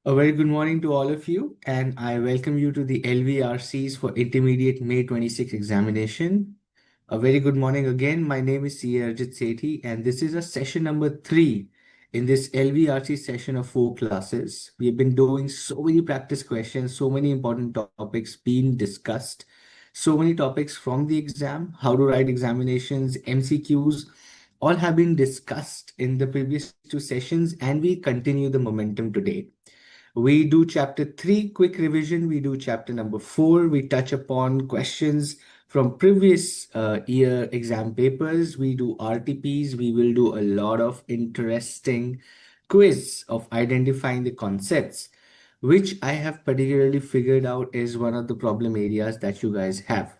A very good morning to all of you, and I welcome you to the LVRCs for Intermediate May 26 examination. A very good morning again. My name is CA Arjit Sethi, and this is a session number 3 in this LVRC session of 4 classes. We have been doing so many practice questions, so many important topics being discussed, so many topics from the exam, how to write examinations, MCQs, all have been discussed in the previous 2 sessions, and we continue the momentum today. We do chapter 3, quick revision. We do chapter number 4. We touch upon questions from previous year exam papers. We do RTPs. We will do a lot of interesting quiz of identifying the concepts, which I have particularly figured out is one of the problem areas that you guys have.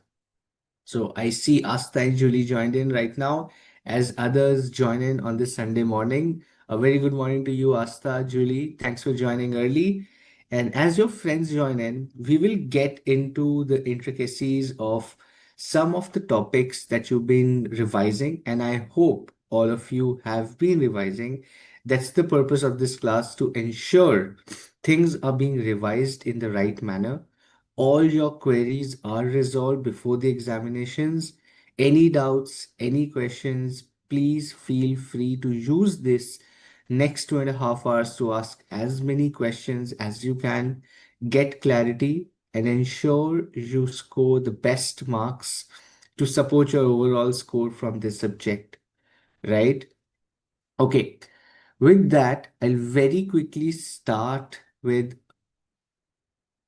So I see Asta and Julie joined in right now as others join in on this Sunday morning. A very good morning to you, Asta, Julie. Thanks for joining early. And as your friends join in, we will get into the intricacies of some of the topics that you've been revising. And I hope all of you have been revising. That's the purpose of this class, to ensure things are being revised in the right manner, all your queries are resolved before the examinations. Any doubts, any questions, please feel free to use this next 2.5 hours to ask as many questions as you can, get clarity, and ensure you score the best marks to support your overall score from this subject, right? Okay, with that, I'll very quickly start with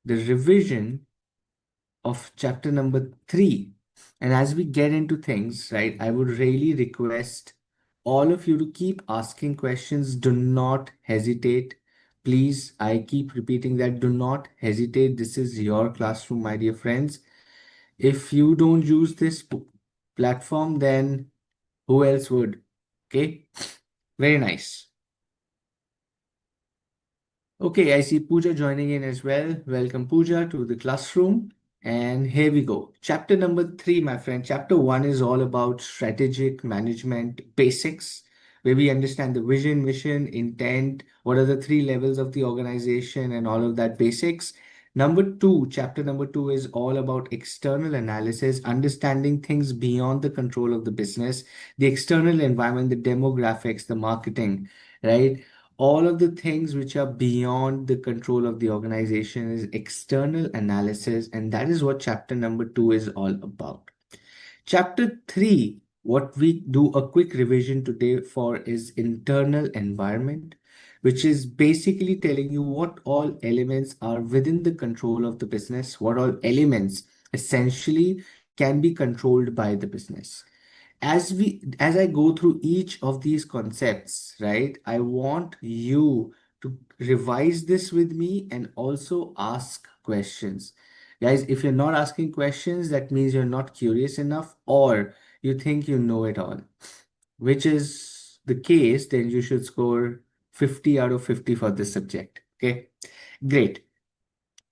the revision of chapter number 3. And as we get into things, right, I would really request all of you to keep asking questions. Do not hesitate. Please, I keep repeating that. Do not hesitate. This is your classroom, my dear friends. If you don't use this platform, then who else would? Okay, very nice. Okay, I see Pooja joining in as well. Welcome, Pooja, to the classroom. And here we go. Chapter number 3, my friend. Chapter 1 is all about strategic management basics, where we understand the vision, mission, intent, what are the 3 levels of the organization, and all of that basics. Chapter number 2 is all about external analysis, understanding things beyond the control of the business, the external environment, the demographics, the marketing, right? All of the things which are beyond the control of the organization is external analysis, and that is what chapter number 2 is all about. Chapter 3, what we do a quick revision today for is internal environment, which is basically telling you what all elements are within the control of the business, what all elements essentially can be controlled by the business. As I go through each of these concepts, right, I want you to revise this with me and also ask questions. Guys, if you're not asking questions, that means you're not curious enough or you think you know it all, which is the case. Then you should score 50 out of 50 for this subject. Okay, great.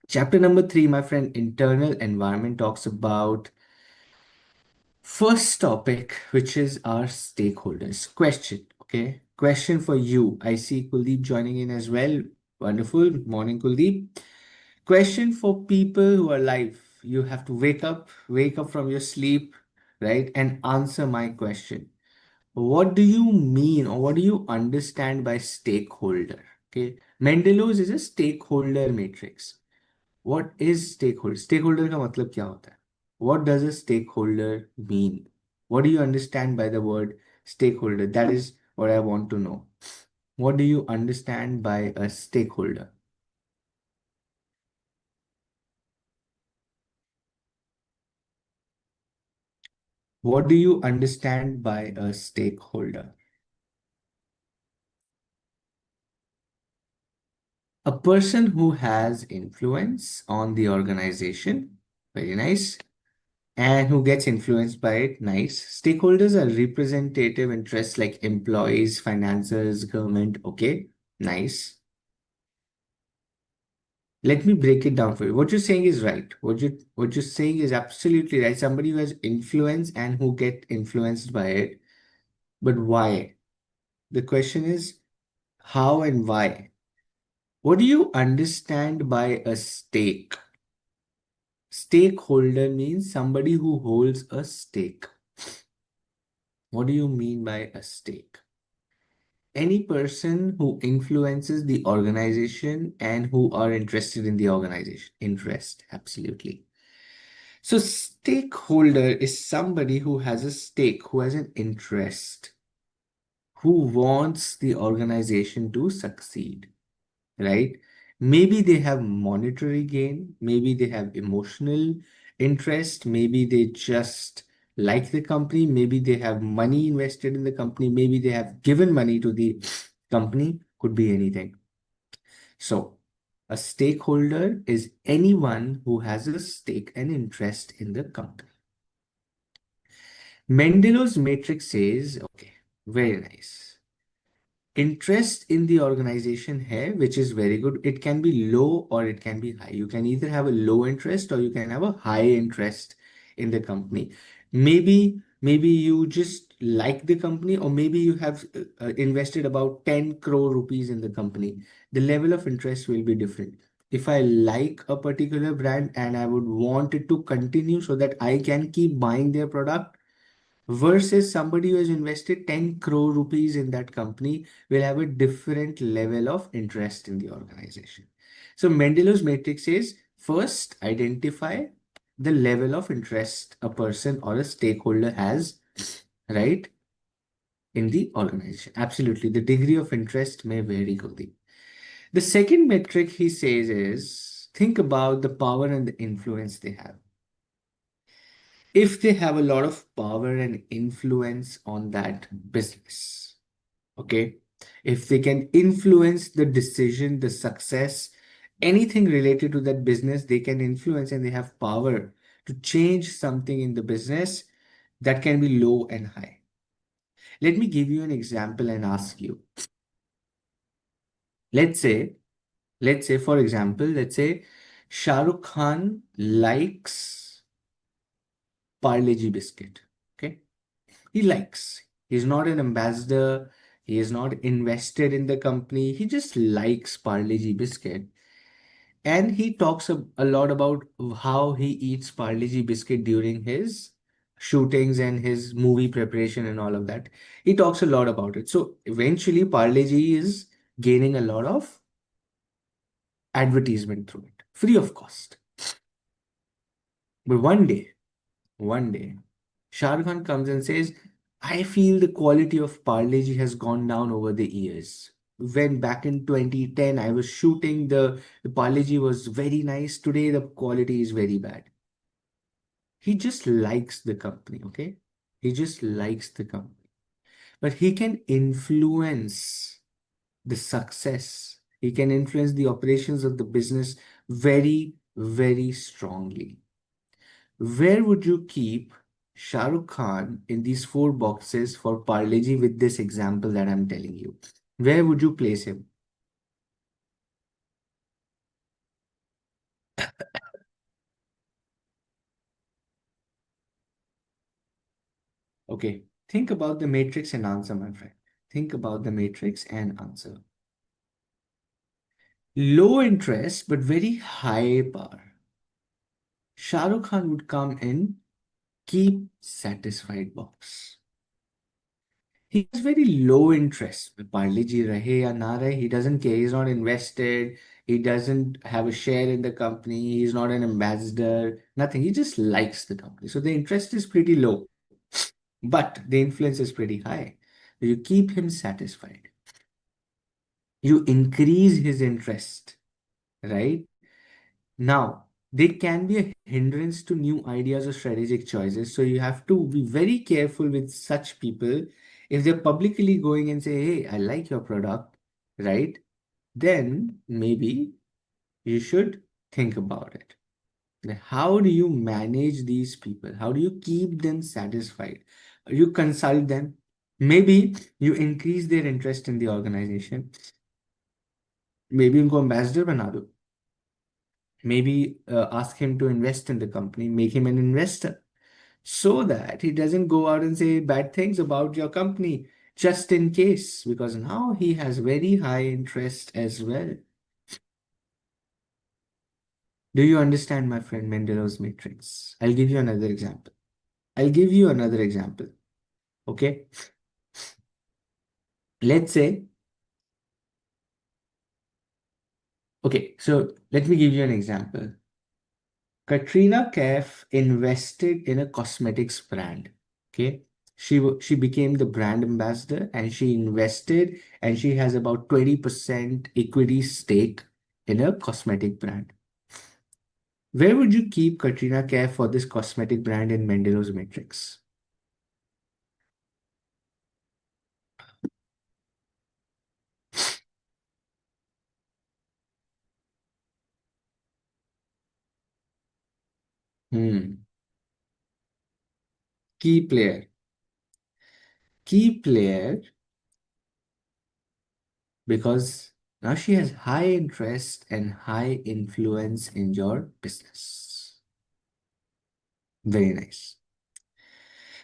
Chapter number 3, my friend, internal environment, talks about first topic, which is our stakeholders. Question, okay? Question for you. I see Kuldeep joining in as well. Wonderful. Morning, Kuldeep. Question for people who are live. You have to wake up from your sleep, right? And answer my question. What do you mean or what do you understand by stakeholder? Okay. Mendelow's is a stakeholder matrix. What is stakeholder? Stakeholder का मतलब क्या होता है? What does a stakeholder mean? What do you understand by the word stakeholder? That is what I want to know. What do you understand by a stakeholder? What do you understand by a stakeholder? A person who has influence on the organization. Very nice. And who gets influenced by it. Nice. Stakeholders are representative interests like employees, financiers, government. Okay, nice. Let me break it down for you. What you're saying is right. What you're saying is absolutely right. Somebody who has influence and who get influenced by it. But why? The question is how and why. What do you understand by a stake? Stakeholder means somebody who holds a stake. What do you mean by a stake? Any person who influences the organization and who are interested in the organization. Interest, absolutely. So, stakeholder is somebody who has a stake, who has an interest, who wants the organization to succeed, right? Maybe they have monetary gain, maybe they have emotional interest, maybe they just like the company, maybe they have money invested in the company, maybe they have given money to the company, could be anything. So, a stakeholder is anyone who has a stake and interest in the company. Mendelow's matrix says, okay, very nice. Interest in the organization here, which is very good. It can be low or it can be high. You can either have a low interest or you can have a high interest in the company. Maybe you just like the company, or maybe you have invested about 10 crore rupees in the company. The level of interest will be different. If I like a particular brand and I would want it to continue so that I can keep buying their product, versus somebody who has invested 10 crore rupees in that company will have a different level of interest in the organization. So Mendelow's matrix says first identify the level of interest a person or a stakeholder has, right, in the organization. Absolutely. The degree of interest may vary, Kuldeep. The second metric he says is think about the power and the influence they have. If they have a lot of power and influence on that business, okay, if they can influence the decision, the success, anything related to that business, they can influence and they have power to change something in the business, that can be low and high. Let me give you an example and ask you. Let's say, for example, let's say Shah Rukh Khan likes Parle G biscuit. Okay. He likes. He's not an ambassador. He is not invested in the company. He just likes Parle G biscuit. And he talks a lot about how he eats Parle G biscuit during his shootings and his movie preparation and all of that. He talks a lot about it. So eventually, Parle G is gaining a lot of advertisement through it, free of cost. But one day, Shah Rukh Khan comes and says, I feel the quality of Parle G has gone down over the years. When back in 2010, I was shooting, the Parle G was very nice. Today, the quality is very bad. He just likes the company, okay? He just likes the company. But he can influence the success. He can influence the operations of the business very, very strongly. Where would you keep Shah Rukh Khan in these four boxes for Parle-G with this example that I'm telling you? Where would you place him? Okay, think about the matrix and answer, my friend. Think about the matrix and answer. Low interest, but very high power. Shah Rukh Khan would come in, keep satisfied box. He has very low interest. Parle ji rahe ya na rahe, he doesn't care. He's not invested. He doesn't have a share in the company. He's not an ambassador. Nothing. He just likes the company. So the interest is pretty low, but the influence is pretty high. You keep him satisfied. You increase his interest, right? Now, they can be a hindrance to new ideas or strategic choices. So you have to be very careful with such people. If they're publicly going and say, hey, I like your product, right? Then maybe you should think about it. Like, how do you manage these people? How do you keep them satisfied? You consult them. Maybe you increase their interest in the organization. Maybe उनको ambassador बना दो. Maybe ask him to invest in the company, make him an investor so that he doesn't go out and say bad things about your company just in case, because now he has very high interest as well. Do you understand, my friend, Mendelow's matrix? I'll give you another example. I'll give you another example. Okay. Let's say, okay, so let me give you an example. Katrina Kaif invested in a cosmetics brand. Okay. She became the brand ambassador and she invested and she has about 20% equity stake in a cosmetic brand. Where would you keep Katrina Kaif for this cosmetic brand in Mendelow's matrix? Hmm. Key player. Key player because now she has high interest and high influence in your business. Very nice.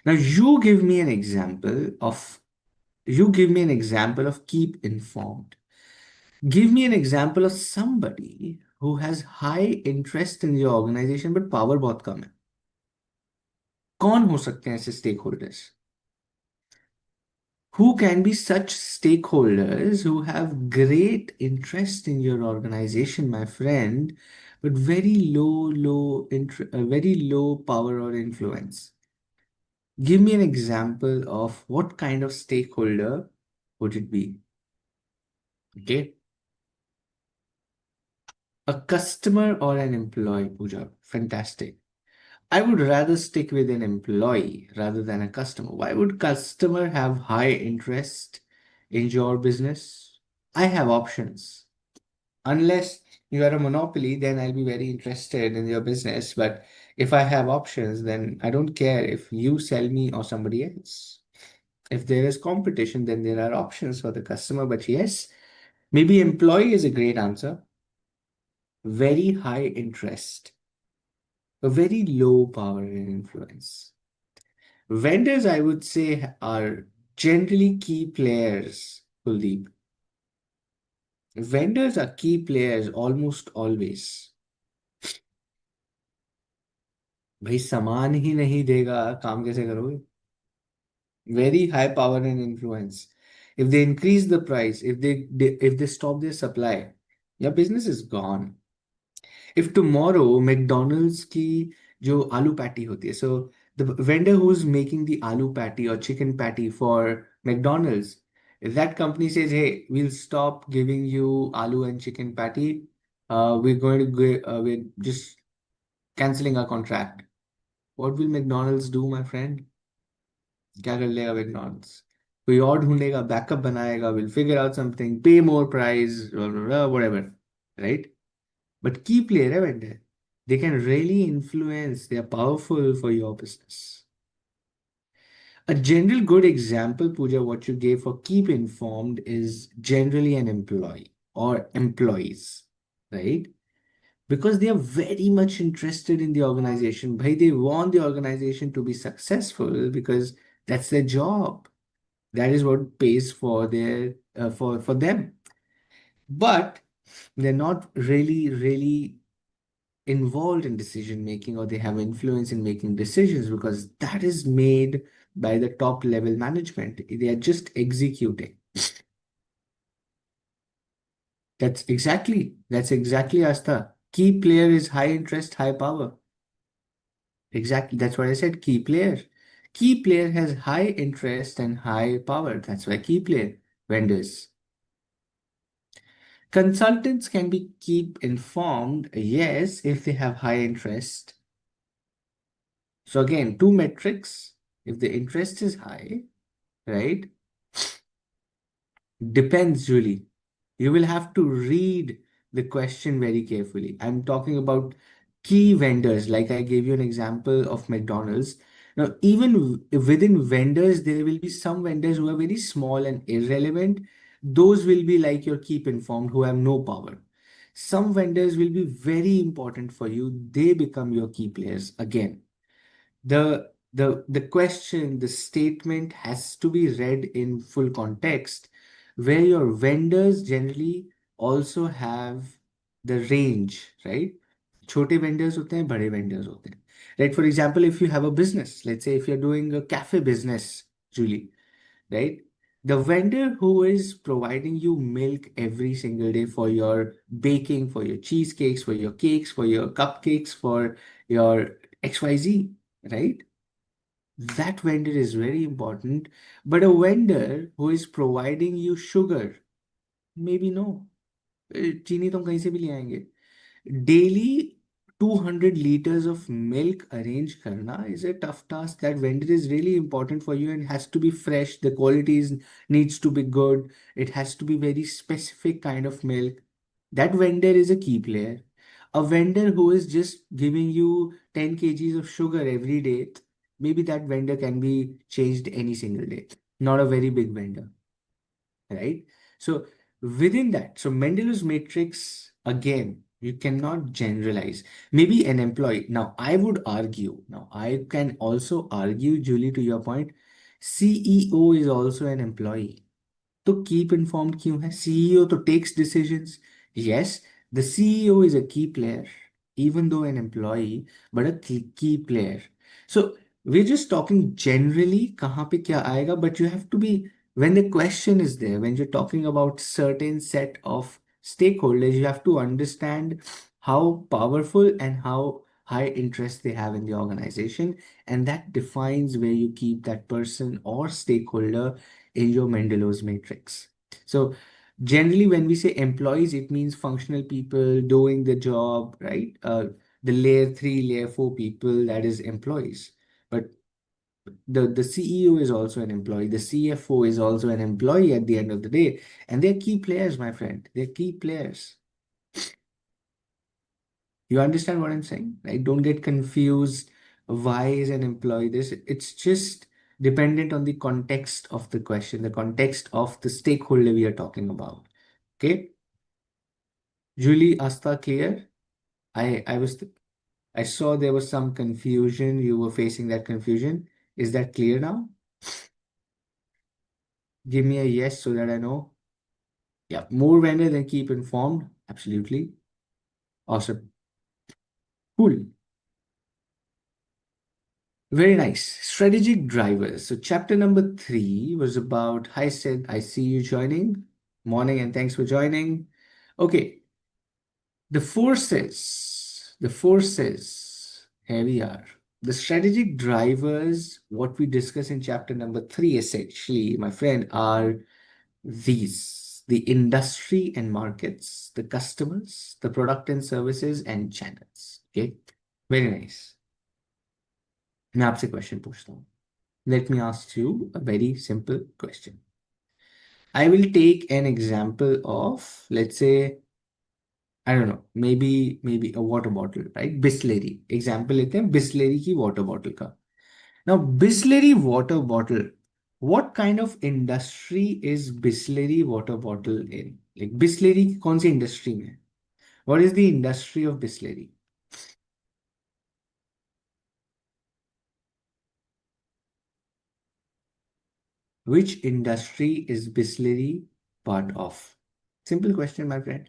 Now you give me an example of keep informed. Give me an example of somebody who has high interest in your organization but power बहुत कम है. कौन हो सकते हैं ऐसे stakeholders? Who can be such stakeholders who have great interest in your organization, my friend, but very low power or influence? Give me an example of what kind of stakeholder would it be? Okay, a customer or an employee, Pooja. Fantastic. I would rather stick with an employee rather than a customer. Why would customer have high interest in your business? I have options. Unless you are a monopoly, then I'll be very interested in your business. But if I have options, then I don't care if you sell me or somebody else. If there is competition, then there are options for the customer. But yes, maybe employee is a great answer. Very high interest, a very low power and influence. Vendors, I would say, are generally key players, Kuldeep. Vendors are key players almost always. भाई सामान ही नहीं देगा काम कैसे करोगे? Very high power and influence. If they increase the price, if they stop their supply, your business is gone. If tomorrow McDonald's की जो आलू पैटी होती है, so the vendor who's making the aloo patty or chicken patty for McDonald's, if that company says, hey, we'll stop giving you aloo and chicken patty, we're just canceling our contract. What will McDonald's do, my friend? क्या कर लेगा McDonald's? कोई और ढूंढेगा, backup बनाएगा, will figure out something, pay more price, whatever, right? But key player है vendor. They can really influence. They are powerful for your business. A general good example, Pooja, what you gave for keep informed is generally an employee or employees, right? Because they are very much interested in the organization. Bhai, they want the organization to be successful because that's their job. That is what pays for for them. But they're not really involved in decision making or they have influence in making decisions because that is made by the top level management. They are just executing. That's exactly Asta. Key player is high interest, high power. Exactly. That's what I said. Key player. Key player has high interest and high power. That's why key player. Vendors. Consultants can be keep informed, yes, if they have high interest. So again, two metrics. If the interest is high, right? Depends, Julie. You will have to read the question very carefully. I'm talking about key vendors, like I gave you an example of McDonald's. Now, even within vendors, there will be some vendors who are very small and irrelevant. Those will be like your keep informed, who have no power. Some vendors will be very important for you. They become your key players. Again, the question, the statement has to be read in full context, where your vendors generally also have the range, right? छोटे vendors होते हैं, बड़े vendors होते हैं. Right, for example, if you have a business, let's say if you are doing a cafe business, Julie, right? The vendor who is providing you milk every single day for your baking, for your cheesecakes, for your cakes, for your cupcakes, for your XYZ, right? That vendor is very important. But a vendor who is providing you sugar, maybe no. चीनी तो हम कहीं से भी ले आएंगे. Daily 200 liters of milk arrange karna is a tough task. That vendor is really important for you and has to be fresh. The quality needs to be good. It has to be very specific kind of milk. That vendor is a key player. A vendor who is just giving you 10 kgs of sugar every day, maybe that vendor can be changed any single day. Not a very big vendor, right? So within that, so Mendel's matrix, again, you cannot generalize. Maybe an employee. Now, I would argue, now I can also argue, Julie, to your point, CEO is also an employee. तो keep informed क्यों है? CEO तो takes decisions. Yes, the CEO is a key player, even though an employee, but a key player. So we're just talking generally कहाँ पे क्या आएगा, but you have to be, when the question is there, when you're talking about certain set of stakeholders, you have to understand how powerful and how high interest they have in the organization, and that defines where you keep that person or stakeholder in your Mendelow's matrix. So generally, when we say employees, it means functional people doing the job, right? The layer three, layer four people, that is employees. But the CEO is also an employee. The CFO is also an employee at the end of the day. And they're key players, my friend. They're key players. You understand what I'm saying, right? Don't get confused. Why is an employee this? It's just dependent on the context of the question, the context of the stakeholder we are talking about. Okay, Julie, Asta, clear? I was I saw there was some confusion. You were facing that confusion. Is that clear now? Give me a yes so that I know. Yeah, more vendor than keep informed. Absolutely. Awesome. Cool. Very nice. Strategic drivers. So, chapter number 3 was about, hi, Sid, I see you joining. Morning and thanks for joining. Okay, here we are. The strategic drivers, what we discuss in chapter number 3, essentially, my friend, are these: the industry and markets, the customers, the product and services, and channels. Okay, very nice. मैं आपसे question पूछता हूँ. Let me ask you a very simple question. I will take an example of, let's say, I don't know, maybe a water bottle, right? Bisleri. Example लेते हैं Bisleri की water bottle का. Now, Bisleri water bottle, what kind of industry is Bisleri water bottle in? Like Bisleri कौन सी industry में है? What is the industry of Bisleri? Which industry is Bisleri part of? Simple question, my friend.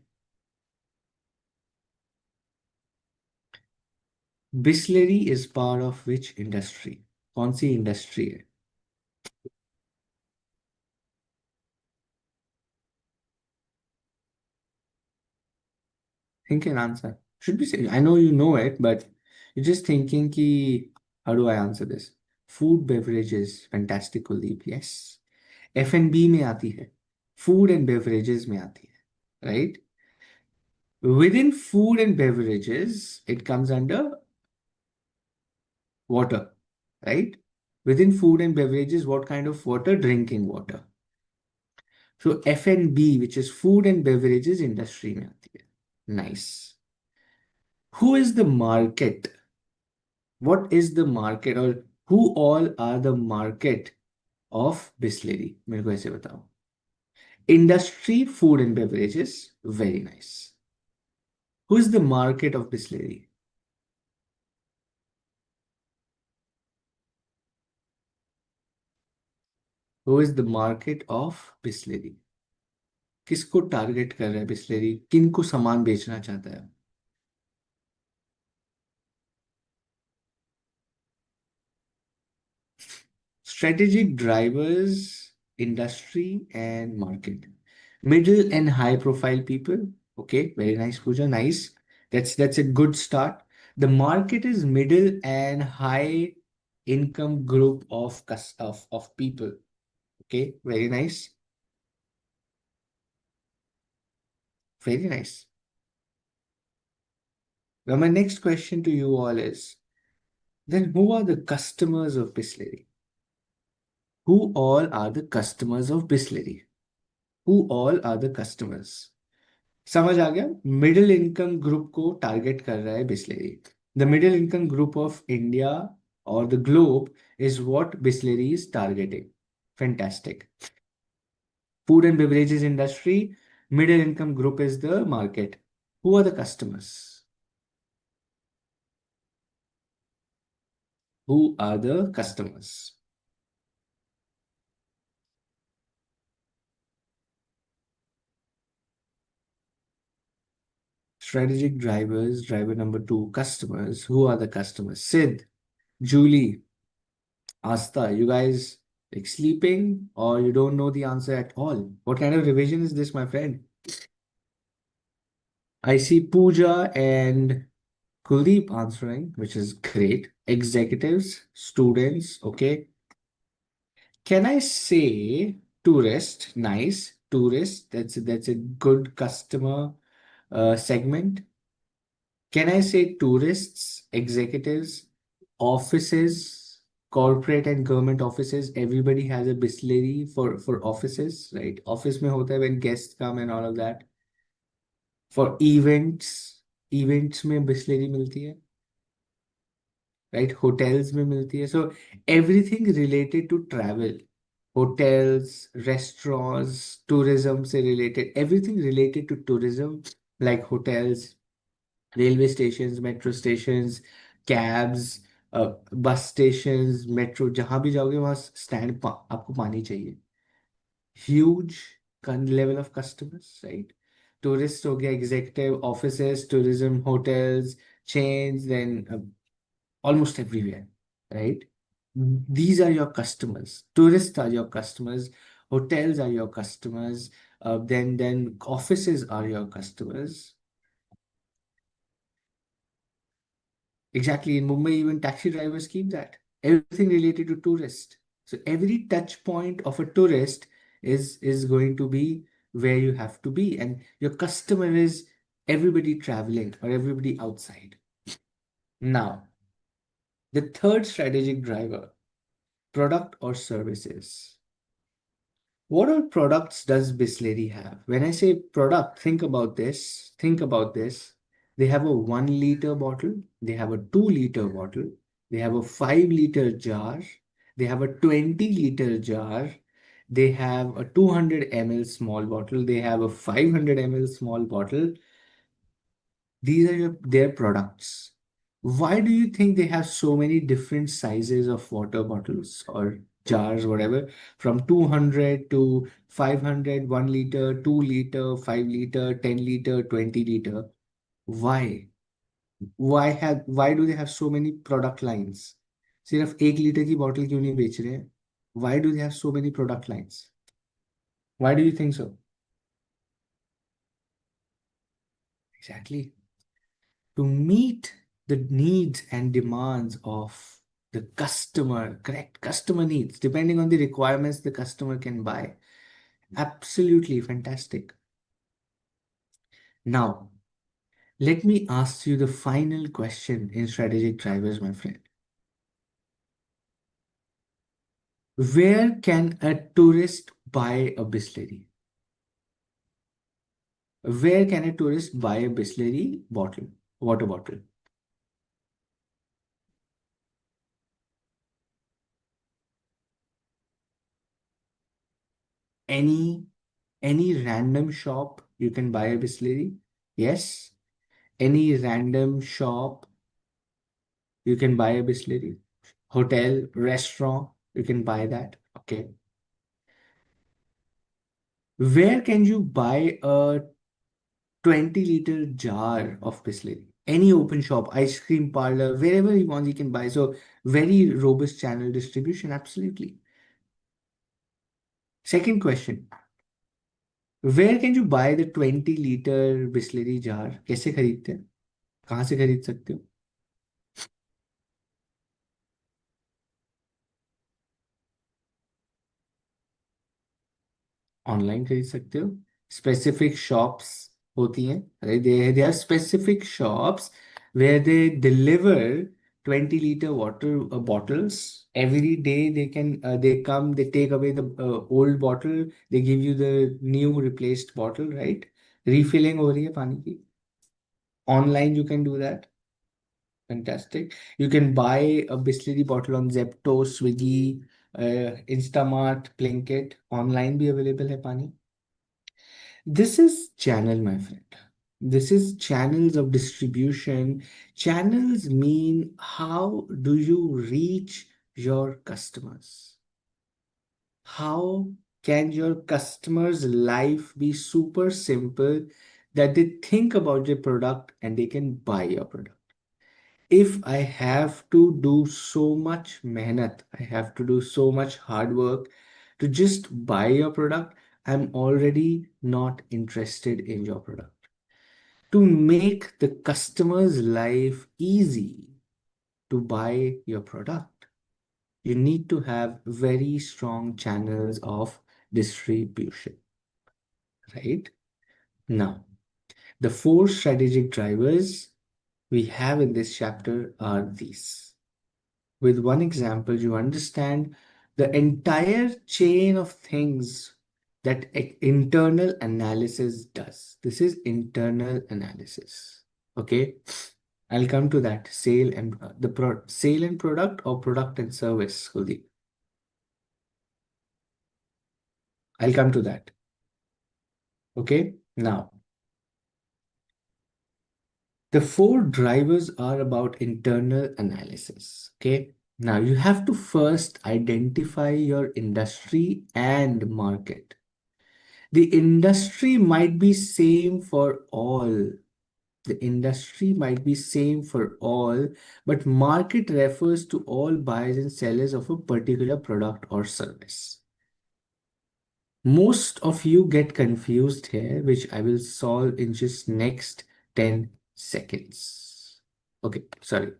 Bisleri is part of which industry? कौन सी industry है? Think and answer. Should be say, I know you know it, but you're just thinking ki, how do I answer this? Food beverages, fantastic Kuldeep, yes. F&B में आती है. Food and beverages में आती है, right? Within food and beverages, it comes under water, right? Within food and beverages, what kind of water? Drinking water. So F&B, which is food and beverages industry में आती है. Nice. Who is the market? What is the market, or who all are the market of Bisleri? मेरे को ऐसे बताओ. Industry, food and beverages. Very nice. Who is the market of Bisleri? Who is the market of Bisleri? किसको target कर रहा है Bisleri? किनको सामान बेचना चाहता है? Strategic drivers, industry, and market. Middle and high profile people. Okay, very nice, Pooja. Nice. That's a good start. The market is middle and high income group of people. Okay, very nice. Very nice. Now, my next question to you all is then who are the customers of Bisleri? Who all are the customers of Bisleri? Who all are the customers? समझ आ गया middle income group को target कर रहा है Bisleri the middle income group of India और the globe is what Bisleri is targeting fantastic food and beverages industry middle income group is the market who are the customers who are the customers strategic drivers driver number 2 customers who are the customers Sid Julie Asta, you guys like sleeping or you don't know the answer at all? What kind of revision is this, my friend? I see Pooja and Kuldeep answering, which is great. Executives, students, okay. Can I say tourist? Nice. Tourist, that's a good customer segment. Can I say tourists, executives, offices, corporate and government offices? Everybody has a Bisleri for offices, right? Office में होता है when guests come and all of that. For events में Bisleri मिलती है, right? Hotels में मिलती है. So everything related to travel, hotels, restaurants, tourism से related, everything related to tourism, like hotels, railway stations, metro stations, cabs, bus stations metro जहां भी जाओगे वहां स्टैंड आपको पानी चाहिए huge level of customers right tourist हो गया executive offices tourism hotels chains then almost everywhere right these are your customers tourists are your customers hotels are your customers then offices are your customers. Exactly. In Mumbai, even taxi drivers keep that. Everything related to tourist. So every touch point of a tourist is going to be where you have to be. And your customer is everybody traveling or everybody outside. Now, the third strategic driver, product or services. What all products does Bisleri have? When I say product, think about this. Think about this. They have a 1 liter bottle, they have a 2 liter bottle, they have a 5 liter jar, they have a 20 liter jar, they have a 200 ml small bottle, they have a 500 ml small bottle. These are their products. Why do you think they have so many different sizes of water bottles or jars, whatever, from 200 to 500, 1 liter, 2 liter, 5 liter, 10 liter, 20 liter? Why? Why do they have so many product lines? सिर्फ 1 litre की bottle क्यों नहीं बेच रहे हैं? Why do they have so many product lines? Why do you think so? Exactly. To meet the needs and demands of the customer, correct? Customer needs, depending on the requirements the customer can buy. Absolutely fantastic. Now, let me ask you the final question in strategic drivers, my friend. Where can a tourist buy a Bisleri? Where can a tourist buy a Bisleri bottle, water bottle? Any any random shop you can buy a Bisleri? Yes. Any random shop you can buy a Bisleri. Hotel, restaurant, you can buy that. Okay. Where can you buy a 20 liter jar of Bisleri? Any open shop, ice cream parlor, wherever you want, you can buy. So very robust channel distribution, absolutely. Second question, where can you buy the 20 litre Bisleri jar? कैसे खरीदते हैं? कहाँ से खरीद सकते हो? Online खरीद सकते हो। स्पेसिफिक शॉप्स होती हैं, they are specific shops where they deliver 20 liter water bottles every day. They come, they take away the old bottle, they give you the new replaced bottle, right? Refilling हो रही है पानी की। Online you can do that. Fantastic. You can buy a Bisleri bottle on Zepto, Swiggy, Instamart, Blinkit. Online भी available है पानी। This is channel, my friend. This is channels of distribution. Channels mean how do you reach your customers? How can your customers' life be super simple that they think about your product and they can buy your product? If I have to do so much mehnat, I have to do so much hard work to just buy your product, I'm already not interested in your product. To make the customer's life easy to buy your product, you need to have very strong channels of distribution, right? Now, the four strategic drivers we have in this chapter are these. With one example, you understand the entire chain of things that internal analysis does. This is internal analysis. Okay. I'll come to that. Sale and product, or product and service, Kuldeep. I'll come to that. Okay. Now, the four drivers are about internal analysis. Okay. Now you have to first identify your industry and market. The industry might be same for all. The industry might be same for all, but market refers to all buyers and sellers of a particular product or service. Most of you get confused here, which I will solve in just next 10 seconds. Okay, sorry.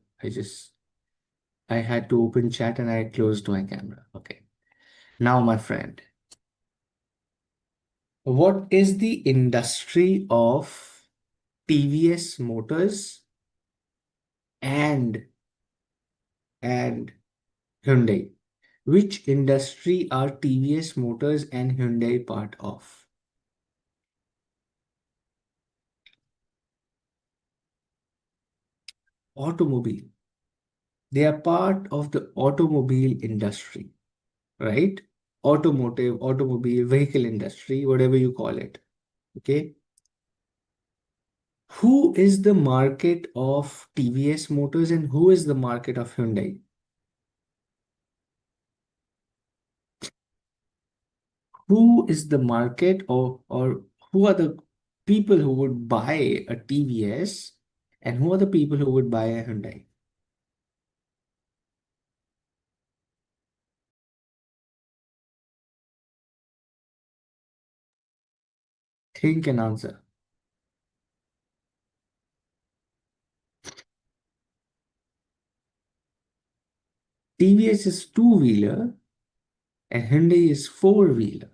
I had to open chat and I closed my camera. Okay. Now, my friend, what is the industry of TVS Motors and and Hyundai? Which industry are TVS Motors and Hyundai part of? Automobile. They are part of the automobile industry, right? Automotive, automobile, vehicle industry, whatever you call it. Okay. Who is the market of TVS Motors and who is the market of Hyundai? Who is the market, or who are the people who would buy a TVS and who are the people who would buy a Hyundai? Think and answer. TVS is two-wheeler and Hyundai is four-wheeler.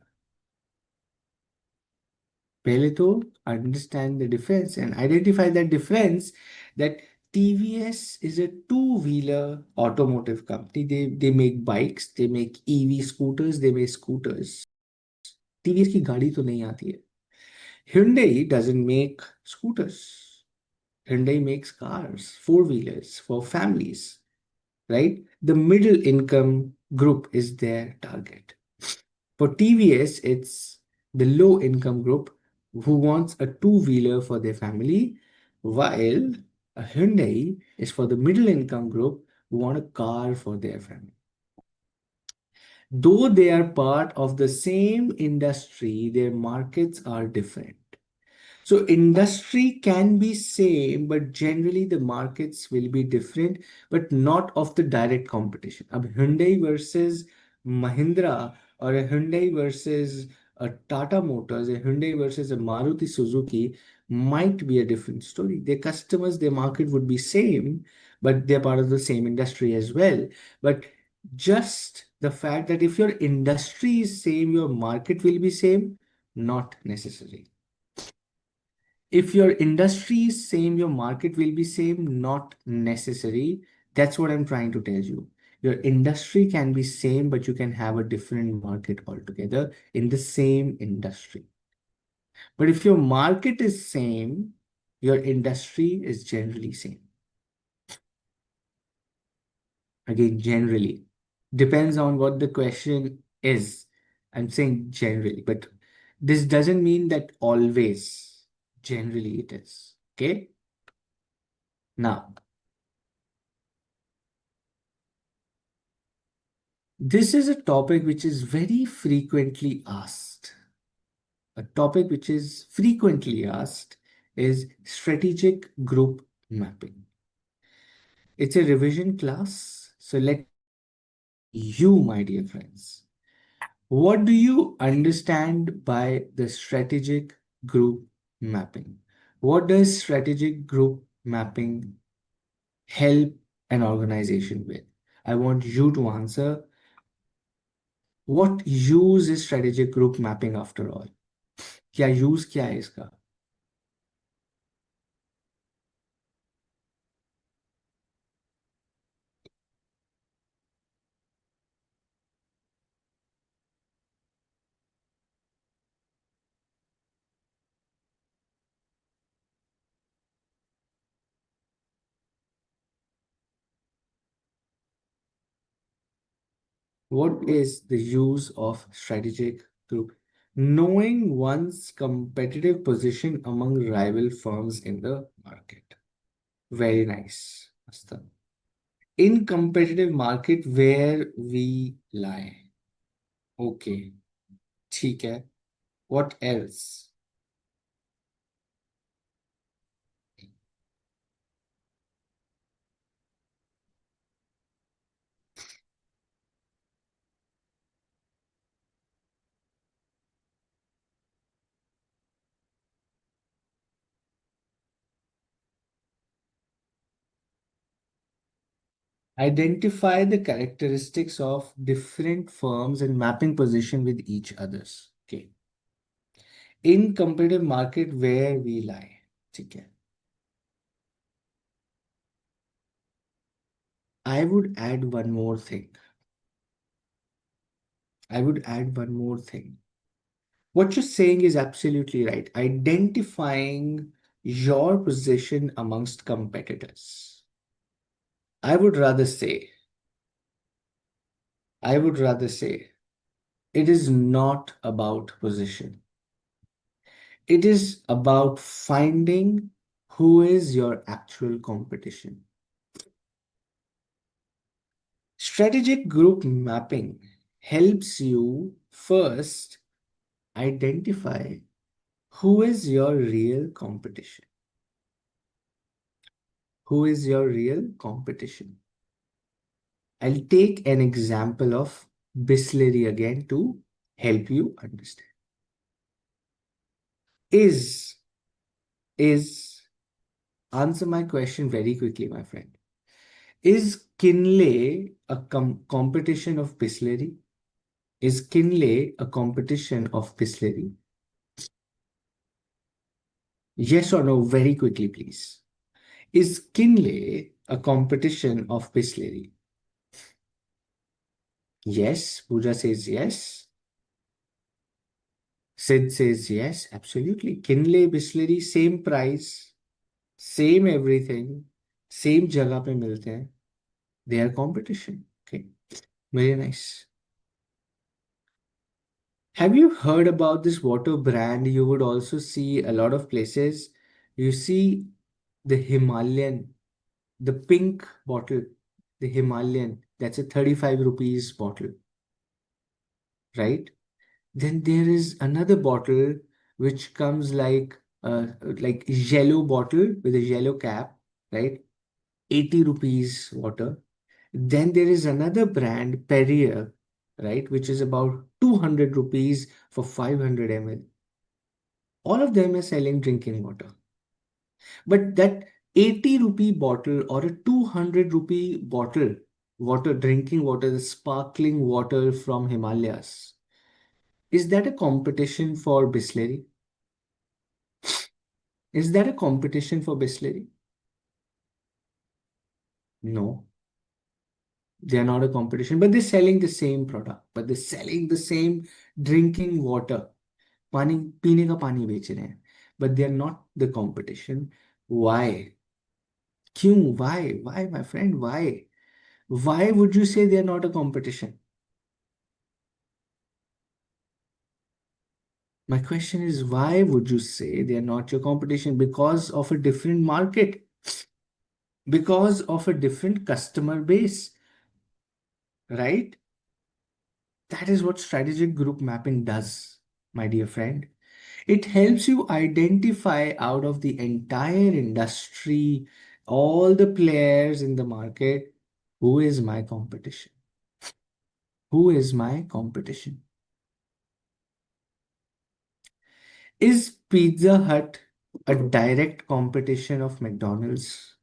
पहले तो understand the difference and identify that difference, that TVS is a two-wheeler automotive company. They make bikes, they make EV scooters, they make scooters. TVS की गाड़ी तो नहीं आती है. Hyundai doesn't make scooters. Hyundai makes cars, four-wheelers for families, right? The middle income group is their target. For TVS, it's the low income group who wants a two-wheeler for their family, while a Hyundai is for the middle income group who want a car for their family. Though they are part of the same industry, their markets are different. So industry can be same, but generally the markets will be different, but not of the direct competition. अब Hyundai versus Mahindra or a Hyundai versus a Tata Motors, a Hyundai versus a Maruti Suzuki might be a different story. Their customers, their market would be same, but they're part of the same industry as well. But just the fact that if your industry is same, your market will be same, not necessary. If your industry is same, your market will be same, not necessary. That's what I'm trying to tell you. Your industry can be same, but you can have a different market altogether in the same industry. But if your market is same, your industry is generally same. Again, generally. Depends on what the question is. I'm saying generally, but this doesn't mean that always. Generally it is. Okay? Now, this is a topic which is very frequently asked. A topic which is frequently asked is strategic group mapping. It's a revision class. So let you, my dear friends, what do you understand by the strategic group mapping? What does strategic group mapping help an organization with? I want you to answer. What use is strategic group mapping after all? क्या use क्या है इसका? What is the use of strategic group? Knowing one's competitive position among rival firms in the market. Very nice, Asta. In competitive market where we lie. Okay, ठीक है. What else? Identify the characteristics of different firms and mapping position with each others. Okay. In competitive market where we lie. ठीक है. I would add one more thing. I would add one more thing. What you're saying is absolutely right. Identifying your position amongst competitors. I would rather say, I would rather say, it is not about position. It is about finding who is your actual competition. Strategic group mapping helps you first identify who is your real competition. Who is your real competition? I'll take an example of Bisleri again to help you understand. Is, answer my question very quickly, my friend. Is Kinley a competition of Bisleri? Is Kinley a competition of Bisleri? Yes or no, very quickly, please. Is Kinley a competition of Bisleri? Yes, Pooja says yes. Sid says yes, absolutely. Kinley, Bisleri, same price, same everything, same जगह पे मिलते हैं. They are competition. Okay, very nice. Have you heard about this water brand? You would also see a lot of places. You see the Himalayan, the pink bottle, the Himalayan. That's a 35 rupees bottle, right? Then there is another bottle which comes like yellow bottle with a yellow cap, right? 80 rupees water. Then there is another brand, Perrier. right, which is about 200 rupees for 500 ml. All of them are selling drinking water. But that 80 rupee bottle or a 200 rupee bottle, water, drinking water, the sparkling water from Himalayas, is that a competition for Bisleri? Is that a competition for Bisleri? No, they are not a competition, but they're selling the same product, but they're selling the same drinking water. पानी पीने का पानी बेच रहे हैं, but they are not the competition. Why? क्यों? Why, my friend? Why? Why would you say they are not a competition? My question is, why would you say they are not your competition? Because of a different market, because of a different customer base, right? That is what strategic group mapping does, my dear friend. It helps you identify out of the entire industry, all the players in the market, who is my competition? Who is my competition? Is Pizza Hut a direct competition of McDonald's?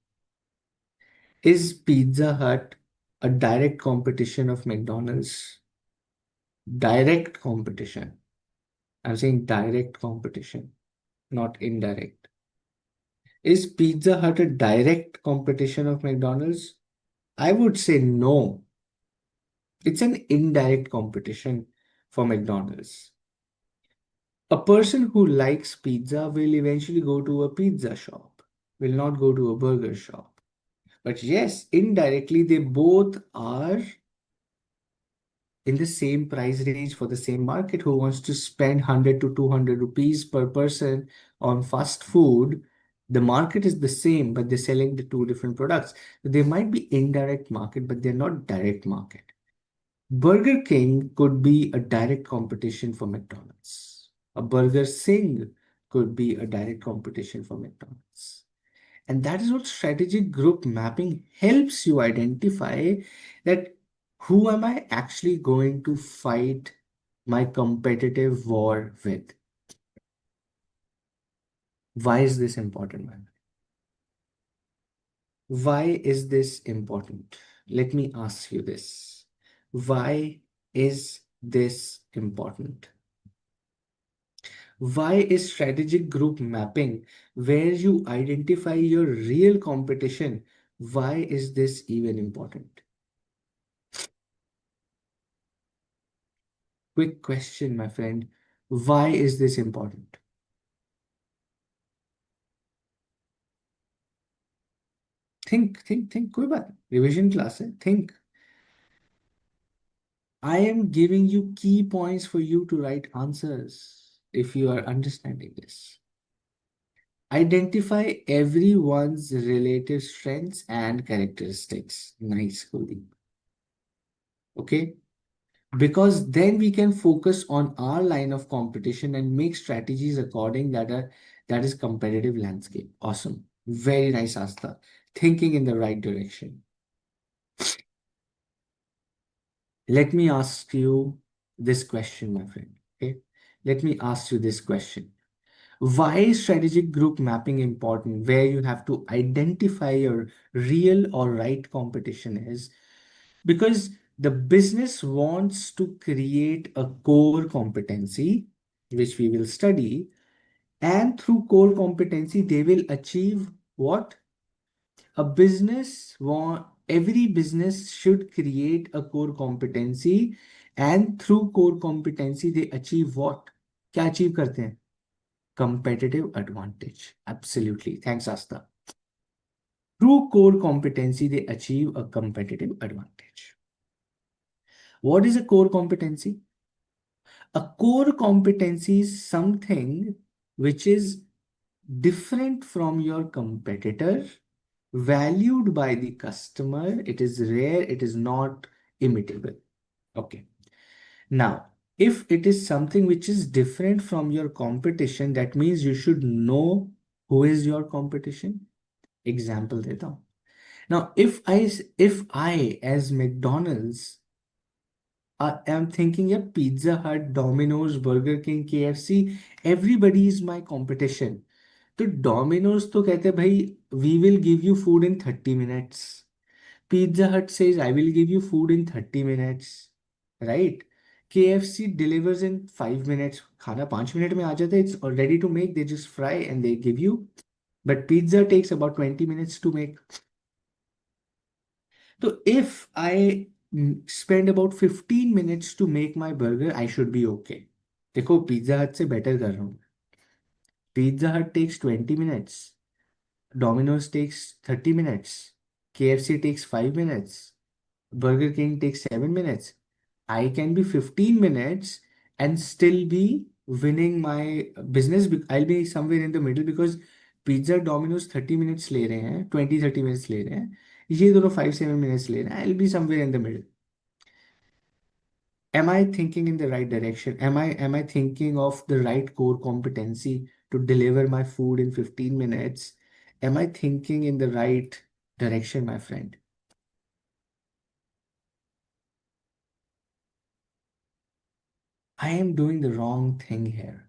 Is Pizza Hut a direct competition of McDonald's? Direct competition. I'm saying direct competition, not indirect. Is Pizza Hut a direct competition of McDonald's? I would say no. It's an indirect competition for McDonald's. A person who likes pizza will eventually go to a pizza shop, will not go to a burger shop. But yes, indirectly, they both are in the same price range for the same market. Who wants to spend 100 to 200 rupees per person on fast food? The market is the same, but they're selling the two different products. They might be indirect market, but they're not direct market. Burger King could be a direct competition for McDonald's. A Burger Sing could be a direct competition for McDonald's. And that is what strategic group mapping helps you identify, that who am I actually going to fight my competitive war with? Why is this important, man? Why is this important? Let me ask you this. Why is this important? Why is strategic group mapping, where you identify your real competition, why is this even important? Quick question, my friend. Why is this important? Think. कोई बात नहीं. Revision class है. Think. I am giving you key points for you to write answers if you are understanding this. Identify everyone's relative strengths and characteristics. Nice, Kuldeep. Okay. Because then we can focus on our line of competition and make strategies according that is competitive landscape. Awesome. Very nice, Asta. Thinking in the right direction. Let me ask you this question, my friend. Okay. Let me ask you this question. Why is strategic group mapping important, where you have to identify your real or right competition is? Because the business wants to create a core competency, which we will study, and through core competency, they will achieve what? A business want Every business should create a core competency, and through core competency, they achieve what? क्या achieve करते हैं? Competitive advantage. Absolutely. Thanks, Asta. Through core competency, they achieve a competitive advantage. What is a core competency? A core competency is something which is different from your competitor, valued by the customer. It is rare, it is not imitable. Okay. Now, if it is something which is different from your competition, that means you should know who is your competition. Example देता हूँ. Now, if I as McDonald's I am thinking, yeah, Pizza Hut, Domino's, Burger King, KFC, everybody is my competition. तो Domino's तो कहते हैं भाई we will give you food in 30 minutes. Pizza hut says I will give you food in 30 minutes. Right. KFC delivers in 5 minutes. खाना 5 minute में आ जाता है. It's ready to make. They just fry and they give you. But pizza takes about 20 minutes to make. So if I spend about 15 minutes to make my burger, I should be okay. देखो pizza हट से better कर रहा हूँ. Pizza हट takes 20 minutes. Domino's takes 30 minutes. KFC takes 5 minutes. Burger King takes 7 minutes. I can be 15 minutes and still be winning my business. I'll be somewhere in the middle because pizza Domino's 30 minutes ले रहे हैं, 20-30 minutes ले रहे हैं. ये दोनों 5-7 minutes ले रहे हैं. I will be somewhere in the middle. Am I thinking in the right direction? Am I thinking of the right core competency to deliver my food in 15 minutes? Am I thinking in the right direction, my friend? I am doing the wrong thing here.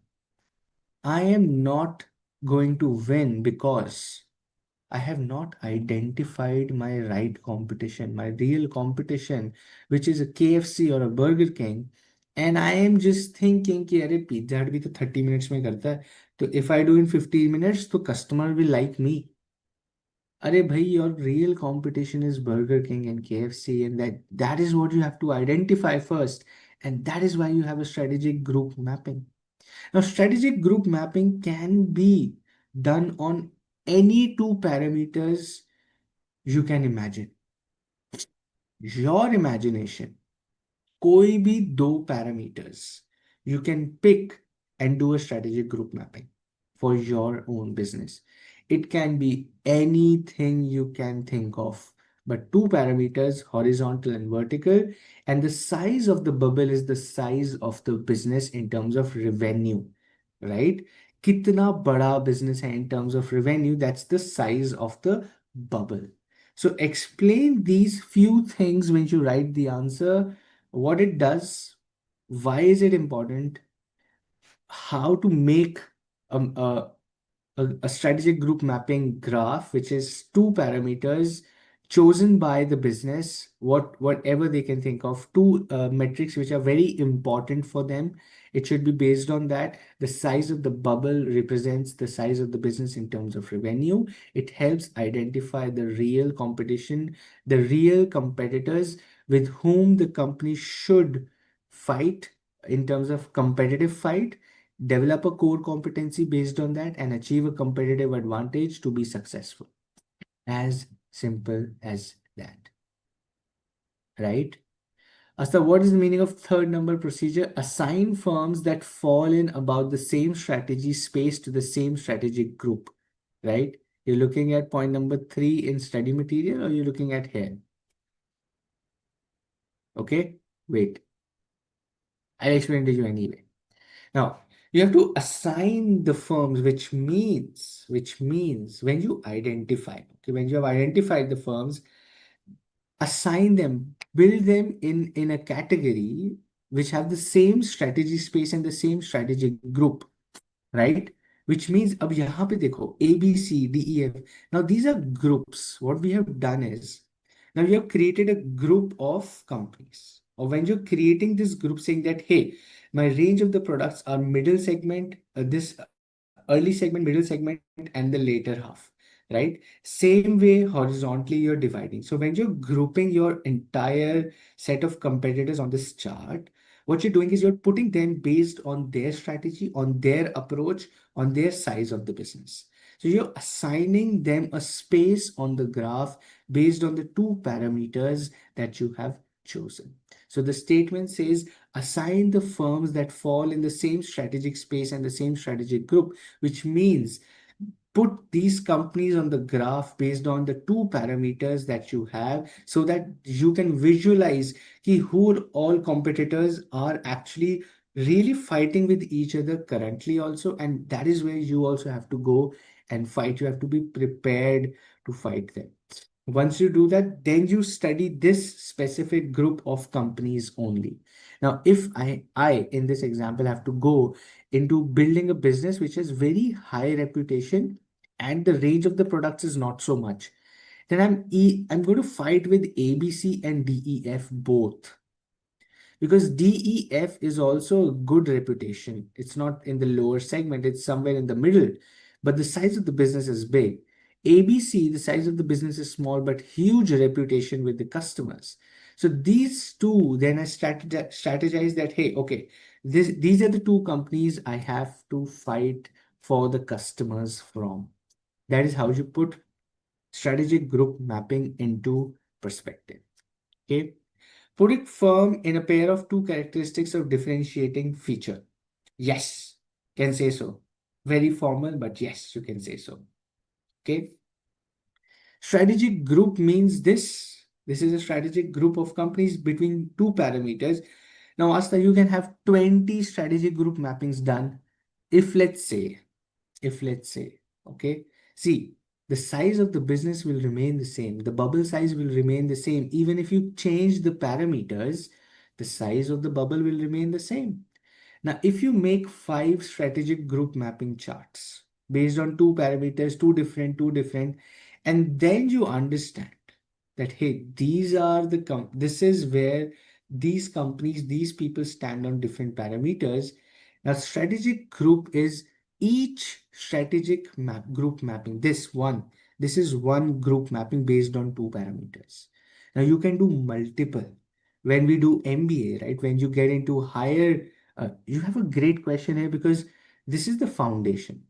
I am not going to win because I have not identified my right competition, my real competition, which is a KFC or a Burger King. And I am just thinking कि अरे pizza हट भी तो 30 minutes में करता है. तो if I do in 15 minutes तो customer will like me. अरे भाई your real competition is Burger King and KFC, and that is what you have to identify first. And that is why you have a strategic group mapping. Now, strategic group mapping can be done on any two parameters you can imagine. Your imagination, कोई भी दो parameters you can pick and do a strategic group mapping for your own business. It can be anything you can think of, but two parameters, horizontal and vertical, and the size of the bubble is the size of the business in terms of revenue, right? कितना बड़ा business है in terms of revenue, that's the size of the bubble. So explain these few things when you write the answer, what it does, why is it important, how to make a strategic group mapping graph, which is two parameters chosen by the business, whatever they can think of, two metrics which are very important for them. It should be based on that. The size of the bubble represents the size of the business in terms of revenue. It helps identify the real competition, the real competitors with whom the company should fight in terms of competitive fight, develop a core competency based on that, and achieve a competitive advantage to be successful. As simple as that, right? So what is the meaning of third number procedure? Assign firms that fall in about the same strategy space to the same strategic group, right? You're looking at point number 3 in study material, or you're looking at here? Okay, wait. I'll explain to you anyway. Now, you have to assign the firms, which means when you identify, okay, when you have identified the firms, assign them, build them in a category which have the same strategy space and the same strategic group, right? Which means अब यहाँ पे देखो A, B, C, D, E, F. Now these are groups. What we have done is now we have created a group of companies. Or when you're creating this group saying that, hey, my range of the products are middle segment, this early segment, middle segment, and the later half, right? Same way, horizontally, you're dividing. So when you're grouping your entire set of competitors on this chart, what you're doing is you're putting them based on their strategy, on their approach, on their size of the business. So you're assigning them a space on the graph based on the two parameters that you have chosen. So the statement says assign the firms that fall in the same strategic space and the same strategic group, which means put these companies on the graph based on the two parameters that you have so that you can visualize who all competitors are actually really fighting with each other currently also, and that is where you also have to go and fight. You have to be prepared to fight them. Once you do that, then you study this specific group of companies only. Now, if I in this example have to go into building a business which has very high reputation and the range of the products is not so much, then I'm going to fight with A, B, C, and D, E, F both, because DEF is also a good reputation. It's not in the lower segment, it's somewhere in the middle, but the size of the business is big. ABC, the size of the business is small, but huge reputation with the customers. So these two, then I strategize that, hey, okay, these are the two companies I have to fight for the customers from. That is how you put strategic group mapping into perspective. Okay. Put it firm in a pair of two characteristics of differentiating feature. Yes, can say so. Very formal, but yes, you can say so. Okay. Strategic group means this. This is a strategic group of companies between two parameters. Now, Asta, you can have 20 strategic group mappings done if let's say, okay, see, the size of the business will remain the same, the bubble size will remain the same. Even if you change the parameters, the size of the bubble will remain the same. Now, if you make 5 strategic group mapping charts based on two parameters, two different, and then you understand that, hey, these are this is where these companies, these people stand on different parameters. Now, strategic group is each strategic group mapping. This is one group mapping based on two parameters. Now, you can do multiple. When we do MBA, right? When you get into higher, you have a great question here, because this is the foundation.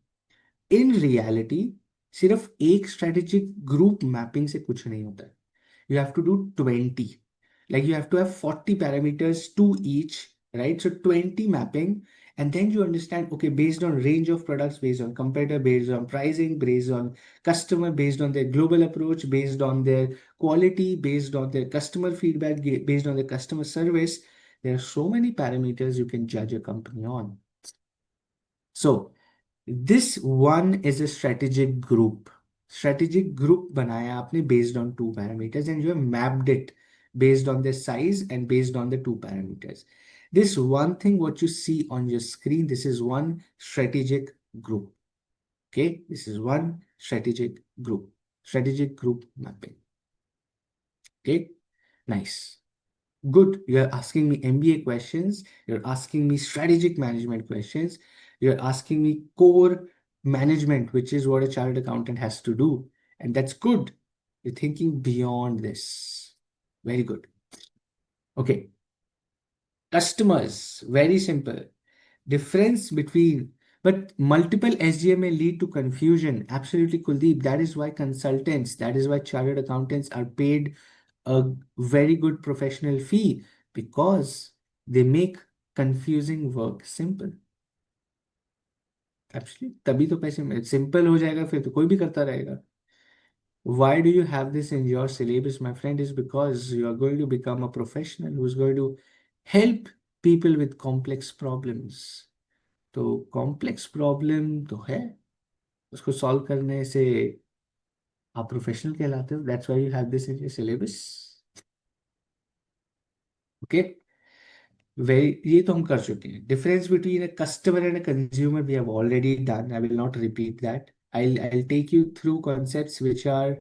In reality, सिर्फ एक strategic group mapping से कुछ नहीं होता है. You have to do 20. Like you have to have 40 parameters to each, right? So 20 mapping, and then you understand, okay, based on range of products, based on competitor, based on pricing, based on customer, based on their global approach, based on their quality, based on their customer feedback, based on their customer service, there are so many parameters you can judge a company on. So this one is a strategic group. Strategic group banaya आपने based on two parameters, and you have mapped it based on the size and based on the two parameters. This one thing what you see on your screen, this is one strategic group. Okay, this is one strategic group mapping. Okay, nice. Good. You're asking me MBA questions. You're asking me strategic management questions. You're asking me core management, which is what a chartered accountant has to do. And that's good. You're thinking beyond this. Very good. Okay. Customers. Very simple. Difference between, but multiple SGA may lead to confusion. Absolutely, Kuldeep. That is why consultants, that is why chartered accountants are paid a very good professional fee, because they make confusing work simple. Absolutely. तभी तो पैसे में simple हो जाएगा, फिर तो कोई भी करता रहेगा. Why do you have this in your syllabus, my friend? Is because you are going to become a professional who's going to help people with complex problems. तो कॉम्प्लेक्स प्रॉब्लम तो है, उसको सॉल्व करने से आप प्रोफेशनल कहलाते हो. That's why you have this in your syllabus. Okay, very, ये तो हम कर चुके हैं. Difference between a customer and a consumer we have already done. I will not repeat that. I'll take you through concepts which are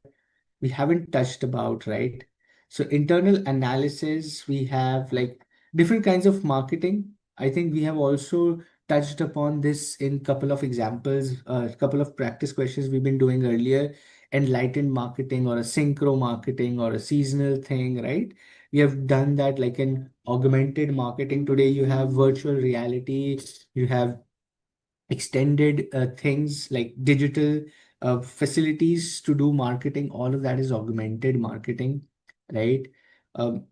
we haven't touched about, right? So internal analysis, we have like different kinds of marketing. I think we have also touched upon this in couple of examples, a couple of practice questions we've been doing earlier. Enlightened marketing, or a synchro marketing, or a seasonal thing, right? We have done that like in augmented marketing. Today you have virtual reality, you have extended things like digital facilities to do marketing. All of that is augmented marketing, right? Um,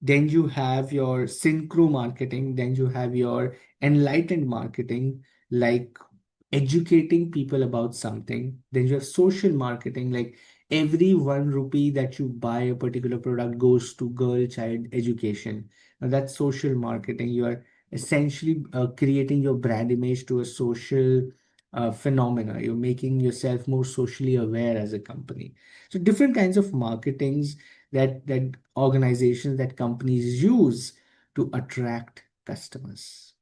then you have your synchro marketing, then you have your enlightened marketing, like educating people about something. Then you have social marketing, like every 1 rupee that you buy a particular product goes to girl child education. Now that's social marketing. You are essentially creating your brand image to a social phenomena. You're making yourself more socially aware as a company. So different kinds of marketings that organizations, that companies use to attract customers.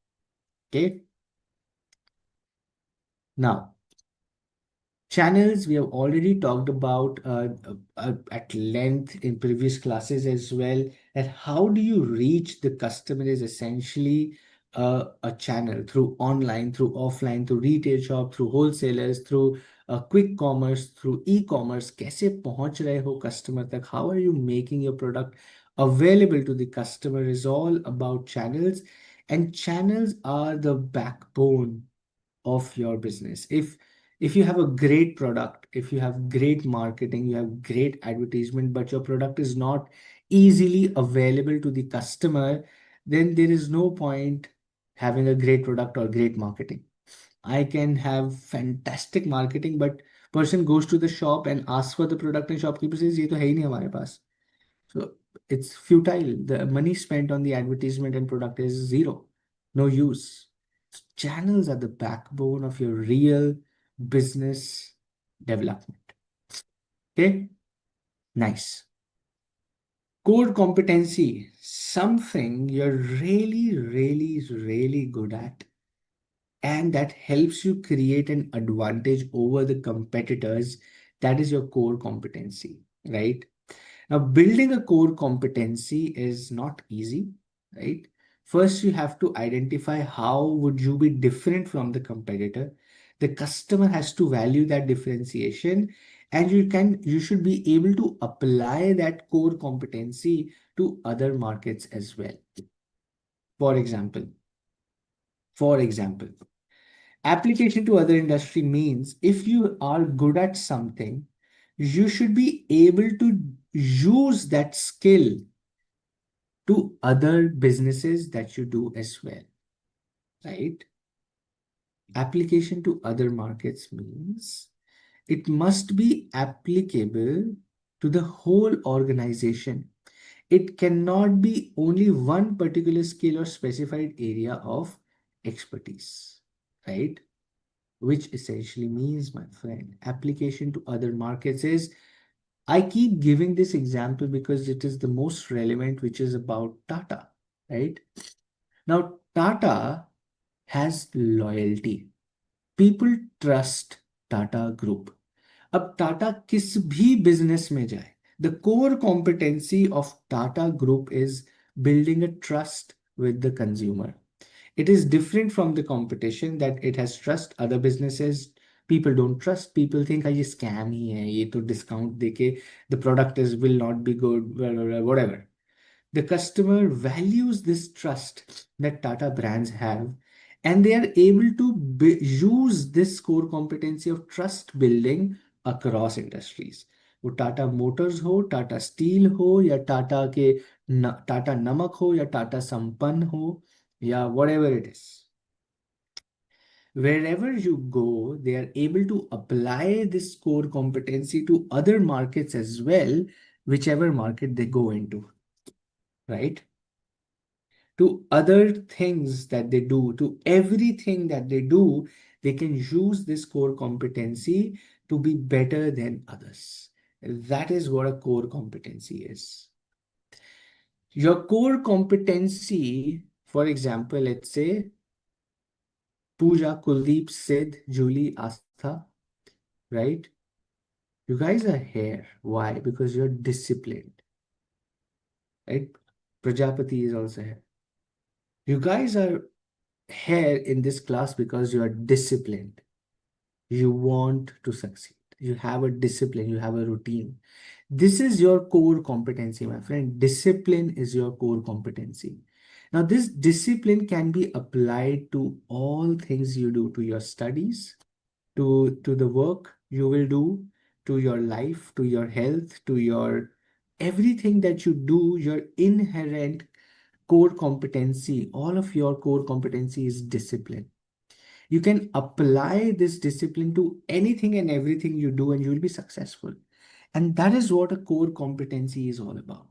Okay. Now, channels we have already talked about at length in previous classes as well. That how do you reach the customer is essentially a channel through online, through offline, through retail shop, through wholesalers, through quick commerce, through e-commerce. कैसे पहुंच रहे हो customer तक? How are you making your product available to the customer is all about channels, and channels are the backbone of your business. If you have a great product, if you have great marketing, you have great advertisement, but your product is not easily available to the customer, then there is no point having a great product or great marketing. I can have fantastic marketing, but person goes to the shop and asks for the product and shopkeeper says ये तो है ही नहीं हमारे पास. So it's futile. The money spent on the advertisement and product is zero, no use. Channels are the backbone of your real business development. Okay, nice. Core competency, something you're really, really, really good at, and that helps you create an advantage over the competitors. That is your core competency, right? Now, building a core competency is not easy, right? First, you have to identify how would you be different from the competitor. The customer has to value that differentiation, and you should be able to apply that core competency to other markets as well. For example, for example, application to other industry means if you are good at something, you should be able to use that skill to other businesses that you do as well, right? Application to other markets means it must be applicable to the whole organization. It cannot be only one particular skill or specified area of expertise, right? Which essentially means, my friend, application to other markets is, I keep giving this example because it is the most relevant, which is about Tata, right? Now, Tata has loyalty. People trust Tata Group. अब टाटा किस भी business में जाए, the core competency of Tata Group is building a trust with the consumer. It is different from the competition that it has trust. Other businesses, people don't trust. People think ये scam ही है, ये तो discount देके the product is will not be good, whatever. The customer values this trust that Tata brands have, and they are able to use this core competency of trust building across industries. वो Tata Motors हो, Tata steel हो, या टाटा नमक हो, या टाटा संपन्न हो, या whatever it is. Wherever you go, they are able to apply this core competency to other markets as well, whichever market they go into, right? To other things that they do, to everything that they do, they can use this core competency to be better than others. That is what a core competency is. Your core competency, for example, let's say Pooja, Kuldeep, Sid, Julie, Astha, right? You guys are here. Why? Because you're disciplined, right? Prajapati is also here. You guys are here in this class because you are disciplined. You want to succeed. You have a discipline, you have a routine. This is your core competency, my friend. Discipline is your core competency. Now, this discipline can be applied to all things you do, to your studies, to the work you will do, to your life, to your health, to your everything that you do, your inherent core competency, all of your core competency is discipline. You can apply this discipline to anything and everything you do, and you will be successful. And that is what a core competency is all about.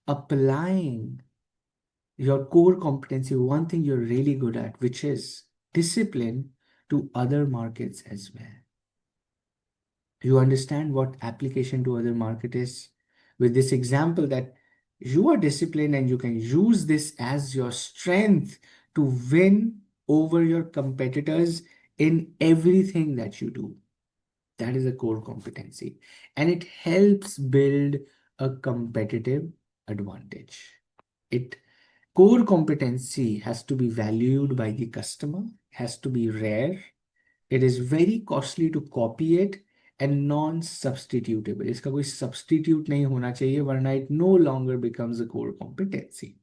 Applying your core competency, one thing you're really good at, which is discipline, to other markets as well. You understand what application to other market is with this example, that you are disciplined and you can use this as your strength to win over your competitors in everything that you do. That is a core competency, and it helps build a competitive advantage. It Core competency has to be valued by the customer, has to be rare, it is very costly to copy it, and non-substitutable. इसका कोई substitute नहीं होना चाहिए, वरना it no longer becomes a core competency.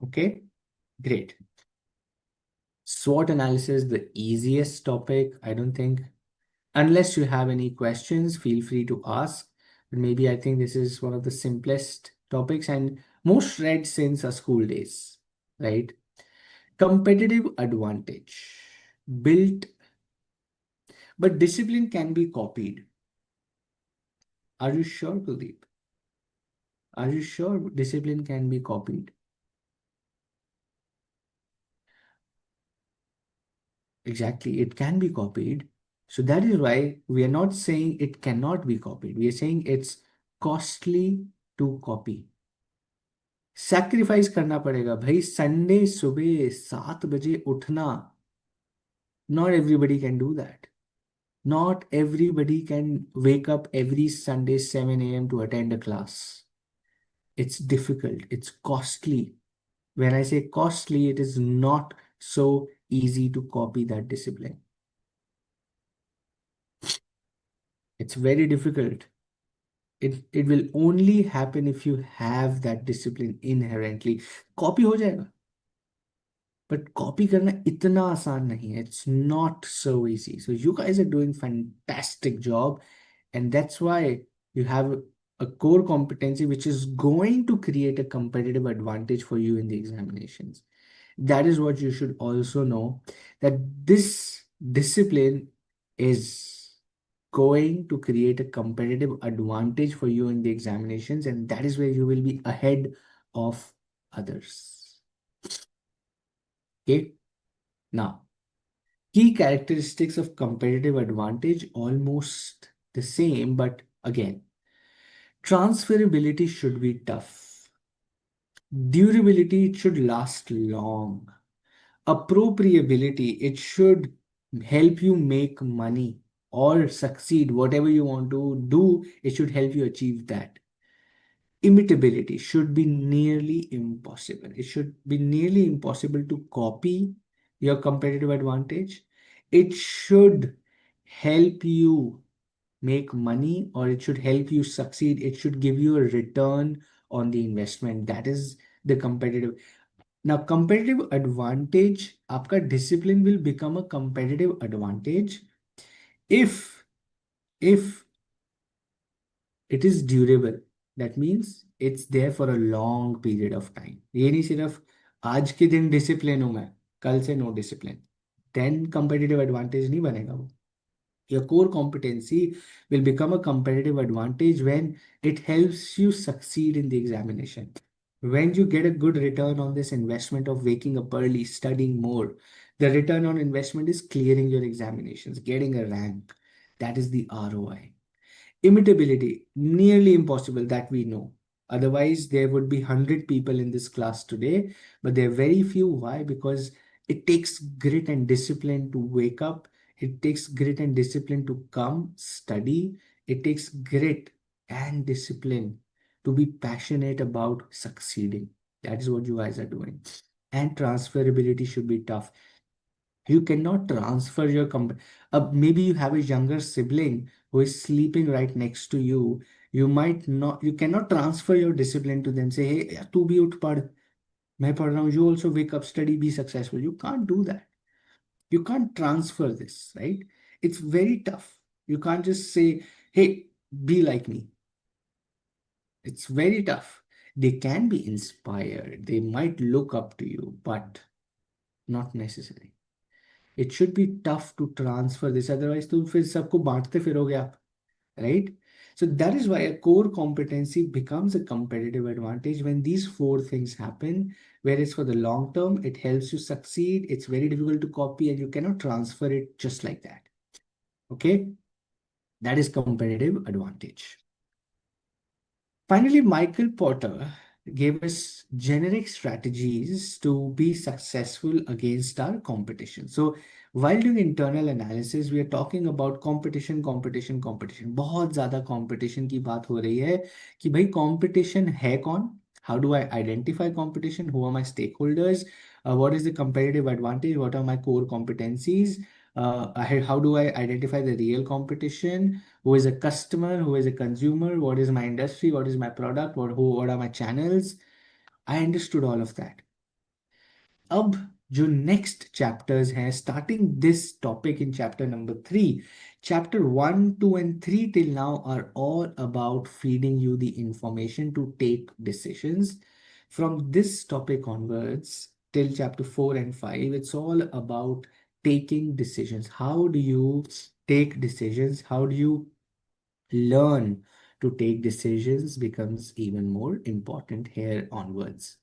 Okay, great. SWOT analysis, the easiest topic, I don't think. Unless you have any questions, feel free to ask. But maybe I think this is one of the simplest topics and most read since our school days, right? Competitive advantage built, but discipline can be copied. Are you sure, Kuldeep? Are you sure discipline can be copied? Exactly, it can be copied. So that is why we are not saying it cannot be copied. We are saying it's costly to copy. Sacrifice करना पड़ेगा भाई, Sunday सुबह 7 बजे उठना. Not everybody can do that. Not everybody can wake up every Sunday 7 a.m. to attend a class. It's difficult, it's costly. When I say costly, it is not so easy to copy that discipline. It's very difficult. It will only happen if you have that discipline inherently. Copy हो जाएगा, but copy करना इतना आसान नहीं है. It's not so easy. So you guys are doing fantastic job, and that's why you have a core competency which is going to create a competitive advantage for you in the examinations. That is what you should also know, that this discipline is going to create a competitive advantage for you in the examinations, and that is where you will be ahead of others. Okay, now key characteristics of competitive advantage, almost the same, but again, transferability should be tough. Durability, it should last long. Appropriability, it should help you make money or succeed. Whatever you want to do, it should help you achieve that. Imitability should be nearly impossible. It should be nearly impossible to copy your competitive advantage. It should help you make money, or it should help you succeed. It should give you a return on the investment. That is the competitive. Now, competitive advantage, आपका discipline will become a competitive advantage if it is durable. That means it's there for a long period of time. ये नहीं सिर्फ आज के दिन discipline हूँ मैं, कल से no discipline. Then competitive advantage नहीं बनेगा वो. Your core competency will become a competitive advantage when it helps you succeed in the examination. When you get a good return on this investment of waking up early, studying more, the return on investment is clearing your examinations, getting a rank. That is the ROI. Imitability, nearly impossible, that we know. Otherwise, there would be 100 people in this class today, but there are very few. Why? Because it takes grit and discipline to wake up. It takes grit and discipline to come study. It takes grit and discipline to be passionate about succeeding. That is what you guys are doing. And transferability should be tough. You cannot transfer your maybe you have a younger sibling who is sleeping right next to you. You cannot transfer your discipline to them. Say, hey, तू भी उठ पढ़, मैं पढ़ रहा हूँ. You also wake up, study, be successful. You can't do that. You can't transfer this, right? It's very tough. You can't just say, hey, be like me. It's very tough. They can be inspired. They might look up to you, but not necessary. It should be tough to transfer this. Otherwise, तो फिर सबको बांटते फिरोगे आप, right? So that is why a core competency becomes a competitive advantage when these four things happen, where it's for the long term, it helps you succeed, it's very difficult to copy, and you cannot transfer it just like that. Okay, that is competitive advantage. Finally, Michael Porter gave us generic strategies to be successful against our competition. So, while doing internal analysis, we are talking about competition, competition, competition. बहुत ज़्यादा competition की बात हो रही है कि भाई competition है कौन? How do I identify competition? Who are my stakeholders? What is the competitive advantage? What are my core competencies? How do I identify the real competition? Who is a customer, who is a consumer, what is my industry, what is my product, what are my channels. I understood all of that. अब जो next chapters हैं, starting this topic in chapter number 3, chapter 1, 2 and 3 till now are all about feeding you the information to take decisions. From this topic onwards till chapter 4 and 5, it's all about taking decisions. How do you take decisions? How do you learn to take decisions becomes even more important here onwards.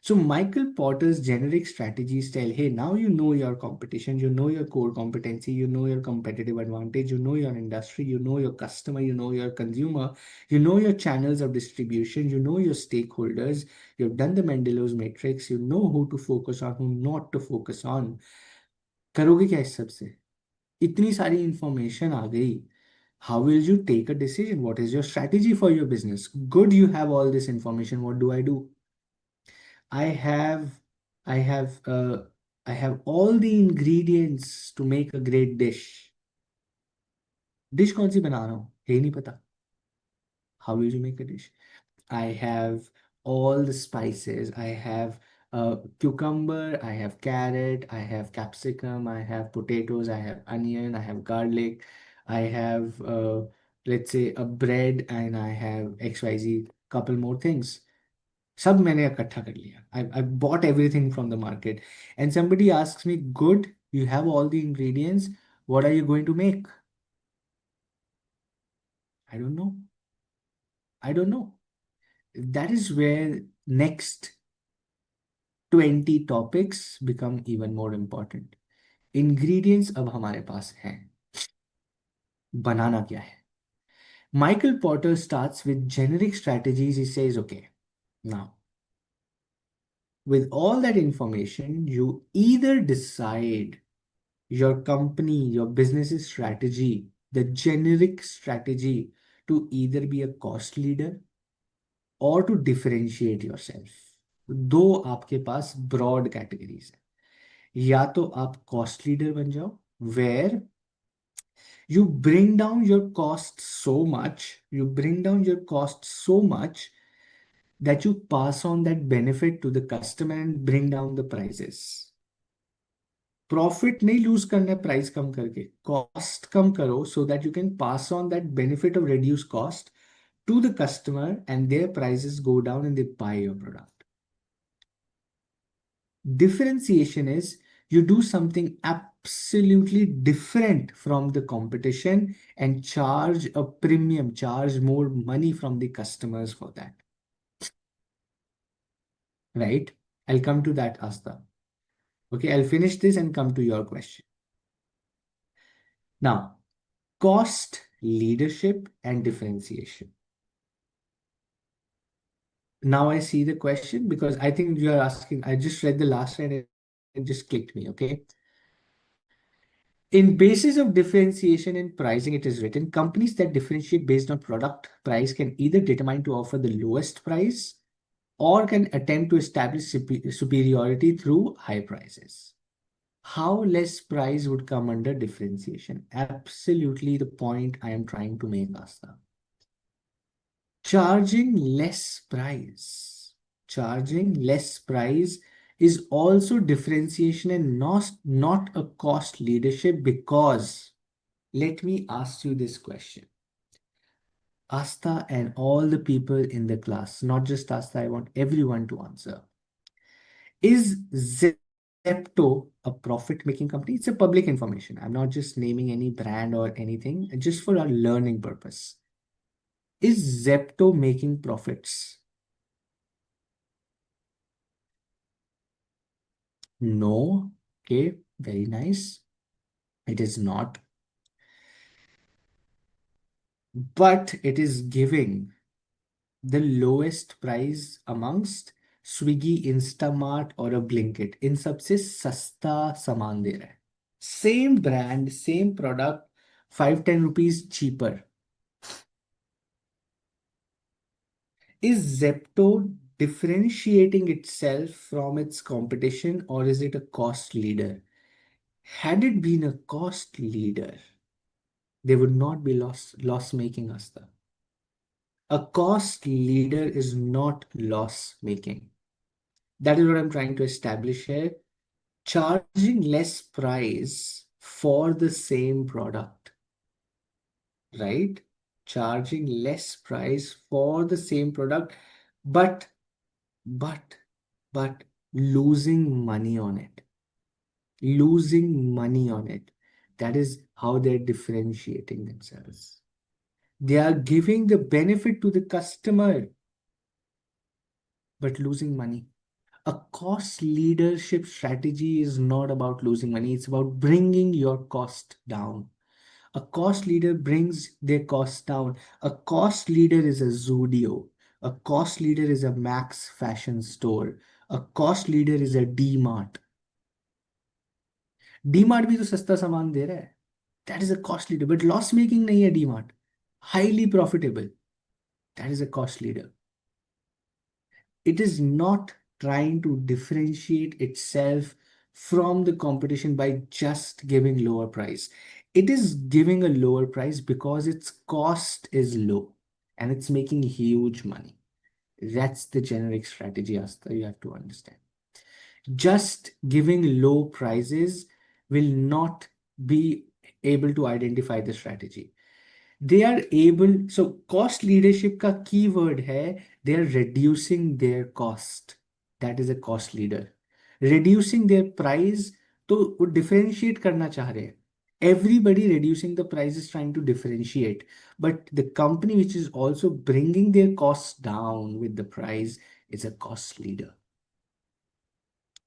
So Michael Porter's generic strategies tell, hey, now you know your competition, you know your core competency, you know your competitive advantage, you know your industry, you know your customer, you know your consumer, you know your channels of distribution, you know your stakeholders, you've done the Mendelow's matrix, you know who to focus on, who not to focus on. करोगे क्या इस सब से? इतनी सारी information आ गई. How will you take a decision? What is your strategy for your business? Good, you have all this information. What do I do? I have, I have, I have all the ingredients to make a great dish. Dish कौन सी बना रहा हूँ? यही नहीं पता. How will you make a dish? I have all the spices. I have cucumber, I have carrot, I have capsicum, I have potatoes, I have onion, I have garlic, I have, let's say, a bread, and I have XYZ, couple more things. सब मैंने इकट्ठा कर लिया. I bought everything from the market. And somebody asks me, good, you have all the ingredients. What are you going to make? I don't know. I don't know. That is where next 20 topics become even more important. Ingredients अब हमारे पास हैं. बनाना क्या है? Michael Porter starts with generic strategies. He says, okay, now with all that information, you either decide your company, your business's strategy, the generic strategy to either be a cost leader or to differentiate yourself. दो आपके पास broad categories हैं. या तो आप cost leader बन जाओ, where you bring down your costs so much, that you pass on that benefit to the customer and bring down the prices. Profit नहीं loose करना है प्राइस कम करके, कॉस्ट कम करो so that you can pass on that benefit of reduced cost to the customer and their prices go down and they buy your product. Differentiation is you do something absolutely different from the competition and charge a premium, charge more money from the customers for that. Right? I'll come to that, Asta. Okay, I'll finish this and come to your question. Now, cost, leadership, and differentiation. Now I see the question because I think you are asking. I just read the last line and it just clicked me. Okay. In basis of differentiation in pricing, it is written companies that differentiate based on product price can either determine to offer the lowest price or can attempt to establish superiority through high prices. How less price would come under differentiation? Absolutely the point I am trying to make, Asta. Charging less price. Charging less price is also differentiation and not a cost leadership, because let me ask you this question. Asta and all the people in the class, not just Asta, I want everyone to answer. Is Zepto a profit-making company? It's a public information. I'm not just naming any brand or anything, just for our learning purpose. Is Zepto making profits? No. Okay, very nice. It is not. But it is giving the lowest price amongst Swiggy, Instamart और a Blinkit. इन सबसे सस्ता सामान दे रहा है. Same brand, same product, 5-10 rupees cheaper. Is Zepto differentiating itself from its competition or is it a cost leader? Had it been a cost leader, they would not be loss making, Asta. A cost leader is not loss making. That is what I'm trying to establish here. Charging less price for the same product, right? Charging less price for the same product, but but but losing money on it. Losing money on it. That is how they're differentiating themselves. They are giving the benefit to the customer, but losing money. A cost leadership strategy is not about losing money, it's about bringing your cost down. A cost leader brings their costs down. A cost leader is a Zudio. A cost leader is a Max fashion store. A cost leader is a D-Mart. D-Mart भी तो सस्ता सामान दे रहा है. That is a cost leader, but loss making नहीं है D-Mart. Highly profitable. That is a cost leader. It is not trying to differentiate itself from the competition by just giving lower price. It is giving a lower price because its cost is low and it's making huge money. That's the generic strategy, Asta, you have to understand. Just giving low prices will not be able to identify the strategy. They are able, so cost leadership का keyword है, they are reducing their cost. That is a cost leader. Reducing their price, तो वो differentiate करना चाह रहे हैं. Everybody reducing the price is trying to differentiate, but the company which is also bringing their costs down with the price is a cost leader.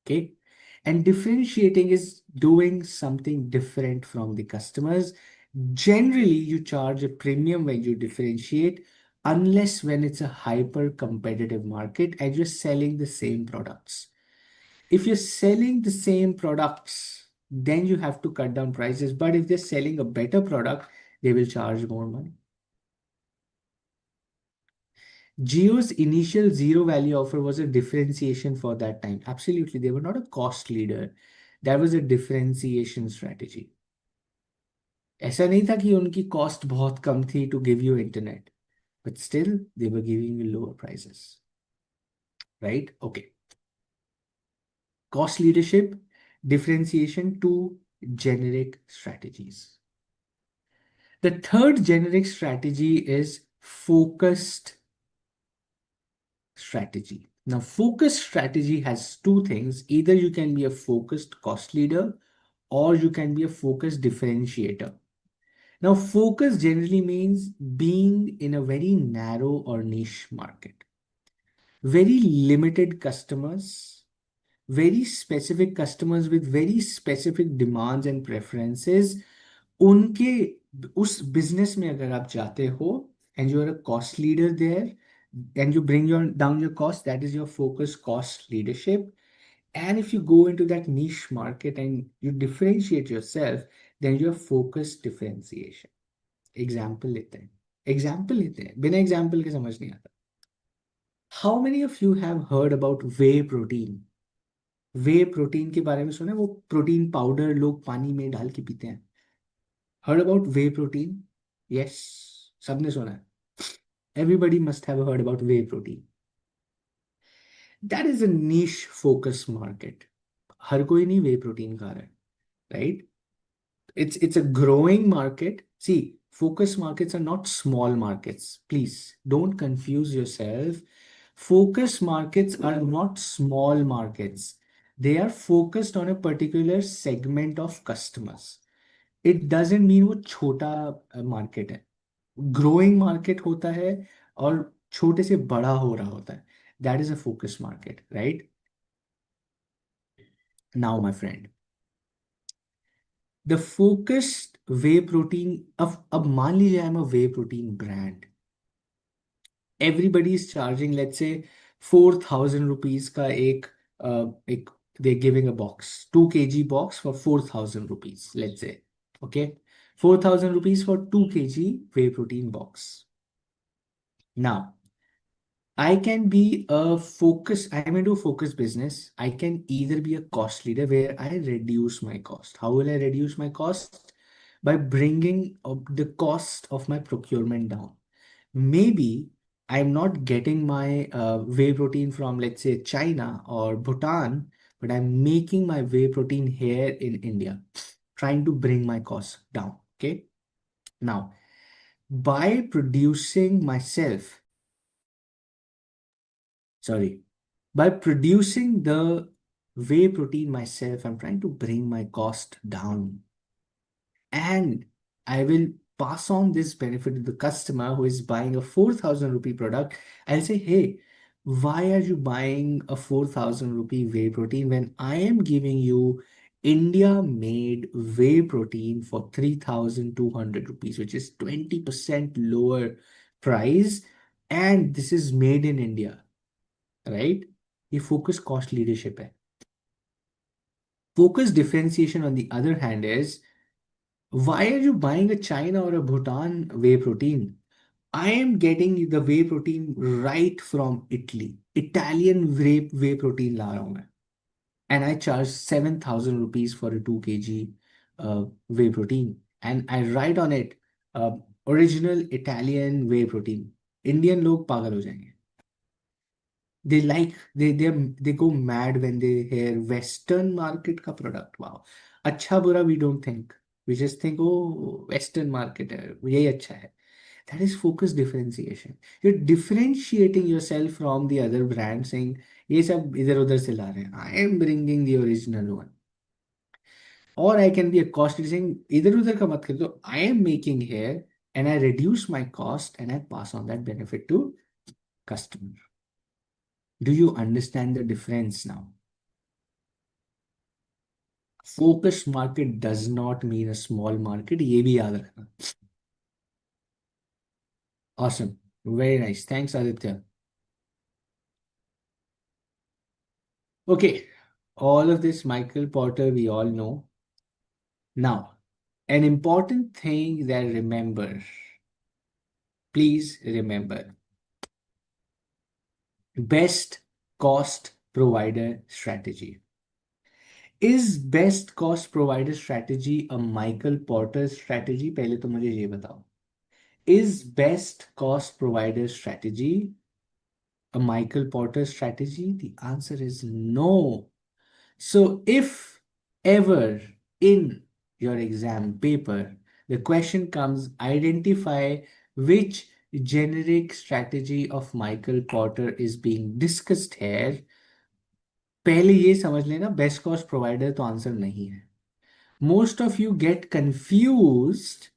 Okay. And differentiating is doing something different from the customers. Generally, you charge a premium when you differentiate, unless when it's a hyper competitive market and you're selling the same products. If you're selling the same products, then you have to cut down prices. But if they're selling a better product, they will charge more money. Geo's initial zero value offer was a differentiation for that time. Absolutely, they were not a cost leader. That was a differentiation strategy. ऐसा नहीं था कि उनकी cost बहुत कम थी to give you internet, but still they were giving you lower prices, right? Okay. Cost leadership, differentiation, two generic strategies. The third generic strategy is focused strategy. Now, focused strategy has two things. Either you can be a focused cost leader or you can be a focused differentiator. Now, focus generally means being in a very narrow or niche market. Very limited customers, very specific customers with very specific demands and preferences. उनके उस business में अगर आप जाते हो and you are a cost leader there and you bring down your cost, that is your focus cost leadership. And if you go into that niche market and you differentiate yourself, then you're focused differentiation. Example लेते हैं. Example लेते हैं, बिना example के समझ नहीं आता. How many of you have heard about whey protein? Way protein के बारे में सुना है? वो प्रोटीन पाउडर लोग पानी में डाल के पीते हैं. Heard about whey protein? Yes, सबने सुना है. Everybody must have heard about whey protein. That is a niche focus market. हर कोई नहीं वे प्रोटीन खा रहा है, right? It's a growing market. See, focus markets are not small markets. Please don't confuse yourself. Focus markets are not small markets. They are focused on a particular segment of customers. It doesn't mean वो छोटा market है. Growing market होता है और छोटे से बड़ा हो रहा होता है. That is a focus market, right? Now my friend, the focused way protein, अब मान लीजिए I am a way protein brand. Everybody is charging let's say 4,000 rupees का एक they giving a box, 2 kg box for 4,000 rupees let's say. Okay, 4,000 rupees for 2 kg way protein box. Now I can be a focus, I'm into a focus business. I can either be a cost leader where I reduce my cost. How will I reduce my cost? By bringing up the cost of my procurement down. Maybe I'm not getting my whey protein from, let's say, China or Bhutan, but I'm making my whey protein here in India, trying to bring my costs down. Okay. Now, by producing myself, sorry, by producing the whey protein myself, I'm trying to bring my cost down. And I will pass on this benefit to the customer who is buying a 4,000 rupee product. I'll say, hey, why are you buying a 4,000 rupee whey protein when I am giving you India made whey protein for 3,200 rupees, which is 20% lower price. And this is made in India, right? ये focus cost leadership है. Focus differentiation, on the other hand, is why are you buying a China or a Bhutan whey protein? I am getting the whey protein right from Italy. Italian whey protein ला रहा हूँ मैं. And I charge 7,000 rupees for a 2 kg whey protein. And I write on it original Italian whey protein. Indian लोग पागल हो जाएंगे. They like they go mad when they hear Western market का product. Wow. अच्छा बुरा we don't think. We just think, oh, Western market है, यही अच्छा है. That is focus differentiation. You're differentiating yourself from the other brand, saying ये सब इधर उधर से ला रहे हैं. I am bringing the original one. Or I can be a cost saying इधर उधर का मत कर दो. I am making here and I reduce my cost and I pass on that benefit to customer. Do you understand the difference now? Focused market does not mean a small market. ये भी याद रखना. Awesome. Very nice. Thanks, Aditya. Okay. All of this, Michael Porter, we all know. Now, an important thing that remember, please remember, best cost provider strategy. Is best cost provider strategy a Michael Porter strategy? पहले तो मुझे ये बताओ. Is best cost provider strategy a Michael Porter strategy? The answer is no. So, if ever in your exam paper the question comes, identify which generic strategy of Michael Porter is being discussed here, पहले ये समझ लेना best cost provider तो answer नहीं है. Most of you get confused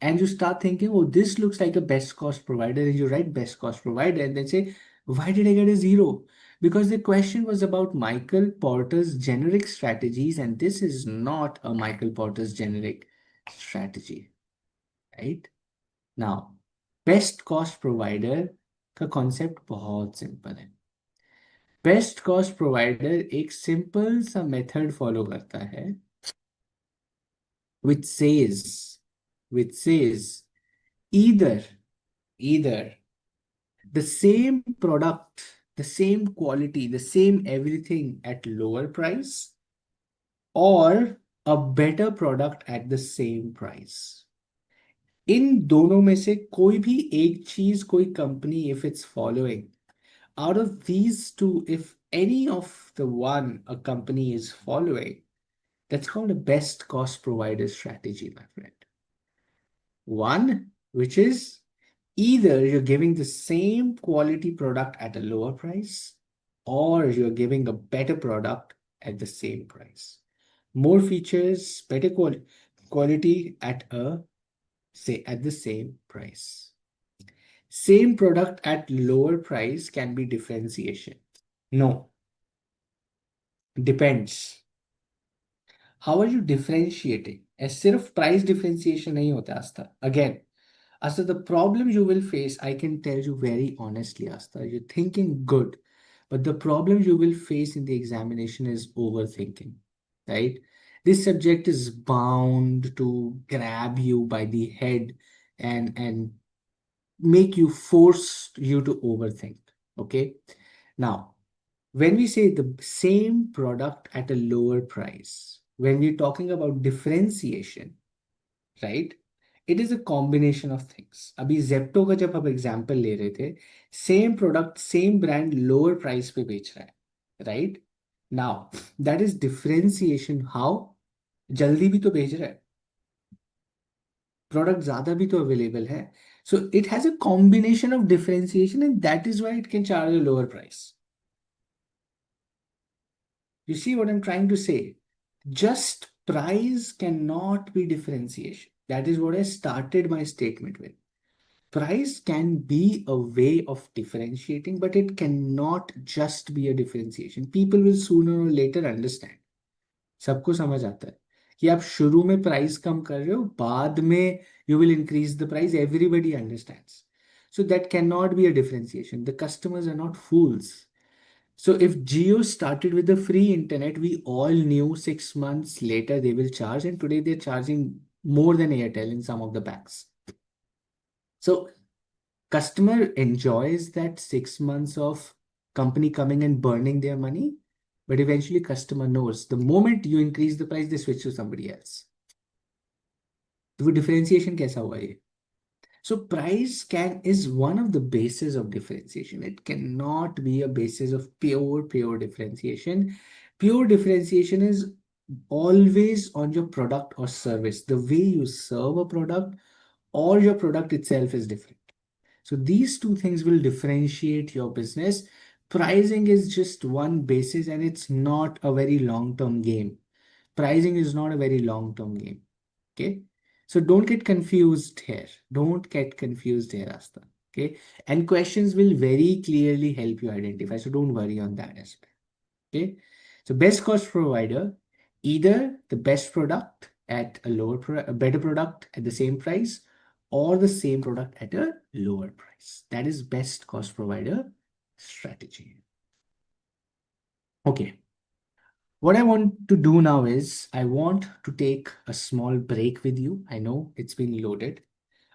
and you start thinking, oh, this looks like a best cost provider, and you write best cost provider and then say, why did I get a zero? Because the question was about Michael Porter's generic strategies, and this is not a Michael Porter's generic strategy, right? Now, best cost provider का concept बहुत simple है. Best cost provider एक simple सा method follow करता है which says which says either either the same product, the same quality, the same everything at lower price, or a better product at the same price. इन दोनों में से कोई भी एक चीज कोई company if it's following, out of these two, if any of the one a company is following, that's called a best cost provider strategy, my friend. One, which is either you're giving the same quality product at a lower price, or you're giving a better product at the same price. More features, better quality at the same price. Same product at lower price can be differentiation. No, depends. How are you differentiating? ऐसे सिर्फ price differentiation नहीं होता आस्था. Again, Asta, the problem you will face, I can tell you very honestly, Asta, you're thinking good, but the problem you will face in the examination is overthinking, right? This subject is bound to grab you by the head and make you force you to overthink. Okay. Now, when we say the same product at a lower price, when we're talking about differentiation, right? It is a combination of things. अभी Zepto का जब हम example ले रहे थे, same product same brand lower price पे बेच रहा है, right? Now that is differentiation. How? जल्दी भी तो भेज रहा है, प्रोडक्ट ज्यादा भी तो अवेलेबल है. So it has a combination of differentiation and that is why it can charge a lower price. You see what I'm trying to say? Just price cannot be differentiation. That is what I started my statement with. Price can be a way of differentiating, but it cannot just be a differentiation. People will sooner or later understand. सबको समझ आता है कि आप शुरू में price कम कर रहे हो, बाद में you will increase the price. Everybody understands. So that cannot be a differentiation. The customers are not fools. So if Jio started with the free internet, we all knew 6 months later they will charge, and today they're charging more than Airtel in some of the packs. So customer enjoys that 6 months of company coming and burning their money, but eventually customer knows the moment you increase the price, they switch to somebody else. तो वो differentiation कैसा हुआ ये? So price can is one of the bases of differentiation. It cannot be a basis of pure differentiation. Pure differentiation is always on your product or service. The way you serve a product or your product itself is different. So these two things will differentiate your business. Pricing is just one basis and it's not a very long-term game. Pricing is not a very long-term game. Okay. So don't get confused here. Don't get confused here, Asta. Okay. And questions will very clearly help you identify. So don't worry on that aspect. Okay. So best cost provider, either the best product at a better product at the same price, or the same product at a lower price. That is best cost provider strategy. Okay. What I want to do now is I want to take a small break with you. I know it's been loaded.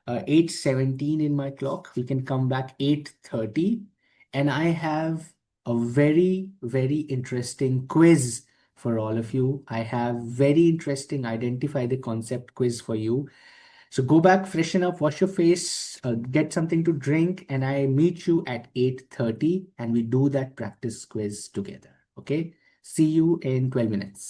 8:17 in my clock. We can come back 8:30. And I have a very interesting quiz for all of you. I have very interesting identify the concept quiz for you. So go back, freshen up, wash your face, get something to drink, and I meet you at 8:30 and we do that practice quiz together. Okay? See you in 12 minutes.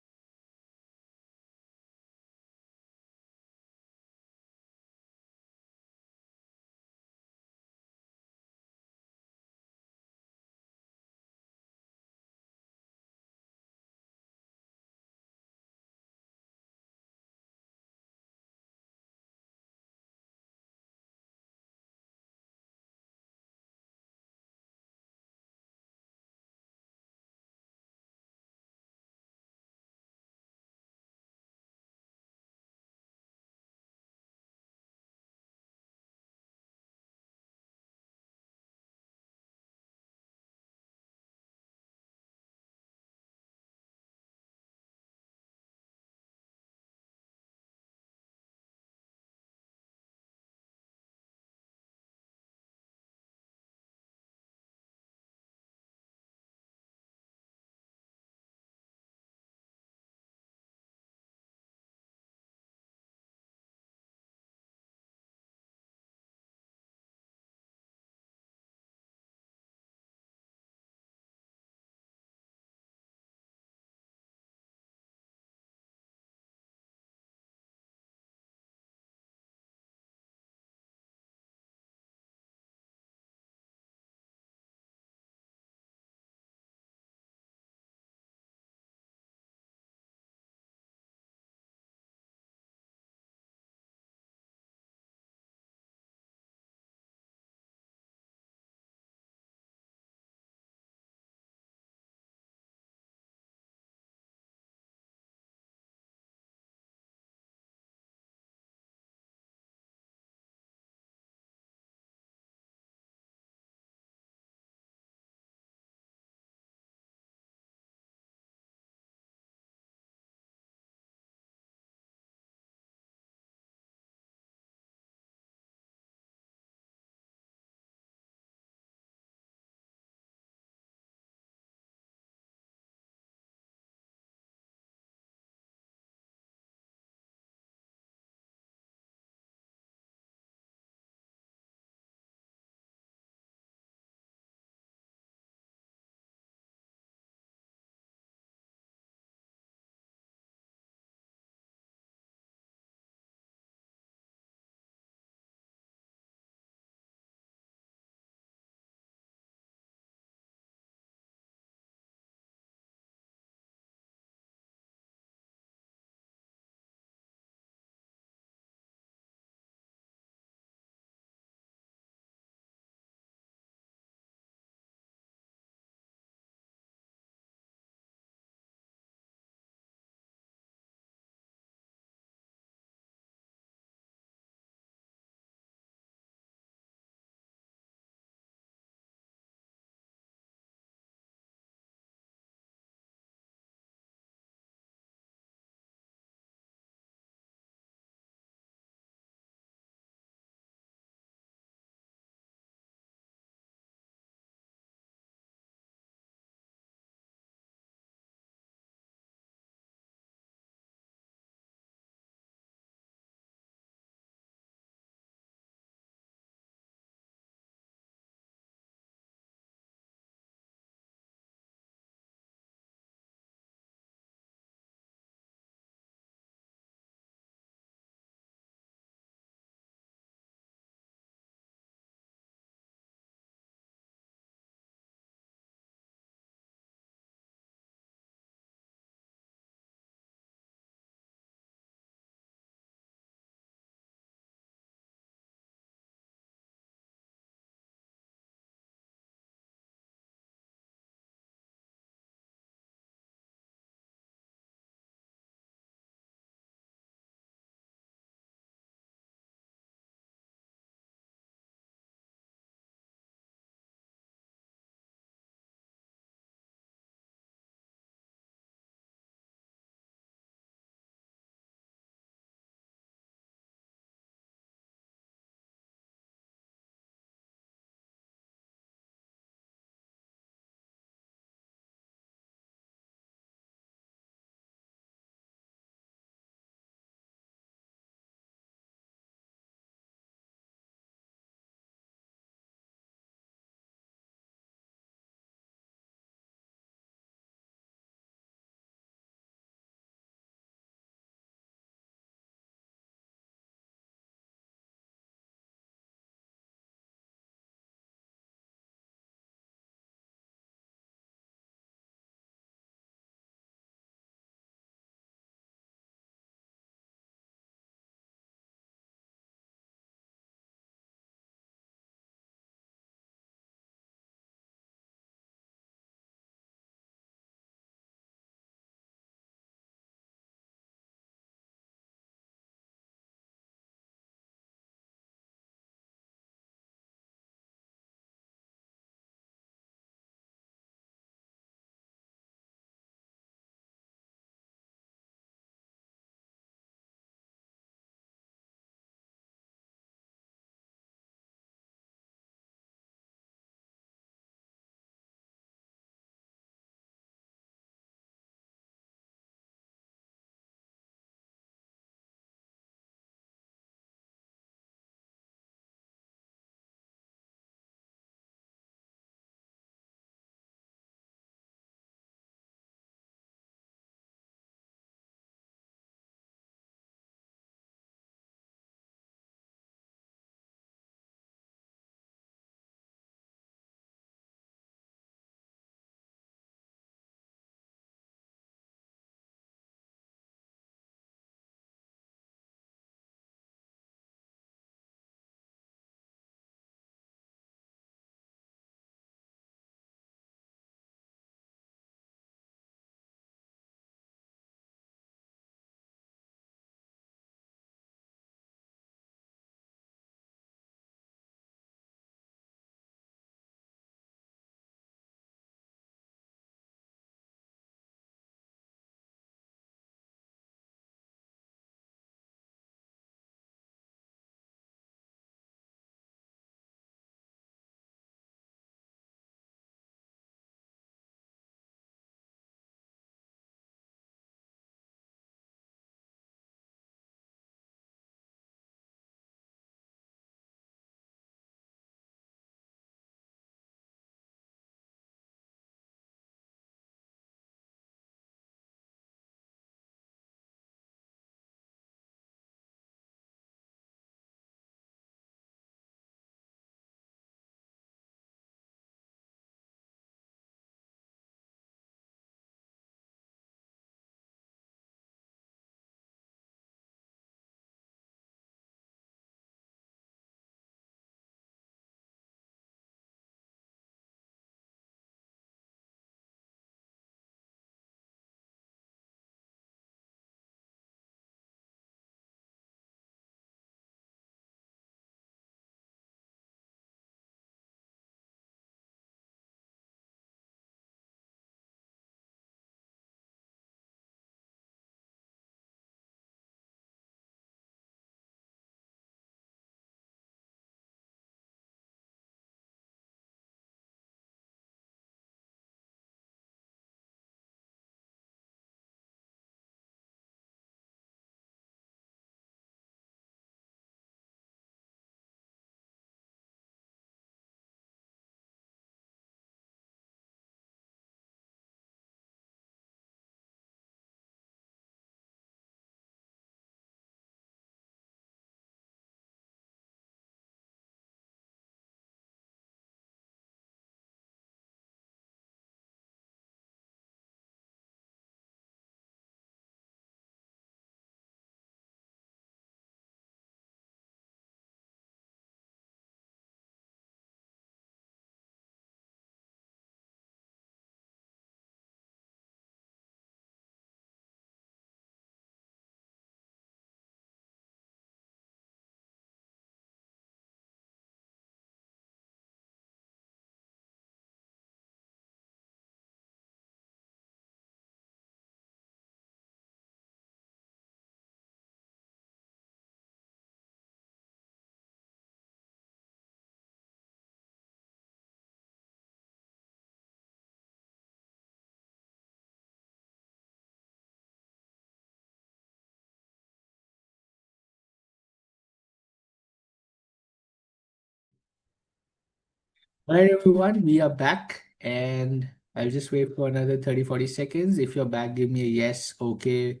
All right, everyone, we are back, and I'll just wait for another 30-40 seconds. If you're back, give me a yes, okay,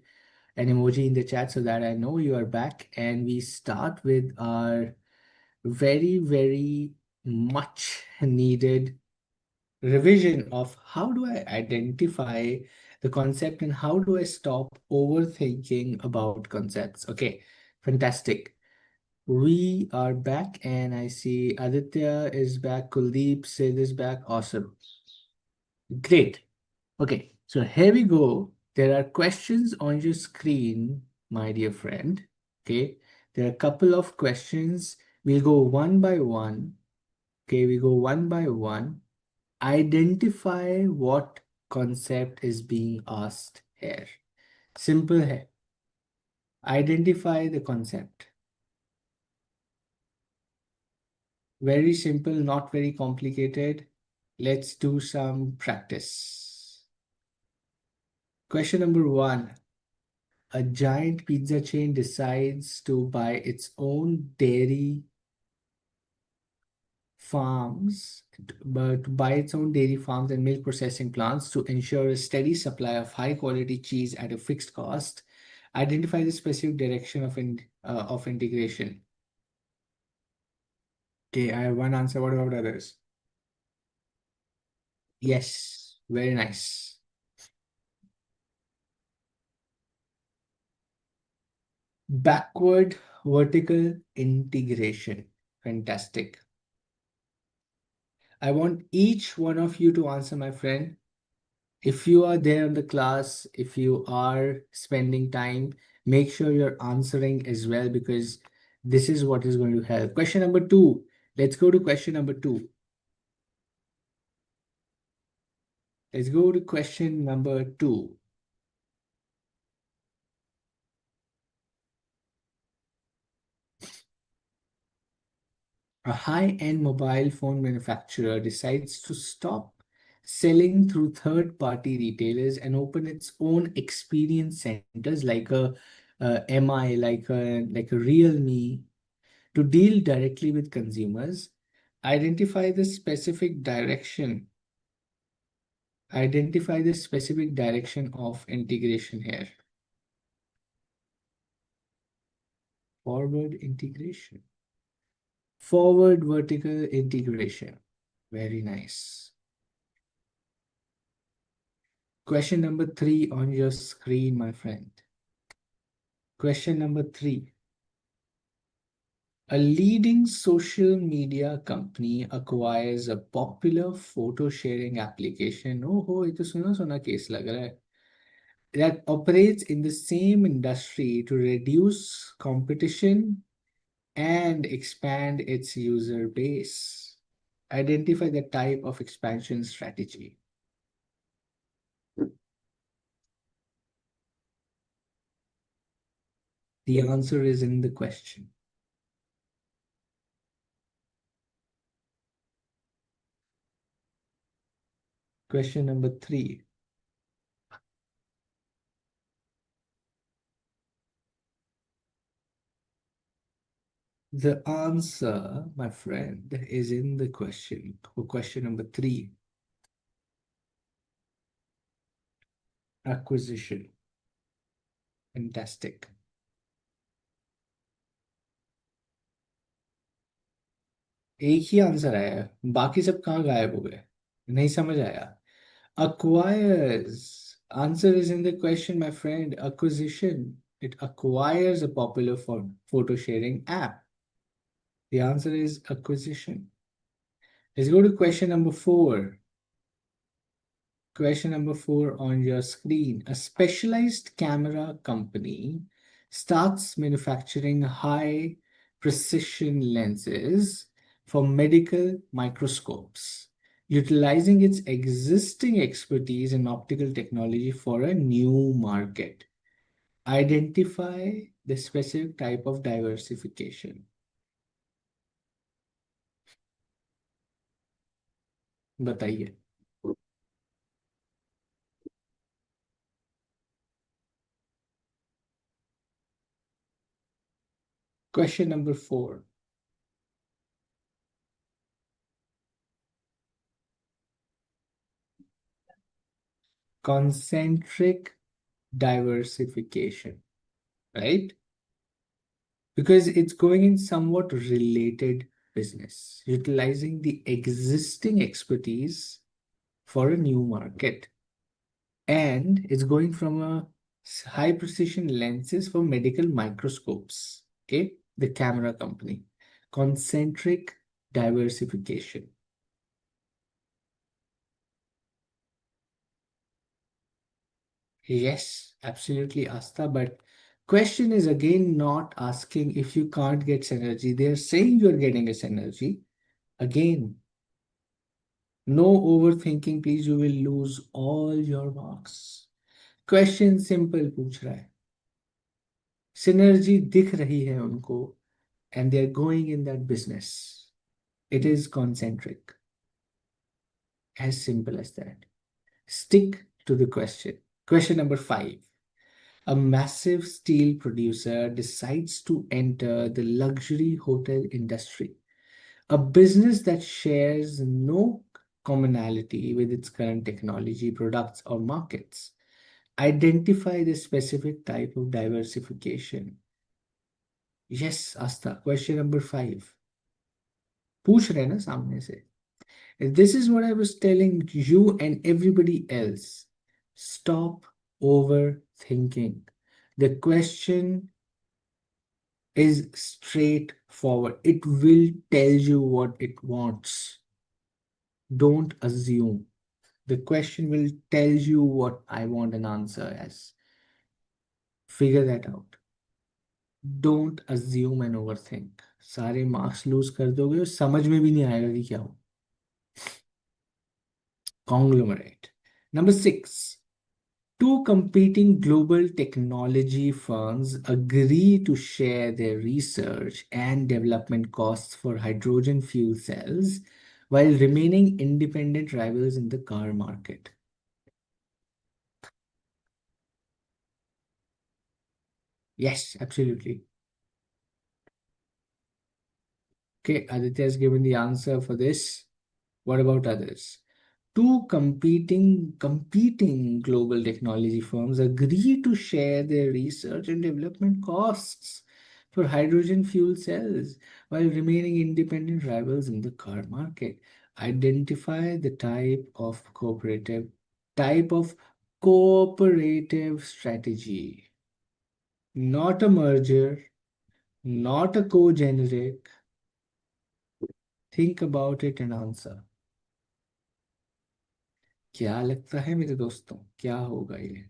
an emoji in the chat so that I know you are back. And we start with our very, very much needed revision of how do I identify the concept and how do I stop overthinking about concepts. Okay, fantastic. We are back, and I see Aditya is back, Kuldeep, Sid is back. Awesome. Great. Okay, so here we go. There are questions on your screen, my dear friend. Okay, there are a couple of questions. We'll go one by one. Okay, we go one by one. Identify what concept is being asked here. Simple है. Identify the concept. Very simple, not very complicated. Let's do some practice. Question number one. A giant pizza chain decides to buy its own dairy farms, but to buy its own dairy farms and milk processing plants to ensure a steady supply of high quality cheese at a fixed cost. Identify the specific direction of integration. Okay, I have one answer. What about others? Yes, very nice. Backward vertical integration. Fantastic. I want each one of you to answer, my friend. If you are there in the class, if you are spending time, make sure you're answering as well because this is what is going to help. Question number two. Let's go to question number two. Let's go to question number two. A high-end mobile phone manufacturer decides to stop selling through third-party retailers and open its own experience centers like a MI, like a Realme, to deal directly with consumers. Identify the specific direction. Identify the specific direction of integration here. Forward integration. Forward vertical integration. Very nice. Question number three on your screen, my friend. Question number three. A leading social media company acquires a popular photo sharing application. Oh, ho, ये तो सुना सुना case लग रहा है. That operates in the same industry to reduce competition and expand its user base. Identify the type of expansion strategy. The answer is in the question. Question number three. The answer, my friend, is in the question for question number three. Acquisition. Fantastic. एक ही answer आया है, बाकी सब कहाँ गायब हो गए? नहीं समझ आया. Acquires. Answer is in the question, my friend. Acquisition. It acquires a popular photo sharing app. The answer is acquisition. Let's go to question number four. Question number four on your screen. A specialized camera company starts manufacturing high precision lenses for medical microscopes, utilizing its existing expertise in optical technology for a new market. Identify the specific type of diversification. बताइए. Question number four. Concentric diversification, right? Because it's going in somewhat related business, utilizing the existing expertise for a new market. And it's going from a high precision lenses for medical microscopes. Okay, the camera company. Concentric diversification. Yes, absolutely, Asta. But question is again not asking if you can't get synergy. They're saying you're getting a synergy. Again, no overthinking, please. You will lose all your marks. Question simple पूछ रहा है. Synergy दिख रही है उनको and they are going in that business. It is concentric. As simple as that. Stick to the question. Question number 5. A massive steel producer decides to enter the luxury hotel industry, a business that shares no commonality with its current technology, products, or markets. Identify the specific type of diversification. Yes, Asta. Question number 5. पूछ रहे हैं ना सामने से. This is what I was telling you and everybody else. Stop overthinking. The question is straightforward. It will tell you what it wants. Don't assume. The question will tell you what I want an answer as. Figure that out. Don't assume and overthink. सारे marks loose कर दोगे और समझ में भी नहीं आएगा कि क्या हो. Conglomerate. Number 6. Two competing global technology firms agree to share their research and development costs for hydrogen fuel cells while remaining independent rivals in the car market. Yes, absolutely. Okay, Aditya has given the answer for this. What about others? Two competing global technology firms agree to share their research and development costs for hydrogen fuel cells while remaining independent rivals in the car market. Identify the type of cooperative strategy. Not a merger, not a co-generic. Think about it and answer. क्या लगता है मेरे दोस्तों, क्या होगा ये?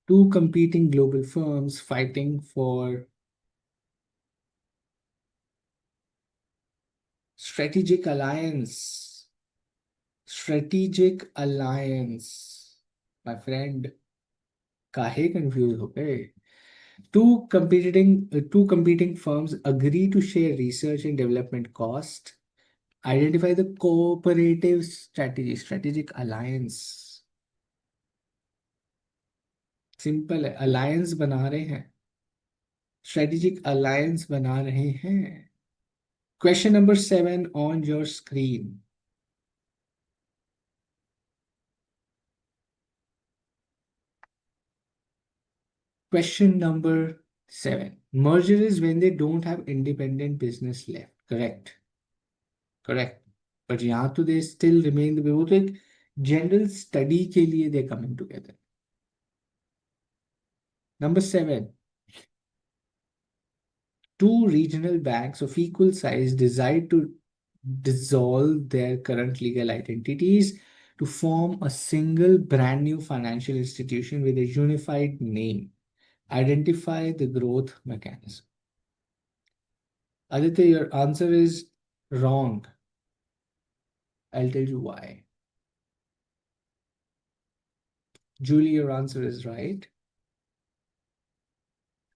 Two competing global firms fighting for strategic alliance. Strategic alliance. My friend, काहे confused हो गए? Two competing firms agree to share research and development cost. Identify the cooperative strategy, strategic alliance. Simple है, अलायंस बना रहे हैं. Strategic alliance बना रहे हैं. Question number 7 on your screen. Question number 7. Merger is when they don't have independent business left. Correct. Correct. But यहाँ तो they still remain the वो तो एक general study के लिए they coming together. Number 7. Two regional banks of equal size decide to dissolve their current legal identities to form a single brand new financial institution with a unified name. Identify the growth mechanism. Aditya, your answer is wrong. I'll tell you why. Julie, your answer is right.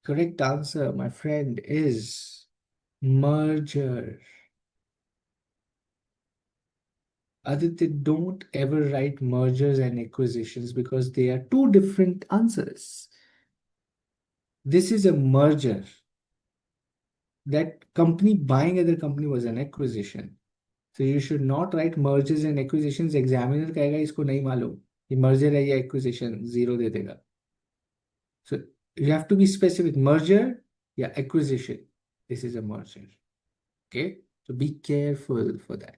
Correct answer, my friend, is merger. Aditya, don't ever write mergers and acquisitions because they are two different answers. This is a merger. That company buying other company was an acquisition. So you should not write mergers and acquisitions. Examiner कहेगा इसको नहीं मालूम ये merger है या acquisition, zero दे देगा. So you have to be specific. Merger, yeah, acquisition. This is a merger. Okay, so be careful for that.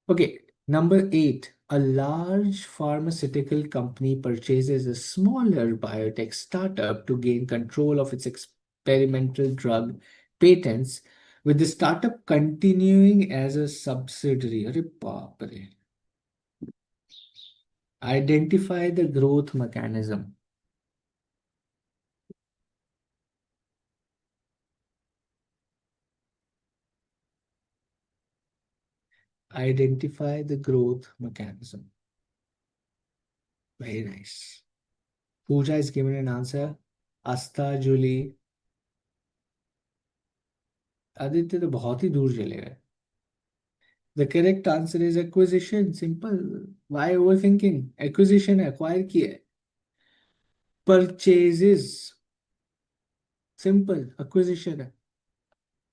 Okay, number 8. A large pharmaceutical company purchases a smaller biotech startup to gain control of its experimental drug patents, with the startup continuing as a subsidiary. अरे बाप रे. Identify the growth mechanism. Identify the growth mechanism. Very nice. Pooja is given an answer. Asta, Julie. Aditya तो बहुत ही दूर चले गए. The correct answer is acquisition. Simple. Why overthinking? Acquisition है, acquire किया है. Purchases. Simple. Acquisition है.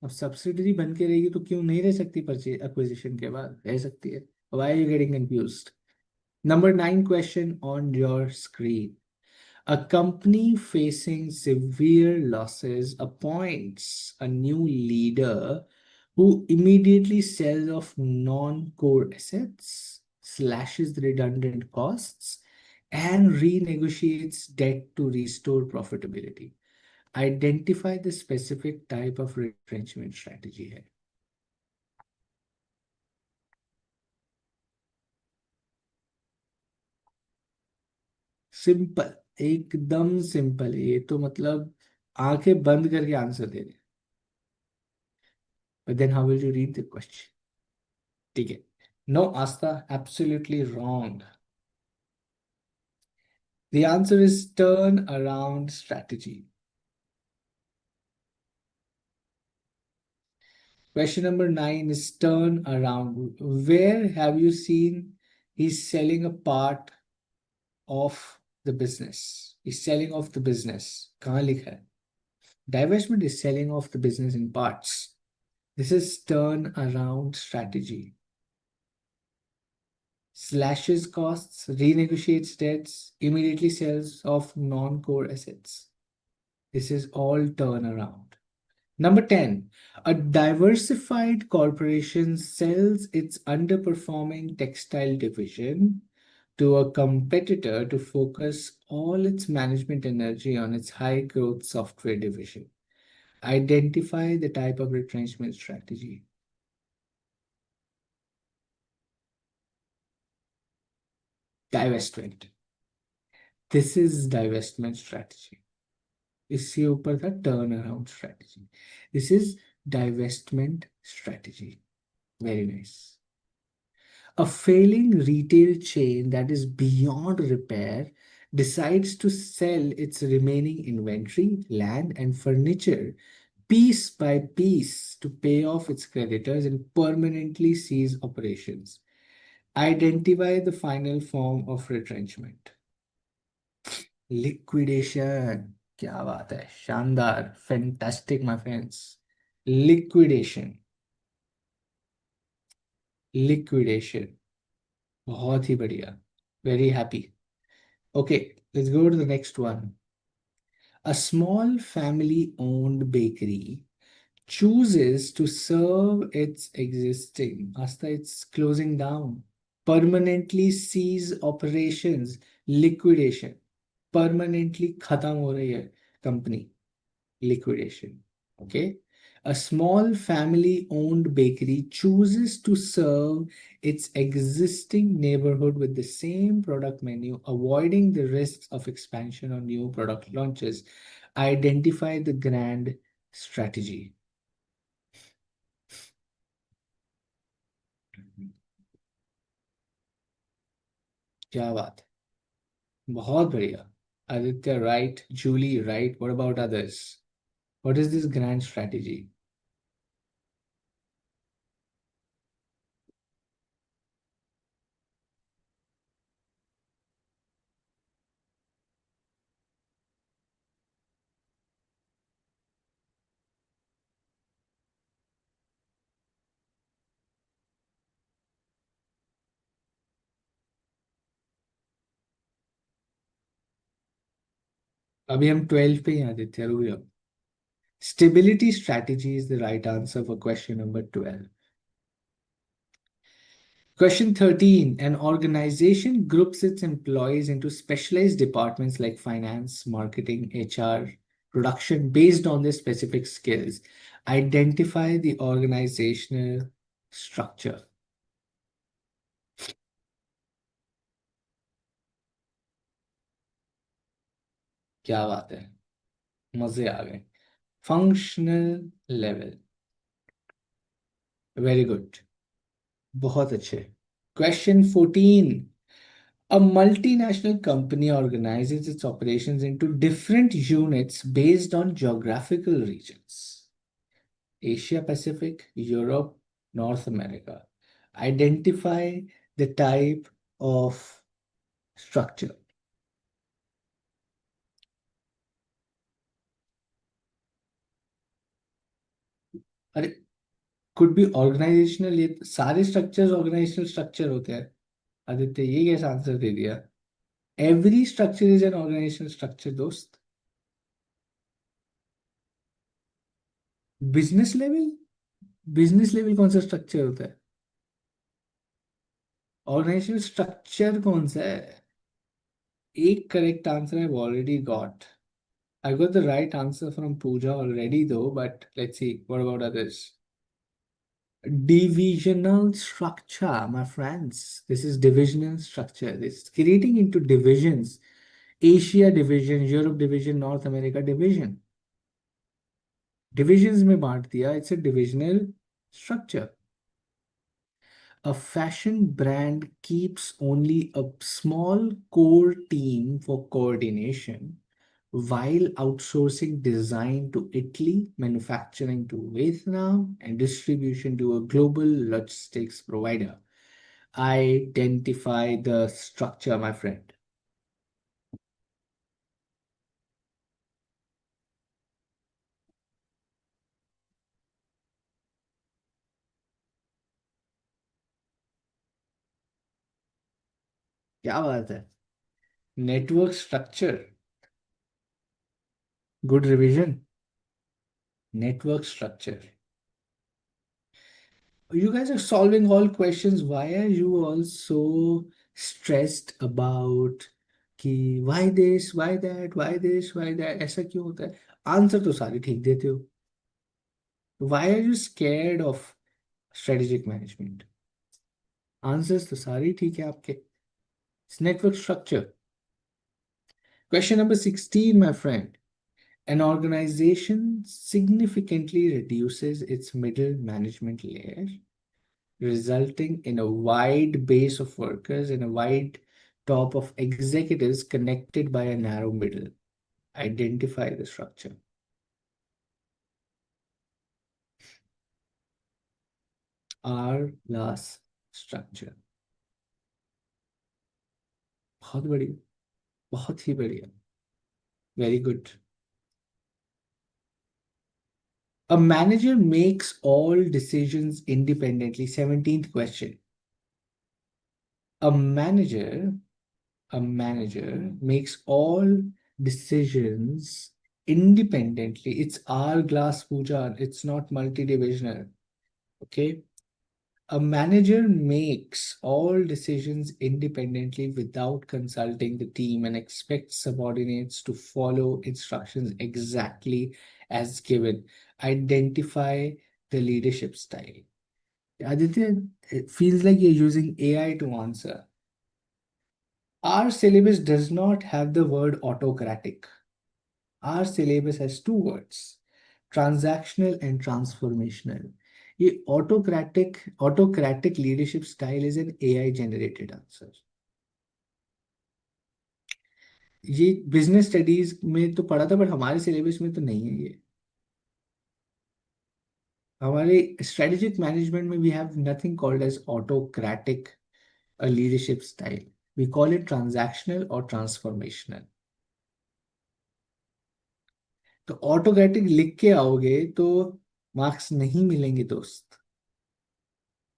अब सब्सिडरी बन के रहेगी तो क्यों नहीं रह सकती परचेज एक्विजिशन के बाद रह सकती है. Why are you getting confused? Number 9 question on your screen. A company facing severe losses appoints a new leader who immediately sells off non-core assets, slashes the redundant costs, and renegotiates debt to restore profitability. Identify the specific type of retrenchment strategy है. Simple, एकदम simple है ये तो. मतलब आंखें बंद करके answer दे रहे. But then how will you read the question? ठीक है. No, Asta, absolutely wrong. The answer is turn around strategy. Question number 9 is turn around. Where have you seen he's selling a part of the business? He's selling off the business. कहाँ लिखा है? Divestment is selling off the business in parts. This is turn around strategy. Slashes costs, renegotiates debts, immediately sells off non-core assets. This is all turnaround. Number 10, a diversified corporation sells its underperforming textile division to a competitor to focus all its management energy on its high growth software division. Identify the type of retrenchment strategy. Divestment. This is divestment strategy. इससे ऊपर था turn around strategy. This is divestment strategy. Very nice. A failing retail chain that is beyond repair decides to sell its remaining inventory, land, and furniture piece by piece to pay off its creditors and permanently cease operations. Identify the final form of retrenchment. Liquidation. क्या बात है, शानदार, fantastic my friends. Liquidation. Liquidation. बहुत ही बढ़िया. Very happy. Okay, let's go to the next one. A small family owned bakery chooses to serve its existing, after it's closing down, permanently cease operations, liquidation. Permanently खत्म हो रही है company. Liquidation. Okay. A small family owned bakery chooses to serve its existing neighborhood with the same product menu, avoiding the risks of expansion or new product launches. Identify the grand strategy. क्या बात है, बहुत बढ़िया. Aditya, right? Julie, right? What about others? What is this grand strategy? अभी हम 12 पे ही हैं आदित्य, रुक जाओ। Stability strategy is the right answer for question number 12. Question 13. An organization groups its employees into specialized departments like finance, marketing, HR, production based on their specific skills. Identify the organizational structure. क्या बात है, मजे आ गए। Functional level, very good, बहुत अच्छे। Question 14. A multinational company organizes its operations into different units based on geographical regions. Asia Pacific, Europe, North America. Identify the type of structure. अरे, could be organizational, ये सारे structures organizational structure होते हैं। आदित्य ये कैसा answer दे दिया? Every structure is an organizational structure, दोस्त। Business level, business level कौन सा स्ट्रक्चर होता है? ऑर्गेनाइजेशनल स्ट्रक्चर कौन सा है? एक correct answer I've already got. I got the right answer from Pooja already though, but let's see. What about others? Divisional structure, my friends. This is divisional structure. This is creating into divisions. Asia division, Europe division, North America division. Divisions में बांट दिया. It's a divisional structure. A fashion brand keeps only a small core team for coordination while outsourcing design to Italy, manufacturing to Vietnam, and distribution to a global logistics provider. Identify the structure, my friend. क्या बात है? Network structure. Good revision. Network structure. You guys are solving all questions. Why are you all so stressed about कि why this, why that, why this, why that? ऐसा क्यों होता है? Answer तो सारे ठीक देते हो। Why are you scared of strategic management? Answers तो सारे ठीक है आपके। It's network structure. Question number 16, my friend. An organization significantly reduces its middle management layer, resulting in a wide base of workers and a wide top of executives connected by a narrow middle. Identify the structure. R class structure. बहुत बढ़िया, बहुत ही बढ़िया, very good. A manager makes all decisions independently. 17th question. A manager, a manager makes all decisions independently. It's hourglass puja. It's not multi-divisional. Okay. A manager makes all decisions independently without consulting the team and expects subordinates to follow instructions exactly as given. Identify the leadership style. Aditya, it feels like you're using AI to answer. Our syllabus does not have the word autocratic. Our syllabus has two words, transactional and transformational. ये autocratic leadership style is an AI generated answer. ये business studies में तो पढ़ा था but हमारे syllabus में तो नहीं है ये। हमारे स्ट्रेटेजिक मैनेजमेंट में we have nothing called as autocratic a leadership style. We call it transactional or transformational. तो ऑटोक्रेटिक लिख के आओगे तो मार्क्स नहीं मिलेंगे दोस्त।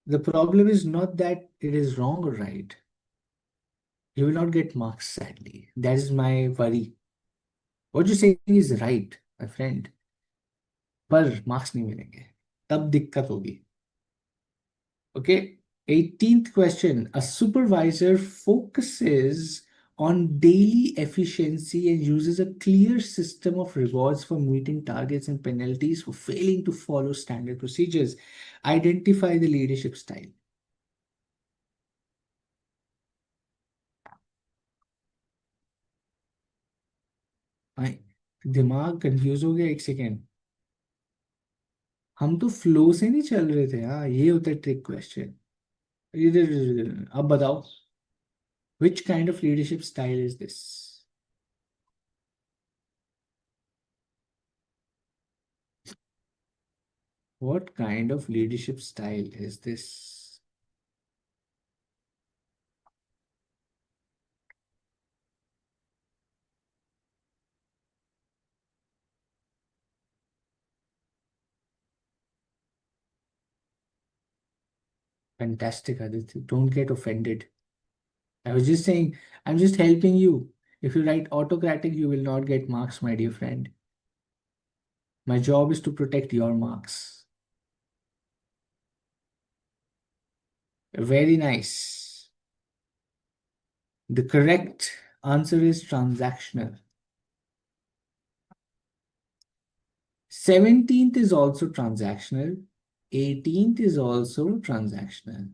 The problem is not that it is wrong or right. You will not get marks, sadly. That is my worry. What you saying is right, my friend, पर marks नहीं मिलेंगे, तब दिक्कत होगी. Okay. 18th question. A supervisor focuses on daily efficiency and uses a clear system of rewards for meeting targets and penalties for failing to follow standard procedures. Identify the leadership style. आए, दिमाग confuse हो गया एक second. हम तो flow से नहीं चल रहे थे. हाँ, ये होता है ट्रिक क्वेश्चन. अब बताओ. Which kind of leadership style is this? What kind of leadership style is this? Fantastic, Aditya. Don't get offended. I was just saying, I'm just helping you. If you write autocratic, you will not get marks, my dear friend. My job is to protect your marks. Very nice. The correct answer is transactional. 17th is also transactional. 18th is also transactional.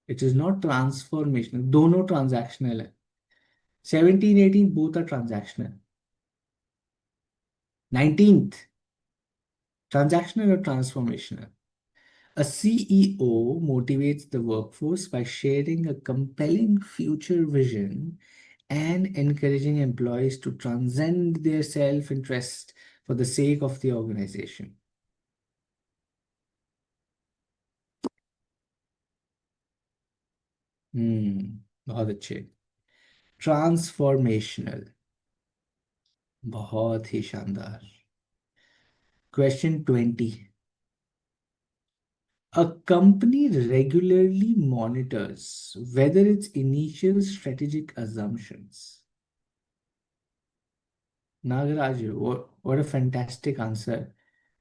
It is not transformational. दोनों transactional है. 17, 18 both are transactional. 19th, transactional or transformational. A CEO motivates the workforce by sharing a compelling future vision and encouraging employees to transcend their self-interest for the sake of the organization. बहुत अच्छे. Transformational. बहुत ही शानदार. Question 20. A company regularly monitors whether its initial strategic assumptions. Nagaraj, what a fantastic answer.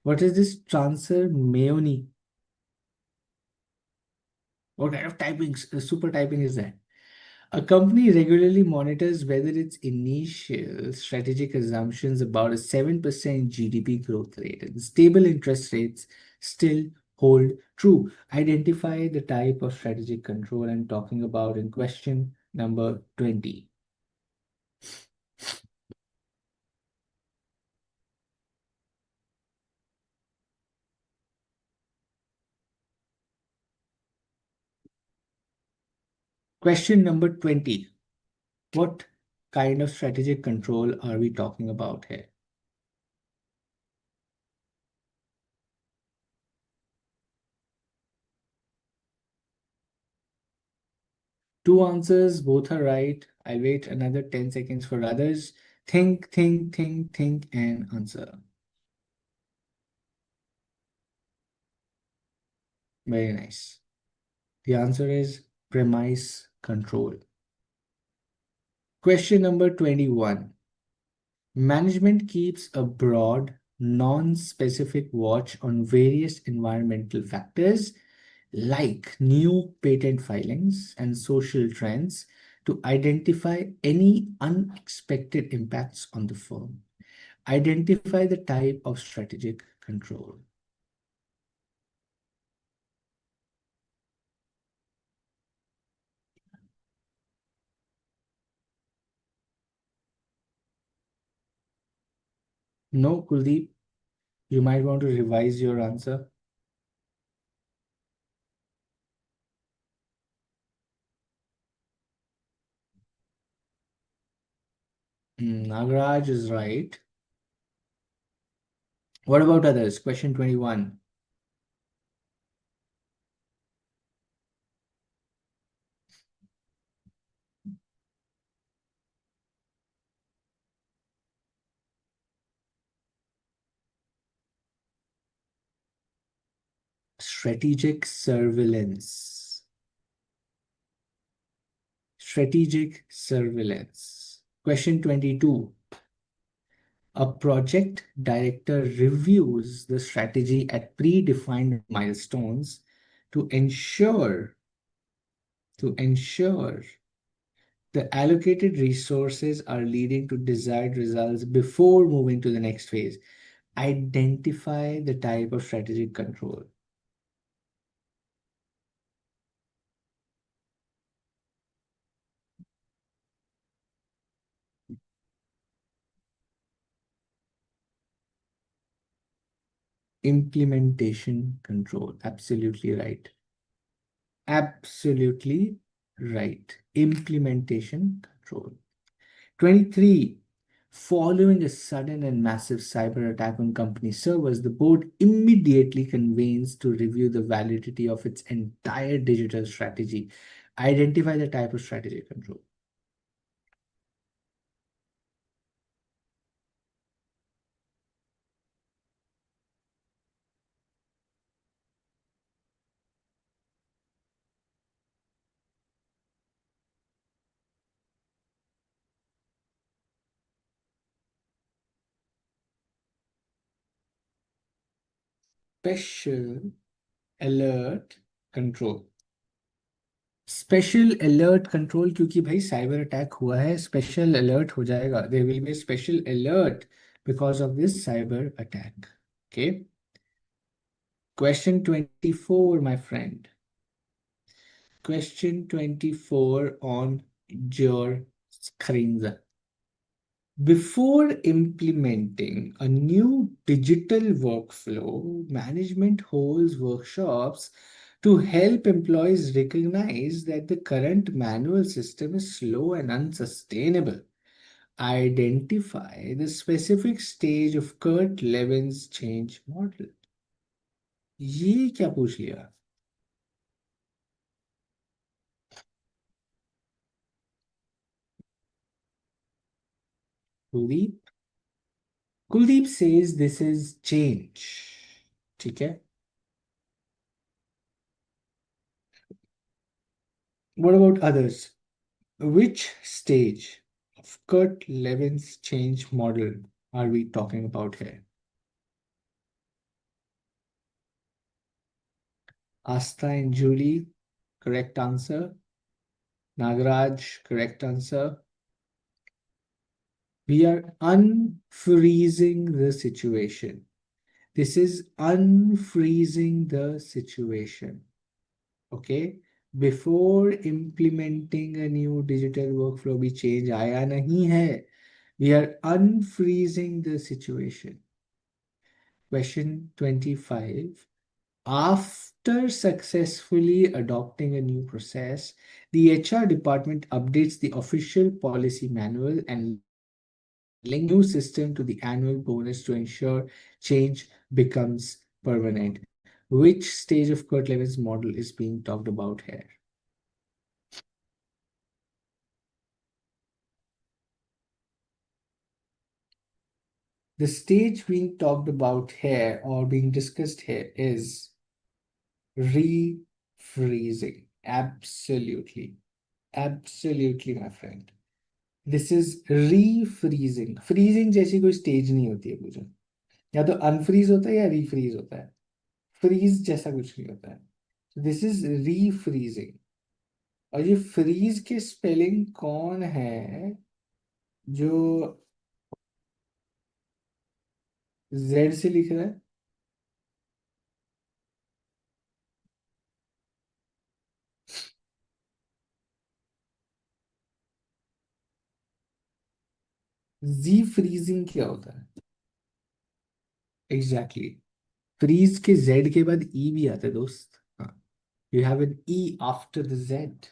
What is this transfer Mayoni? What kind of typing, super typing is that? A company regularly monitors whether its initial strategic assumptions about a 7% GDP growth rate and stable interest rates still hold true. Identify the type of strategic control I'm talking about in question number 20. Question number 20. What kind of strategic control are we talking about here? Two answers, both are right. I'll wait another 10 seconds for others. Think, think, think, think, and answer. Very nice. The answer is premise control. Question number 21. Management keeps a broad, non-specific watch on various environmental factors like new patent filings and social trends to identify any unexpected impacts on the firm. Identify the type of strategic control. No, Kuldeep, you might want to revise your answer. Nagaraj is right. What about others? Question 21. Strategic surveillance. Strategic surveillance. Question 22. A project director reviews the strategy at predefined milestones to ensure the allocated resources are leading to desired results before moving to the next phase. Identify the type of strategic control. Implementation control. Absolutely right. Absolutely right. Implementation control. 23. Following a sudden and massive cyber attack on company servers, the board immediately convenes to review the validity of its entire digital strategy. Identify the type of strategy control. Special alert control. Special alert control क्योंकि भाई cyber attack हुआ है special alert हो जाएगा there will be special alert because of this cyber attack okay question 24 my friend question 24 on your screens before implementing a new digital workflow management holds workshops to help employees recognize that the current manual system is slow and unsustainable. Identify the specific stage of Kurt Levin's change model. ये क्या पूछ लिया? Kuldeep? Kuldeep says this is change. ठीक है? What about others? Which stage of Kurt Levin's change model are we talking about here? Asta and Julie, correct answer. Nagaraj, correct answer. We are unfreezing the situation. This is unfreezing the situation. Okay? Before implementing a new digital workflow, भी change आया नहीं है. We are unfreezing the situation. Question 25. After successfully adopting a new process, the HR department updates the official policy manual and link new system to the annual bonus to ensure change becomes permanent. Which stage of Kurt Levin's model is being talked about here? The stage being talked about here or being discussed here is refreezing. Absolutely. Absolutely, my friend. This is refreezing. Freezing जैसी कोई stage नहीं होती है पूजा. या तो unfreeze होता है या रीफ्रीज होता है. फ्रीज जैसा कुछ नहीं होता है. This is refreezing. और ये फ्रीज के स्पेलिंग कौन है जो जेड से लिख रहा है? जी फ्रीजिंग क्या होता है? Exactly exactly. फ्रीज के जेड के बाद ई भी आता है दोस्त. हाँ. You have an E after the Z.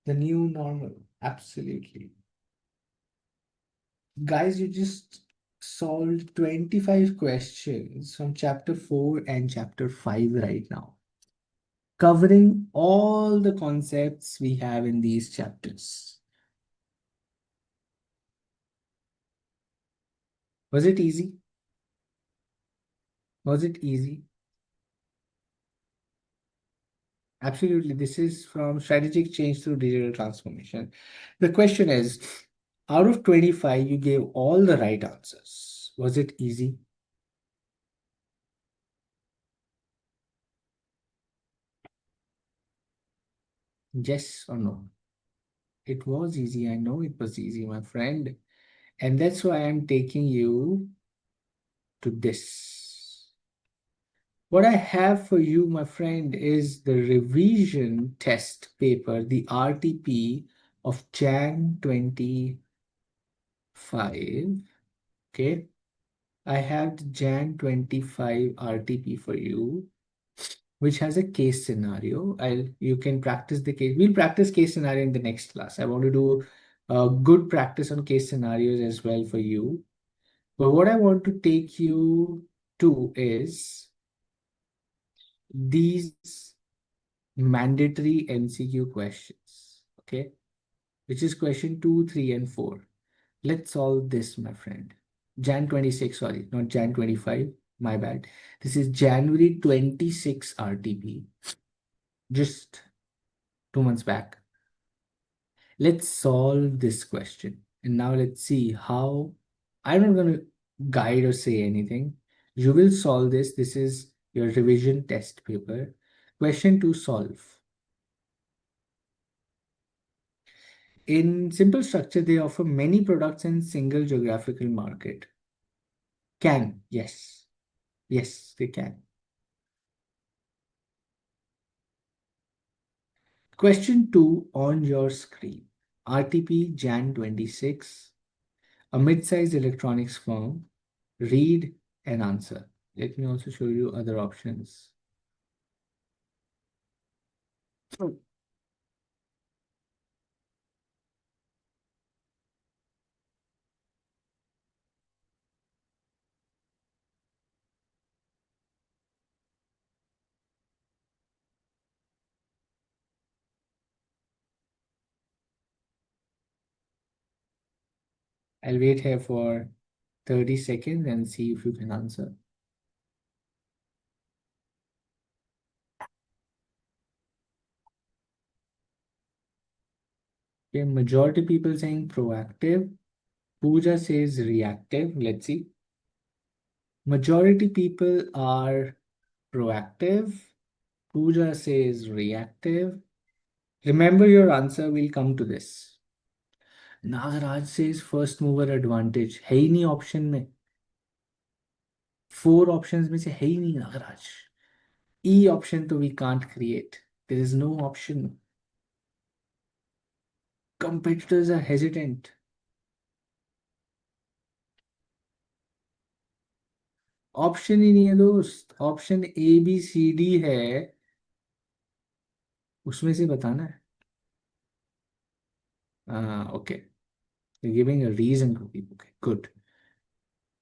The new normal. Absolutely. Guys, you just solved 25 questions from chapter 4 and chapter 5 right now, covering all the concepts we have in these chapters. Was it easy? Was it easy? Absolutely. This is from strategic change through digital transformation. The question is, Out of 25, you gave all the right answers. Was it easy? Yes or no? It was easy. I know it was easy, my friend. And that's why I'm taking you to this. What I have for you, my friend, is the revision test paper, the RTP of Jan 25. Okay. I have the Jan 25 RTP for you, which has a case scenario. You can practice the case. We'll practice case scenario in the next class. I want to do a good practice on case scenarios as well for you. But what I want to take you to is these mandatory MCQ questions, okay? Which is question 2, 3, and 4. Let's solve this, my friend. Jan 26, sorry, not Jan 25, my bad. This is January 26 RTP, just 2 months back. Let's solve this question. And now let's see how. I'm not going to guide or say anything. You will solve this. This is your revision test paper. Question to solve. In simple structure, they offer many products in single geographical market. Can, yes. Yes, they can. Question 2 on your screen. RTP Jan 26, a mid-sized electronics firm. Read and answer. Let me also show you other options. I'll wait here for 30 seconds and see if you can answer. Okay, majority people saying proactive. Pooja says reactive. Let's see. Majority people are proactive. Pooja says reactive. Remember your answer, we'll come to this. Nagaraj says first mover advantage. है ही नहीं option में. 4 options में से है ही नहीं Nagraj. E option to we can't create. There is no option. Competitors are hesitant. Option ही नहीं है दोस्त. ऑप्शन ABCD है. उसमें से बताना है. Okay. You're giving a reason to people. Okay, good.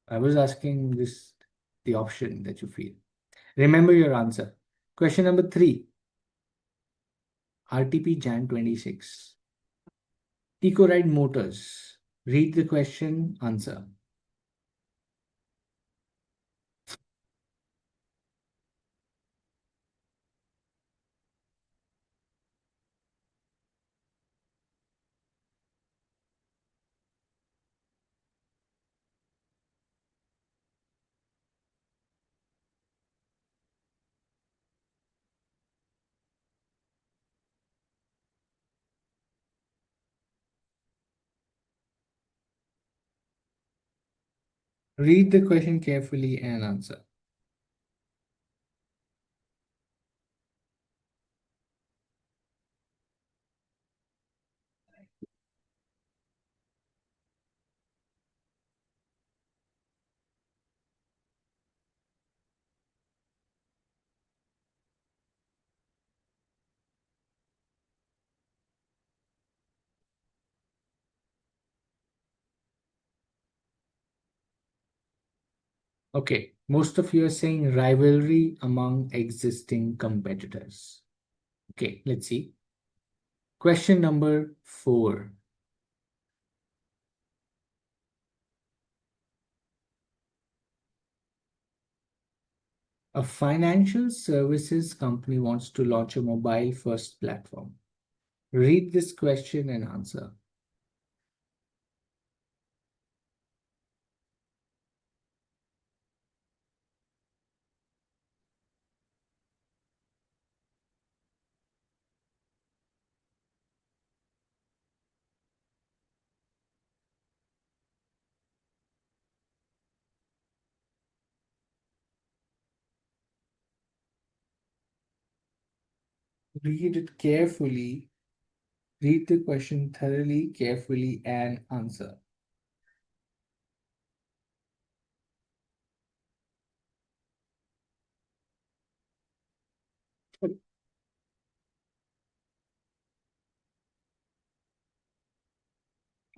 I was asking this the option that you feel. Remember your answer. Question number 3. RTP Jan 26. EcoRide Motors. Read the question, answer. Read the question carefully and answer. Okay, most of you are saying rivalry among existing competitors. Okay, let's see. Question number 4. A financial services company wants to launch a mobile first platform. Read this question and answer. Read it carefully. Read the question thoroughly, carefully, and answer.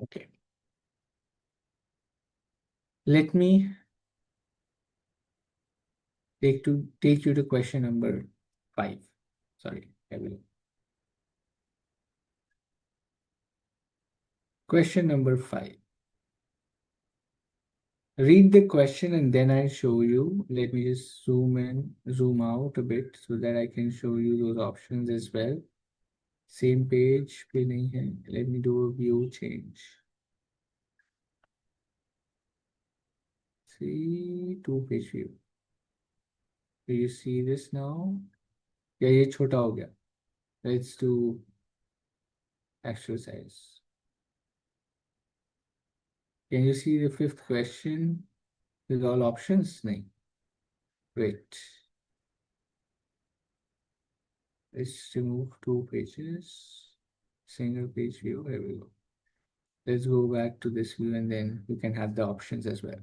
Okay. Let me take you to question number 5. Sorry, I will. Question number 5. Read the question and then I'll show you. Let me just zoom in, zoom out a bit so that I can show you those options as well. Same page पे नहीं है. Let me do a view change. See, 2 page view. Do you see this now? या ये छोटा हो गया. Let's do exercise. Can you see the 5th question with all options? नहीं. Wait. Let's remove 2 pages. Single page view. Here we go. Let's go back to this view and then you can have the options as well.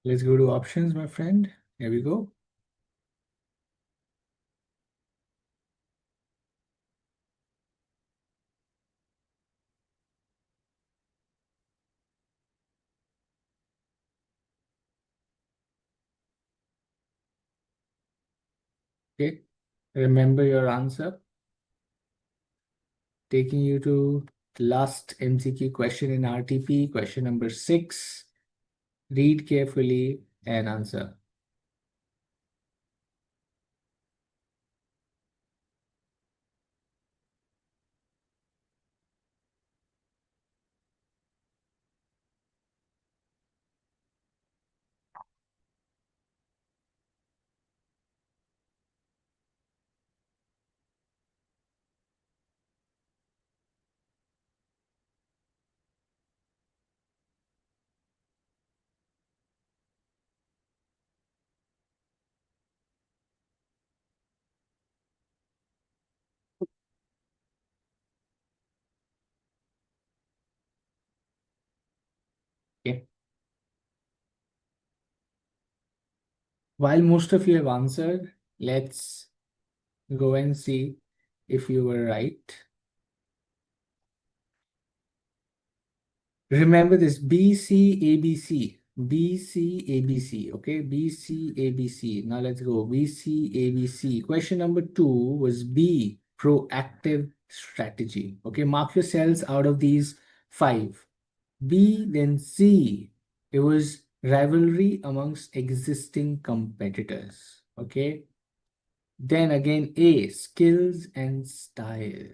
Let's go to options, my friend. Here we go. Okay. Remember your answer. Taking you to last MCQ question in RTP, question number 6. Read carefully and answer. Okay. While most of you have answered, let's go and see if you were right. Remember this BCABC. BCABC. Okay, BCABC. Now let's go. BCABC. Question number 2 was B, proactive strategy. Okay, mark your cells out of these 5. B, then C. It was rivalry amongst existing competitors. Okay. Then again A, skills and style.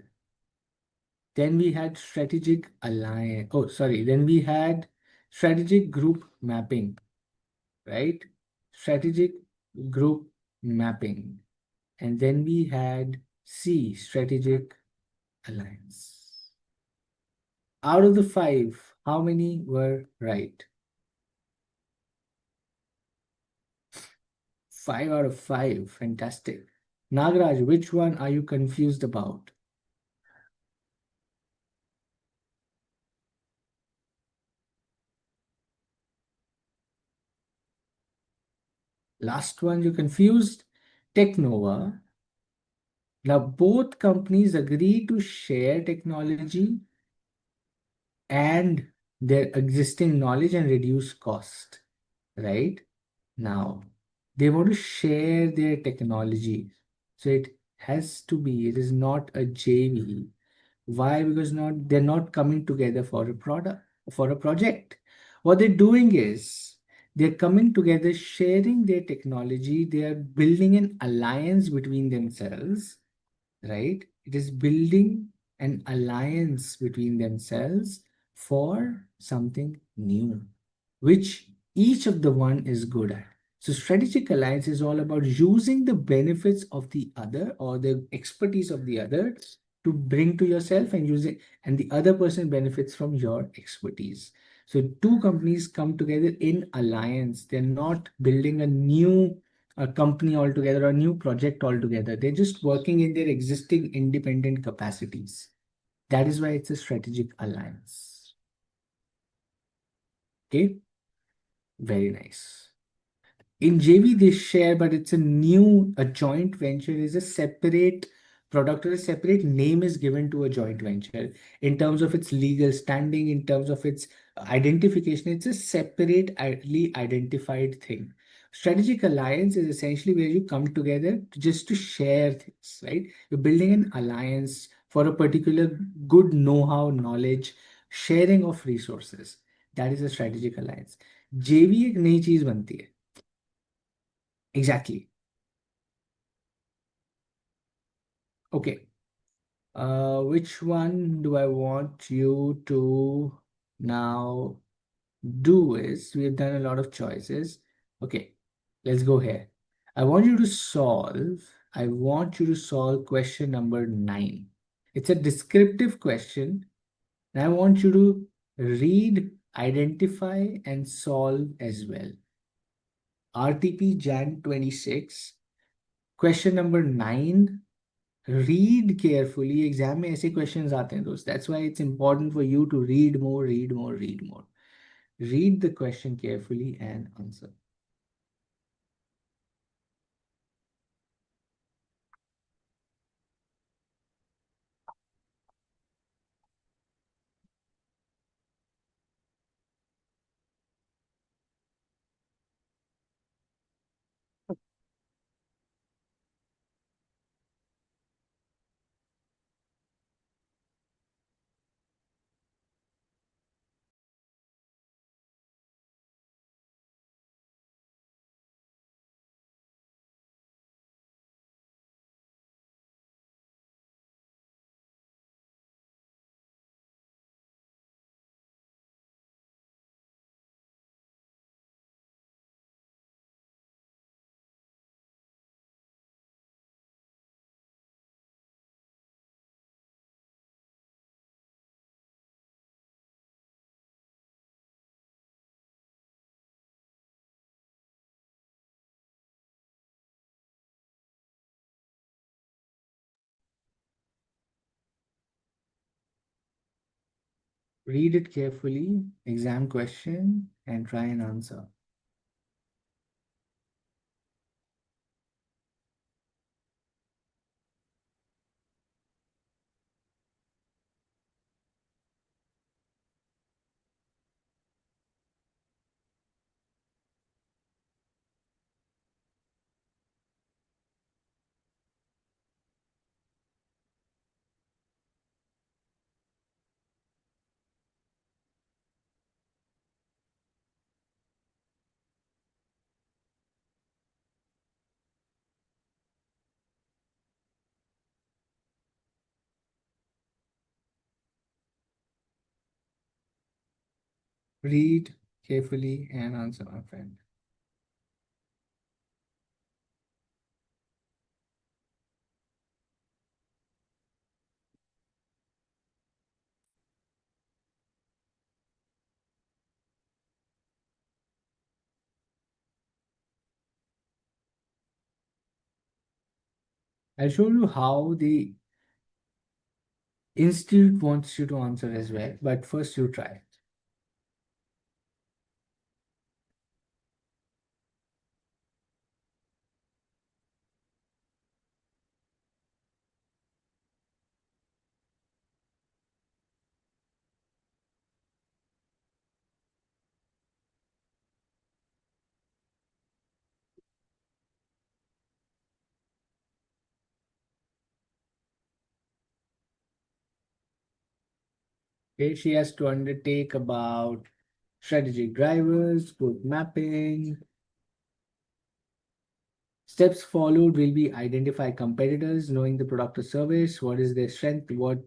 Then we had strategic alliance. Oh, sorry. Then we had strategic group mapping, right? Strategic group mapping. And then we had C, strategic alliance. Out of the 5, how many were right? 5 out of 5. Fantastic. Nagraj, which one are you confused about? Last one you confused? Technova. Now both companies agree to share technology and their existing knowledge and reduce cost, right? Now they want to share their technology. So it has to be, it is not a JV. Why? Because they're not coming together for a product. for a project. What they're doing is they're coming together, sharing their technology, they are building an alliance between themselves, right? It is building an alliance between themselves for something new, which each of the one is good at. So strategic alliance is all about using the benefits of the other or the expertise of the other to bring to yourself and use it, and the other person benefits from your expertise. So two companies come together in alliance. They're not building a new company altogether or a new project altogether. They're just working in their existing independent capacities. That is why it's a strategic alliance. Okay, very nice. In JV, they share, but it's a joint venture is a separate product or a separate name is given to a joint venture in terms of its legal standing, in terms of its identification. It's a separately identified thing. Strategic alliance is essentially where you come together just to share things, right? You're building an alliance for a particular good know-how, knowledge, sharing of resources. That is a strategic alliance. JV एक नई चीज बनती है. Exactly. Okay. Which one do I want you to now do is we have done a lot of choices. Okay, let's go here. I want you to solve, I want you to solve question number 9. It's a descriptive question, and I want you to read, identify, and solve as well. RTP Jan 26, question number 9. Read carefully. Exam में ऐसे questions आते हैं दोस्त. That's why it's important for you to read more, read more, read more. Read the question carefully and answer. Read it carefully, exam question, and try and answer. Read carefully and answer, my friend. I'll show you how the institute wants you to answer as well, but first you try. Okay, she has to undertake about strategic drivers, growth mapping. Steps followed will be identify competitors, knowing the product or service, what is their strength, what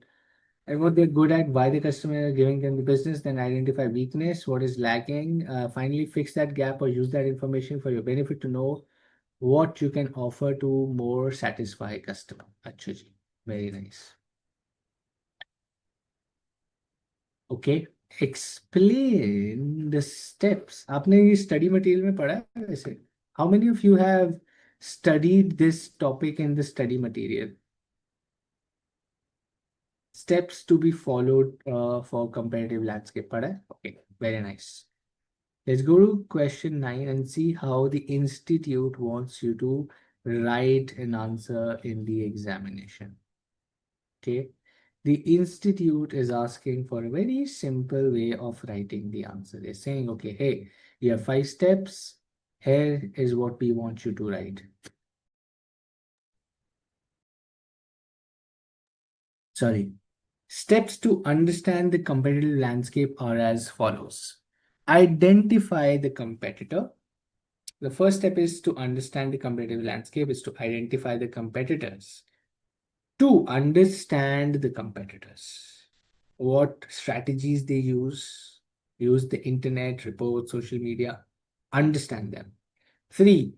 they're good at, why the customer are giving them the business, then identify weakness, what is lacking. Finally, fix that gap or use that information for your benefit to know what you can offer to more satisfy customer. Achha ji. Very nice. Okay. Explain the steps. आपने ये study material में पढ़ा है वैसे? How many of you have studied this topic in the study material? Steps to be followed for competitive landscape. पढ़ा है? Okay. Very nice. Let's go to question 9 and see how the institute wants you to write an answer in the examination. Okay. The institute is asking for a very simple way of writing the answer. They're saying, okay, hey, you have 5 steps. Here is what we want you to write. Sorry. Steps to understand the competitive landscape are as follows. Identify the competitor. The first step is to understand the competitive landscape, is to identify the competitors. To understand the competitors, what strategies they use the internet, reports, social media, understand them. 3,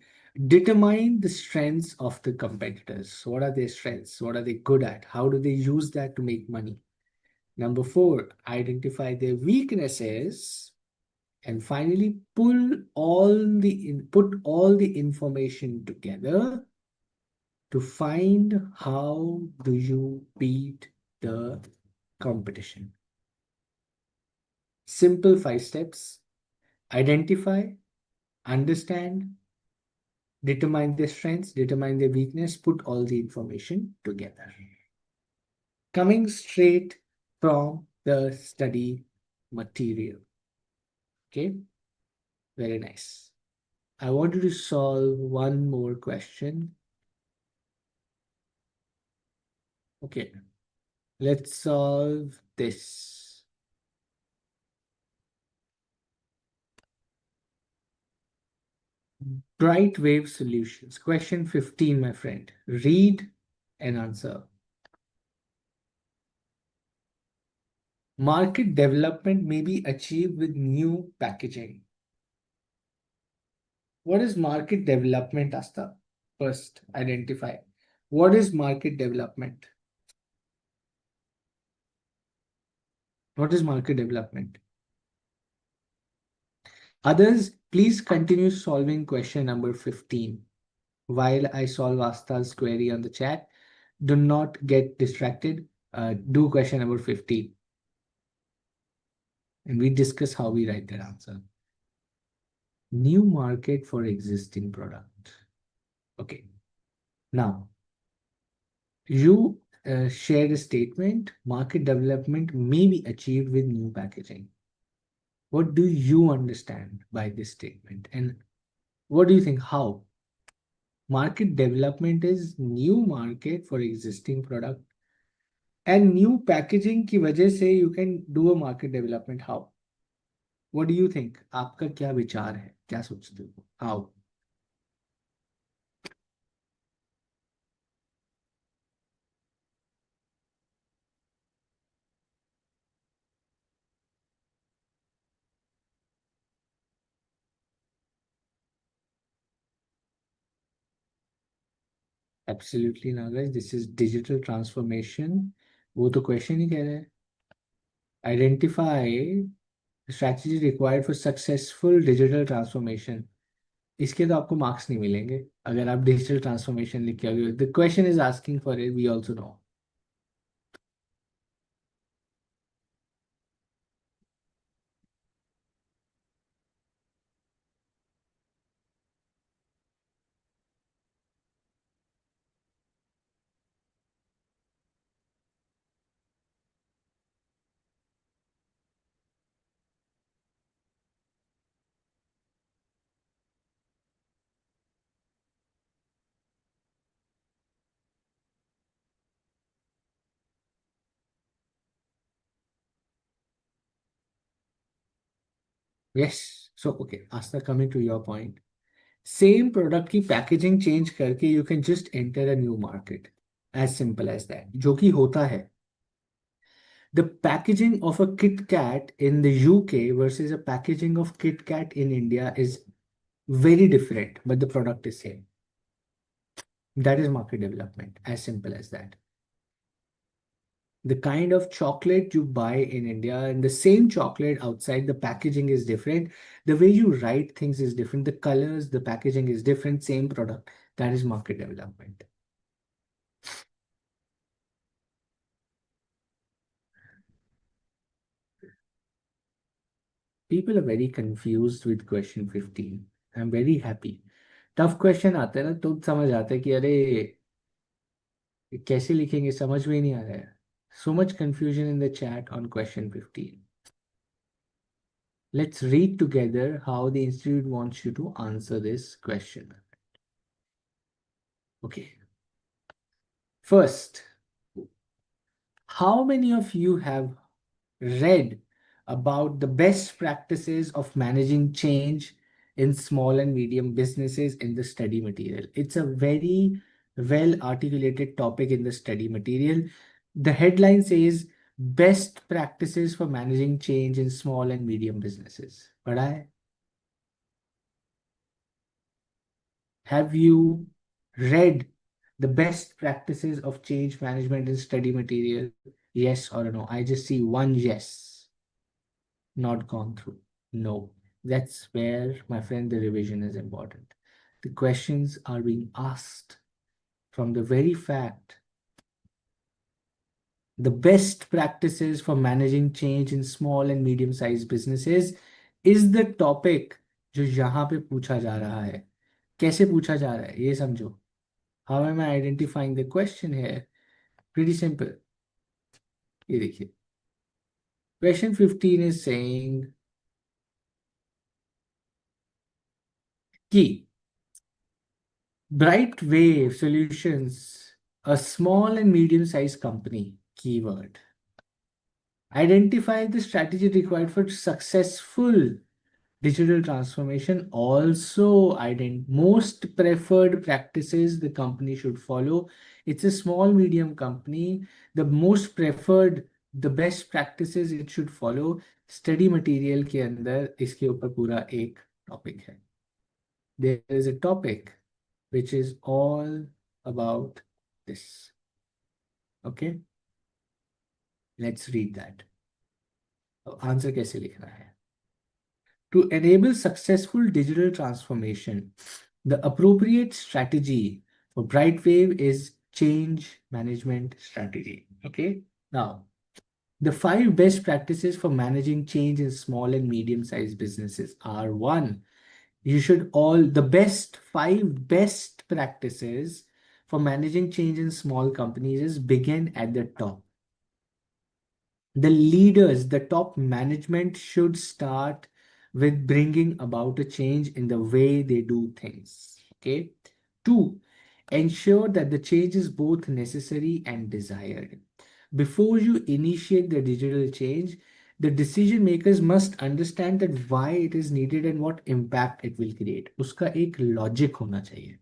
determine the strengths of the competitors. What are their strengths? What are they good at? How do they use that to make money? Number 4, identify their weaknesses. And finally, put all the information together to find how do you beat the competition. Simple 5 steps. Identify, understand, determine their strengths, determine their weakness, put all the information together. Coming straight from the study material. Okay, very nice. I want you to solve one more question. Okay, let's solve this. Bright wave solutions. Question 15, my friend. Read and answer. Market development may be achieved with new packaging. What is market development, Asta? First, identify. What is market development? What is market development? Others, please continue solving question number 15 while I solve Asta's query on the chat. Do not get distracted. Do question number 15. And we discuss how we write that answer. New market for existing product. Okay. Now, you shared a statement, market development may be achieved with new packaging. What do you understand by this statement? And what do you think? How? Market development is new market for existing product. And new packaging की वजह से you can do a market development. How? What do you think? आपका क्या विचार है? क्या सोचते हो? How? Absolutely, Nagaraj. This is digital transformation. वो तो question ही कह रहे हैं. Identify the strategy required for successful digital transformation. इसके तो आपको मार्क्स नहीं मिलेंगे अगर आप डिजिटल ट्रांसफॉर्मेशन लिख के आगे. The question is asking for it, we also know. Yes. So, okay, Asta, coming to your point. Same product की पैकेजिंग चेंज करके you can just enter a new market. As simple as that. जो कि होता है. The packaging of a Kit Kat in the UK versus a packaging of Kit Kat in India is very different, but the product is same. That is market development. As simple as that. The kind of chocolate you buy in India and the same chocolate outside, the packaging is different. The way you write things is different. The colors, the packaging is different. Same product. That is market development. People are very confused with question 15. I'm very happy. Tough question आते हैं ना तो समझ आता है कि अरे ये कैसे लिखेंगे समझ में ही नहीं आ रहा है. So much confusion in the chat on question 15. Let's read together how the institute wants you to answer this question. Okay. First, how many of you have read about the best practices of managing change in small and medium businesses in the study material? It's a very well articulated topic in the study material. The headline says best practices for managing change in small and medium businesses. But have you read the best practices of change management in study material? Yes or no? I just see one yes, not gone through. No. That's where, my friend, the revision is important. The questions are being asked from the very fact the best practices for managing change in small and medium sized businesses is the topic जो यहाँ पे पूछा जा रहा है. कैसे पूछा जा रहा है ये समझो. How am I identifying the question here? Pretty simple. ये देखिए. Question 15 is saying कि Bright Wave Solutions, a small and medium-sized company, keyword. Identify the strategy required for successful digital transformation. Also, most preferred practices the company should follow. It's a small, medium company. The most preferred, the best practices it should follow. Study material के अंदर इसके ऊपर पूरा एक topic है. There is a topic which is all about this. Okay, let's read that. Answer कैसे लिखना है? To enable successful digital transformation, the appropriate strategy for Brightwave is change management strategy. Okay, now the 5 best practices for managing change in small and medium-sized businesses are: one, you should all the best 5 best practices for managing change in small companies is begin at the top. The leaders, the top management should start with bringing about a change in the way they do things. Okay. Two, ensure that the change is both necessary and desired. Before you initiate the digital change, the decision makers must understand that why it is needed and what impact it will create. उसका एक logic होना चाहिए.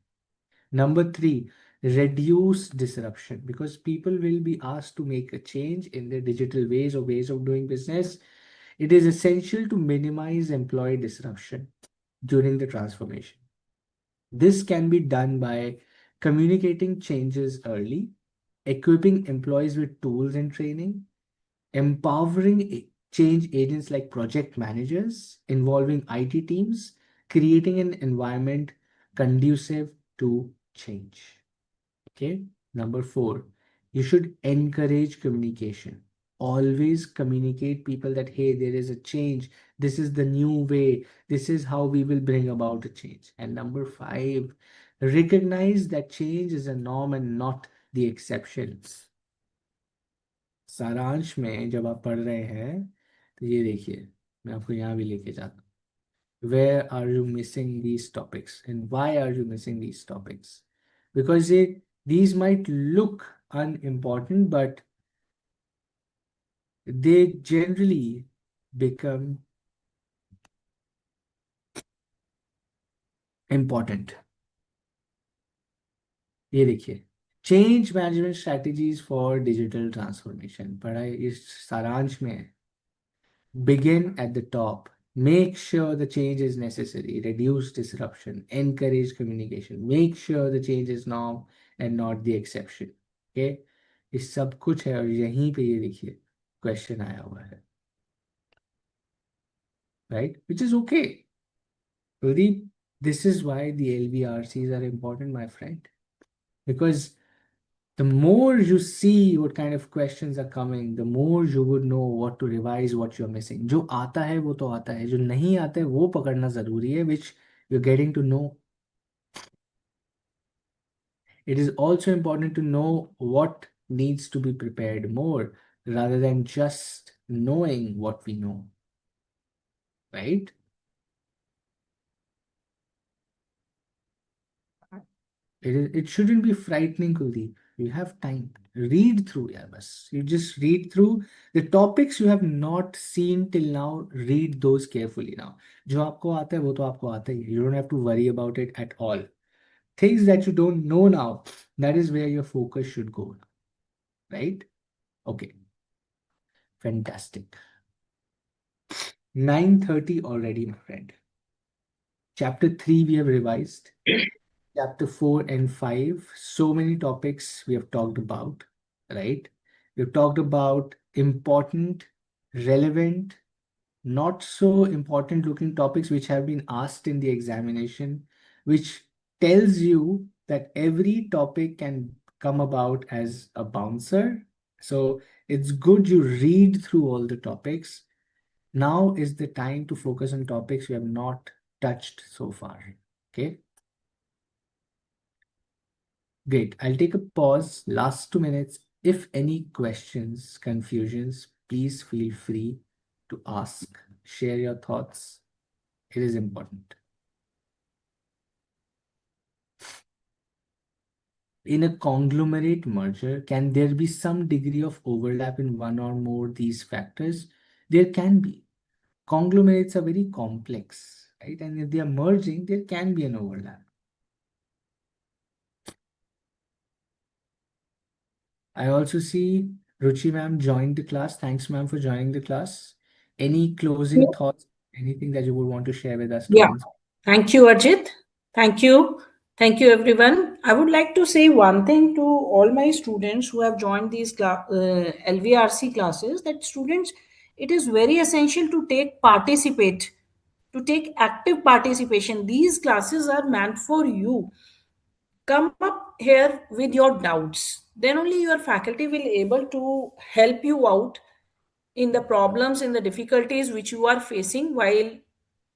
Number 3, reduce disruption, because people will be asked to make a change in their digital ways or ways of doing business. It is essential to minimize employee disruption during the transformation. This can be done by communicating changes early, equipping employees with tools and training, empowering change agents like project managers, involving IT teams, creating an environment conducive to change. Okay. Number 4, you should encourage communication. Always communicate people that, hey, there is a change. This is the new way. This is how we will bring about a change. And number 5, recognize that change is a norm and not the exceptions. सारांश में जब आप पढ़ रहे हैं तो ये देखिए, मैं आपको यहाँ भी लेके जाता हूँ. Where are you missing these topics and why are you missing these topics? Because these might look unimportant, but they generally become important. ये देखिए, change management strategies for digital transformation पढ़ा है, इस सारांश में है। Begin at the top. Make sure the change is necessary. Reduce disruption. Encourage communication. Make sure the change is norm and not the exception. Okay? ये सब कुछ है और यहीं पे ये देखिए क्वेश्चन आया हुआ है, right? Which is okay. Kuldeep, this is why the LVRCs are important, my friend. Because the more you see what kind of questions are coming, the more you would know what to revise, what you're missing. जो आता है वो तो आता है, जो नहीं आता है वो पकड़ना जरूरी है, which you're getting to know. It is also important to know what needs to be prepared more rather than just knowing what we know, right? It shouldn't be frightening, Kuldeep. You have time. Read through, yeah, bas. You just read through the topics you have not seen till now. Read those carefully now. जो आपको आता है वो तो आपको आता ही है. You don't have to worry about it at all. Things that you don't know now, that is where your focus should go. Right? Okay. Fantastic. 9:30 already, my friend. Chapter 3 we have revised. Chapter 4 and 5, so many topics we have talked about, right? We've talked about important, relevant, not so important looking topics which have been asked in the examination, which tells you that every topic can come about as a bouncer. So it's good you read through all the topics. Now is the time to focus on topics we have not touched so far. Okay. Great. I'll take a pause, last 2 minutes. If any questions, confusions, please feel free to ask. Share your thoughts. It is important. In a conglomerate merger, can there be some degree of overlap in one or more these factors? There can be. Conglomerates are very complex, right? And if they are merging, there can be an overlap. I also see Ruchi ma'am joined the class. Thanks, ma'am, for joining the class. Any closing thoughts, anything that you would want to share with our Yeah. students? Thank you, Arjit. Thank you. Thank you, everyone. I would like to say one thing to all my students who have joined these LVRC classes, that students, it is very essential to take active participation. These classes are meant for you. Come up here with your doubts. Then only your faculty will able to help you out in the problems, in the difficulties which you are facing while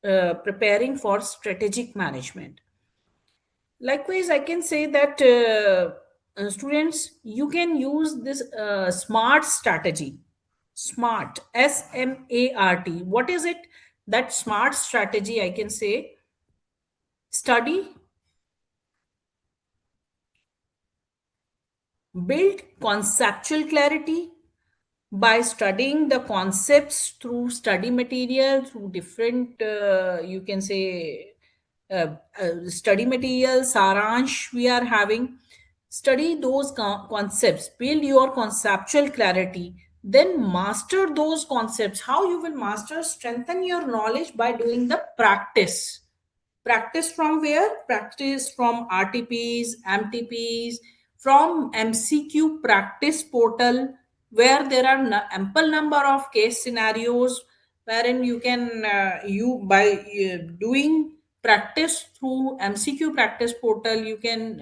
preparing for strategic management. Likewise, I can say that students, you can use this smart strategy. Smart, SMART. What is it? That smart strategy, I can say, study, build conceptual clarity, by studying the concepts through study material, through different you can say study material saransh we are having. Study those concepts, build your conceptual clarity, then master those concepts. How you will master? Strengthen your knowledge by doing the practice. Practice from where? Practice from RTPs, MTPs, from MCQ practice portal, where there are ample number of case scenarios wherein you can you by doing practice through MCQ practice portal, you can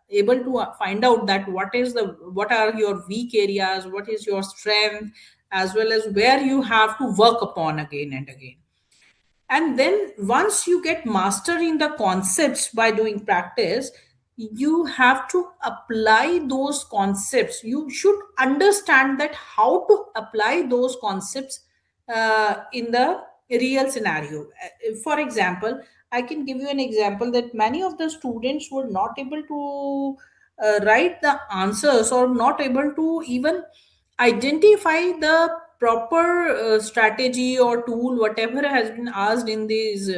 able to find out that what are your weak areas, what is your strength, as well as where you have to work upon again and again. And then once you get master in the concepts by doing practice, you have to apply those concepts. You should understand that how to apply those concepts in the real scenario. For example, I can give you an example that many of the students were not able to write the answers, or not able to even identify the proper strategy or tool, whatever has been asked in this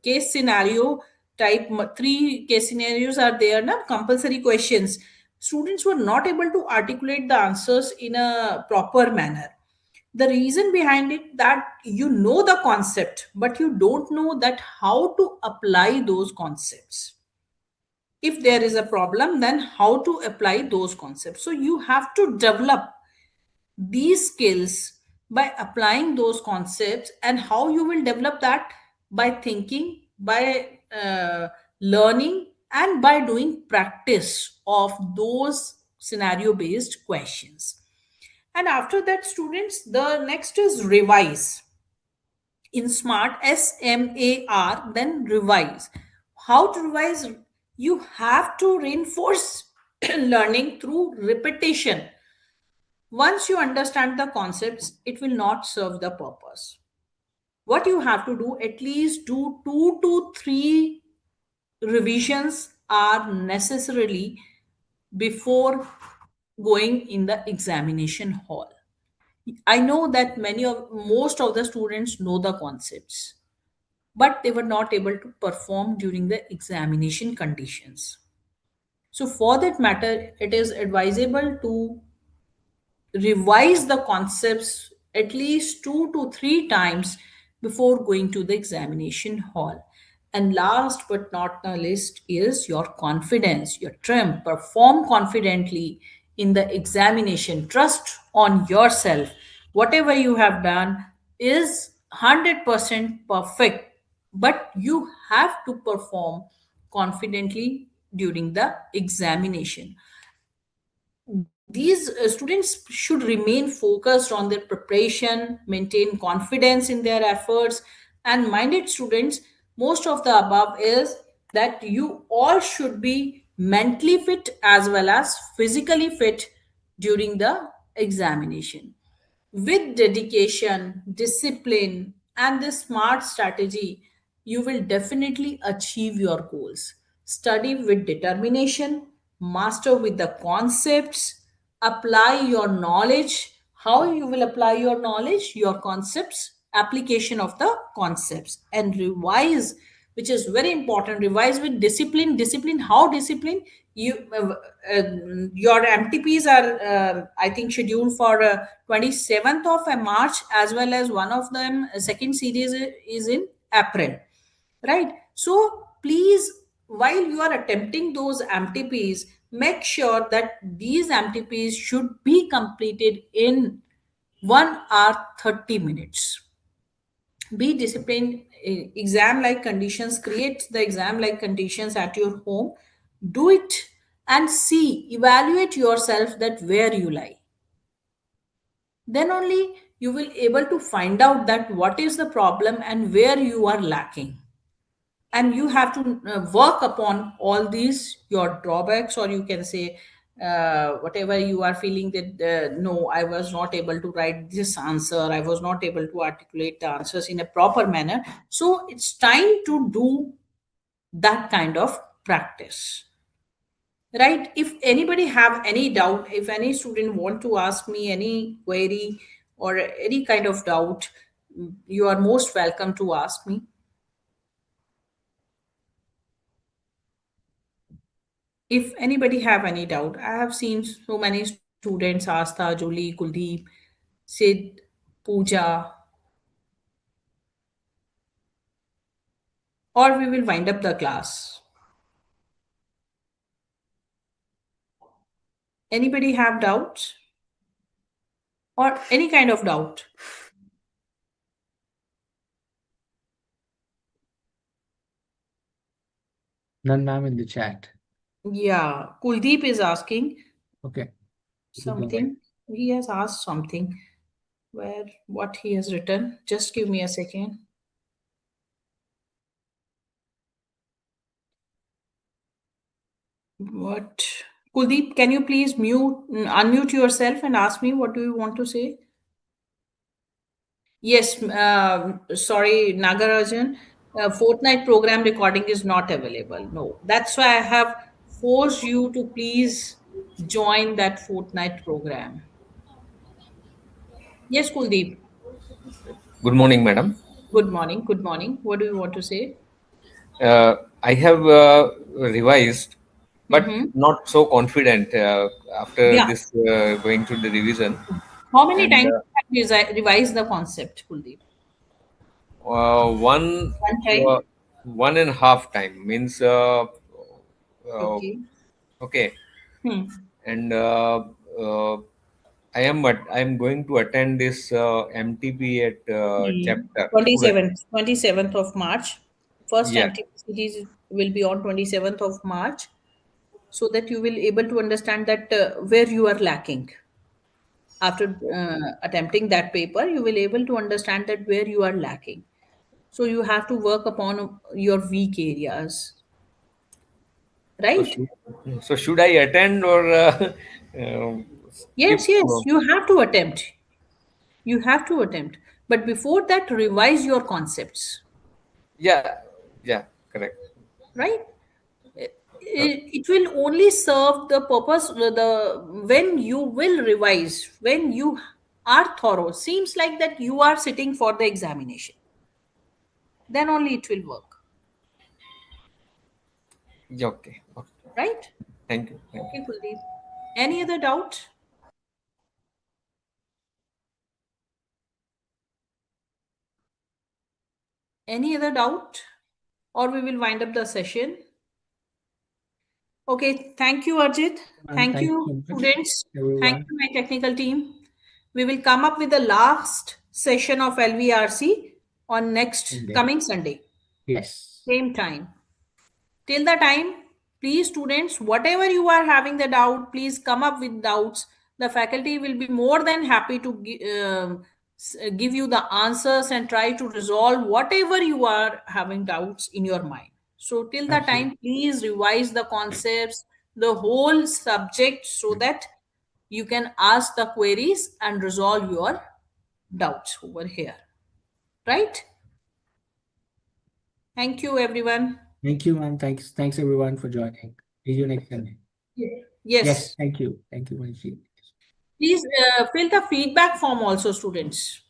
case scenario, three case scenarios are there now, compulsory questions. Students were not able to articulate the answers in a proper manner. The reason behind it, that you know the concept but you don't know that how to apply those concepts. If there is a problem, then how to apply those concepts. So you have to develop these skills by applying those concepts. And how you will develop that? By thinking, by learning, and by doing practice of those scenario based questions. And after that, students, the next is revise. In smart, SMAR, then revise. How to revise? You have to reinforce learning through repetition. Once you understand the concepts, it will not serve the purpose. What you have to do, at least do 2 to 3 revisions are necessarily before going in the examination hall. I know that most of the students know the concepts, but they were not able to perform during the examination conditions. So, for that matter, it is advisable to revise the concepts at least 2 to 3 times before going to the examination hall. And last but not the least is your confidence, your trim. Perform confidently in the examination. Trust on yourself. Whatever you have done is 100% perfect, but you have to perform confidently during the examination. These students should remain focused on their preparation, maintain confidence in their efforts, and minded students. Most of the above is that you all should be mentally fit as well as physically fit during the examination. With dedication, discipline, and the smart strategy, you will definitely achieve your goals. Study with determination, master with the concepts, apply your knowledge. How you will apply your knowledge, your concepts, application of the concepts, and revise, which is very important. Revise with discipline. Discipline, how discipline? Your MTPs are, I think, scheduled for 27th of March, as well as one of them, second series is in April, right? So please, while you are attempting those MTPs, make sure that these MTPs should be completed in 1 hour 30 minutes. Be disciplined. Exam like conditions, create the exam like conditions at your home. Do it and see, evaluate yourself that where you lie. Then only you will able to find out that what is the problem and where you are lacking. And you have to work upon all these your drawbacks, or you can say whatever you are feeling that no, I was not able to write this answer, I was not able to articulate the answers in a proper manner. So it's time to do that kind of practice, right? If anybody have any doubt, if any student want to ask me any query or any kind of doubt, you are most welcome to ask me. If anybody have any doubt, I have seen so many students, Astha, Julie, Kuldeep, Sid, Pooja, or we will wind up the class. Anybody have doubts or any kind of doubt? None, ma'am, in the chat. Yeah, Kuldeep is asking Okay. Go ahead. something. He has asked something. Where, what he has written? Just give me a second. What? Kuldeep, can you please unmute yourself and ask me what do you want to say? Yes, sorry, Nagarajan. Fortnight program recording is not available. No, that's why I have forced you to please join that fortnight program. Yes, Kuldeep. Good morning, madam. Good morning. Good morning. What do you want to say? I have revised, but Mm-hmm. not so confident after Yeah. this going through the revision. How many And times have you revised the concept, Kuldeep? one One time. 1.5 time means uh, Okay. okay. Hmm. And uh, I am going to attend this MTP at Hmm. chapter student. 27th of March. First Yeah. MTP series will be on 27th of March, so that you will able to understand that where you are lacking. After attempting that paper, you will able to understand that where you are lacking. So you have to work upon your weak areas, So right? should, so should I attend or skip? Yes, yes, you have to attempt. You have to attempt. But before that, revise your concepts, Yeah, yeah, correct. right? It will only serve the purpose the when you will revise, when you are thorough. Seems like that you are sitting for the examination. Then only it will work, Yeah, okay. Okay. right? Thank you. Thank Okay, you. Kuldeep. Any other doubt? Any other doubt? Or we will wind up the session. Okay, thank you, Arjit. And Thank thank you you, so much, students. Thank everyone. you, my technical team. We will come up with the last session of LVRC on next Okay. coming Sunday, Yes. same time. Till the time, please, students, whatever you are having the doubt, please come up with doubts. The faculty will be more than happy to give you the answers and try to resolve whatever you are having doubts in your mind. So till the Absolutely. time, please revise the concepts, the whole subject, so that you can ask the queries and resolve your doubts over here, right? Thank you, everyone. Thank you, man. Thanks everyone for joining. See you next time. Yes, Yes. thank you. Thank you, Manishi. Please fill the feedback form also, students.